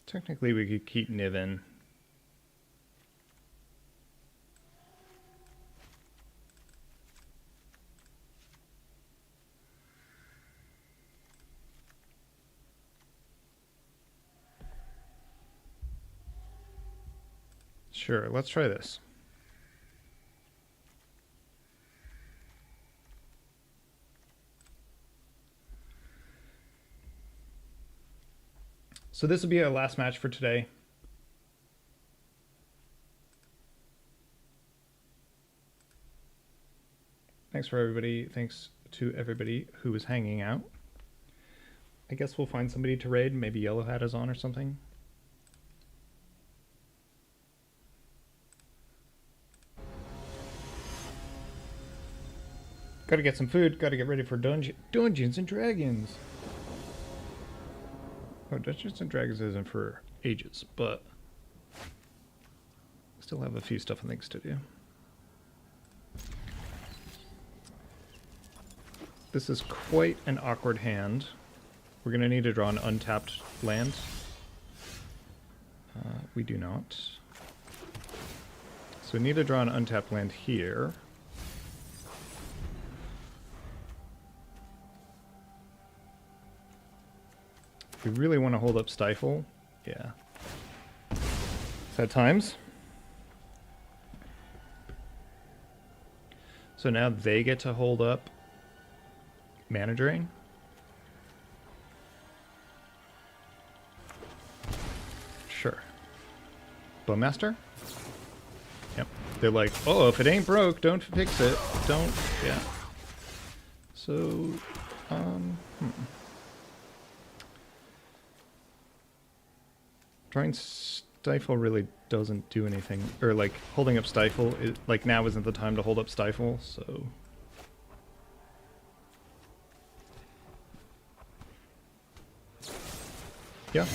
Technically, we could keep Niven. Sure, let's try this. So this will be our last match for today. Thanks for everybody. Thanks to everybody who was hanging out. I guess we'll find somebody to raid. Maybe Yellow Hat is on or something. Gotta get some food. Gotta get ready for Dungeons and Dragons. Oh, Dungeons and Dragons isn't for ages, but still have a few stuff and things to do. This is quite an awkward hand. We're going to need to draw an untapped land. We do not. So we need to draw an untapped land here. We really want to hold up Stifle. Yeah. Sad times. So now they get to hold up Mana Drain. Sure. Bowmaster? Yep. They're like, oh, if it ain't broke, don't fix it. Don't, yeah. So, Drawing Stifle really doesn't do anything. Or, like, holding up Stifle, like, now isn't the time to hold up Stifle, so... Yeah.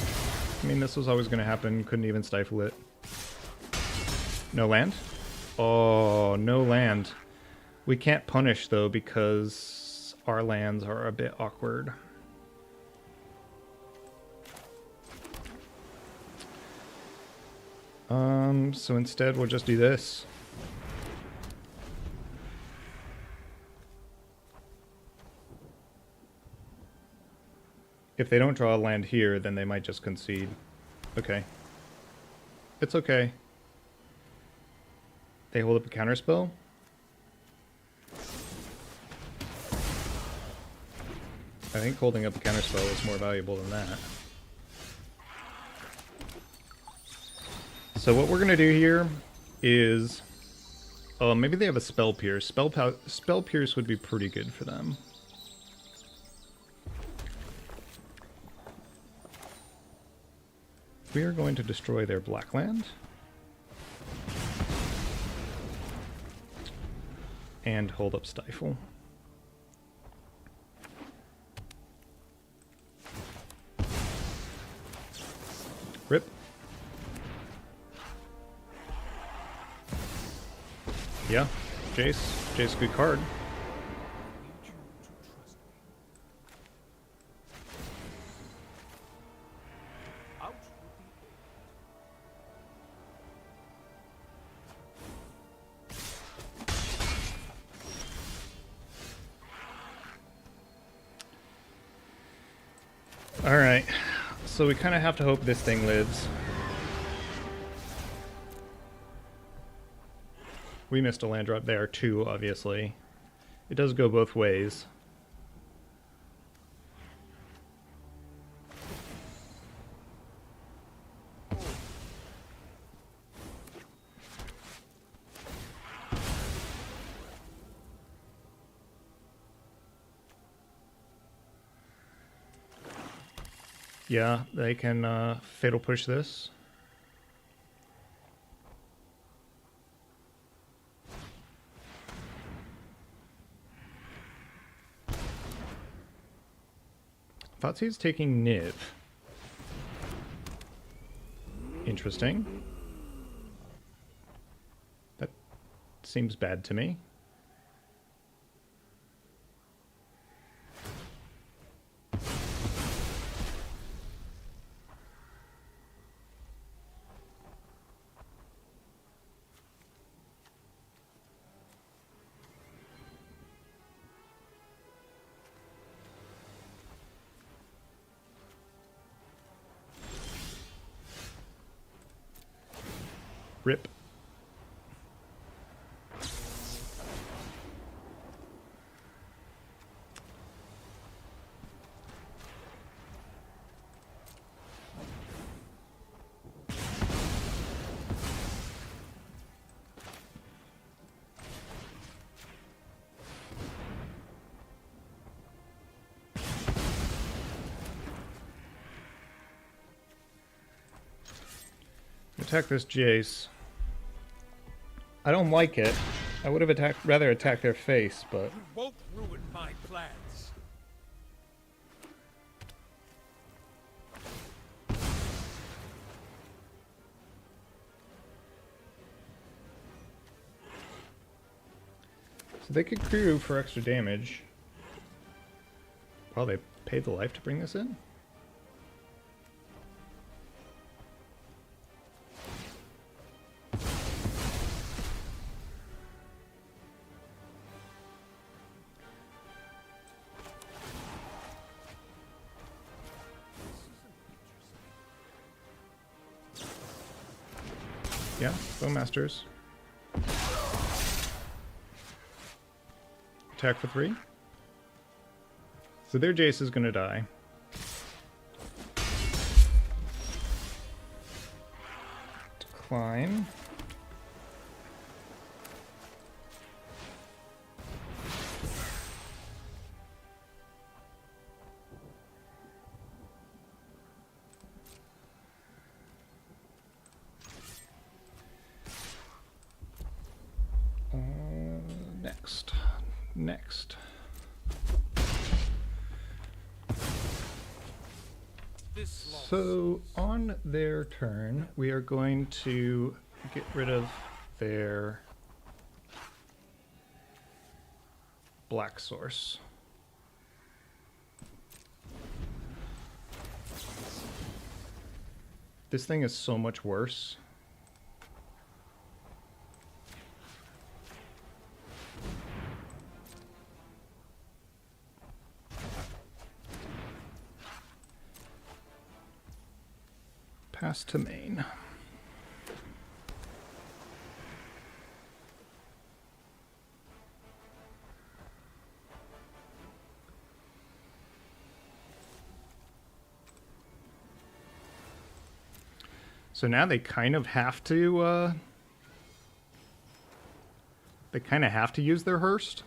I mean, this was always going to happen. Couldn't even stifle it. No land? Oh, no land. We can't punish, though, because our lands are a bit awkward. So instead we'll just do this. If they don't draw a land here, then they might just concede. Okay. It's okay. They hold up a counterspell? I think holding up a counterspell is more valuable than that. So what we're going to do here is... Oh, maybe they have a Spell Pierce. Spell Pierce would be pretty good for them. We are going to destroy their black land. And hold up Stifle. Rip. Yeah, Jace. Jace, good card. Alright, so we kind of have to hope this thing lives. We missed a land drop there too, obviously. It does go both ways. Yeah, they can fatal push this. Thoughtsei's taking Niv. Interesting. That seems bad to me. Rip. Attack this Jace. I don't like it. I would have rather attacked their face, but You won't ruin my plans. so they could crew for extra damage. Well, they paid the life to bring this in. Yeah, Bowmasters. Attack for 3. So their Jace is going to die. Decline. Next. So on their turn, we are going to get rid of their black source. This thing is so much worse. Pass to main. So now they kind of have to use their Hearst.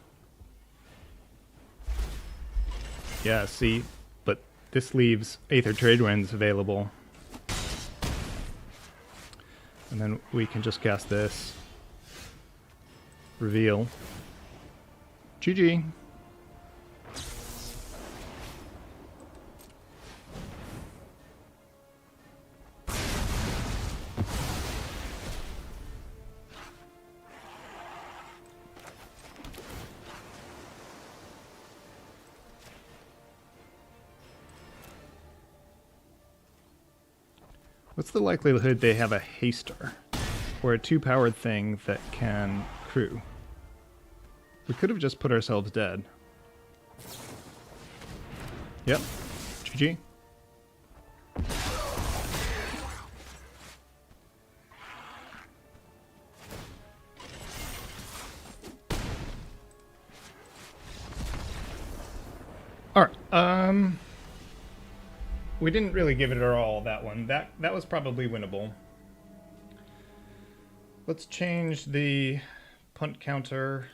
Yeah, see, but this leaves Aether Tradewinds available. And then we can just cast this. Reveal. GG. What's the likelihood they have a haster? Or a 2-powered thing that can crew? We could have just put ourselves dead. Yep. GG. Alright, we didn't really give it our all, that one. That was probably winnable. Let's change the punt counter.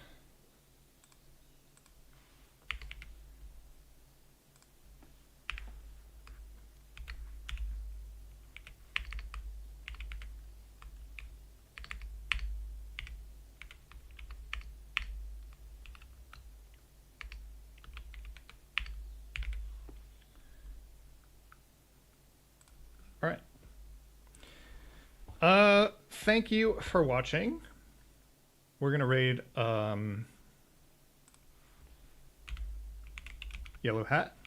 Thank you for watching. We're gonna raid Yellow Hat.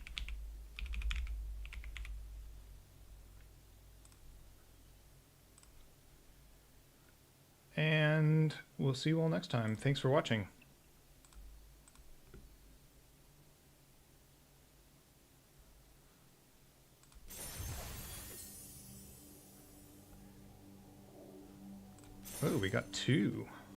And we'll see you all next time. Thanks for watching. Oh, we got 2.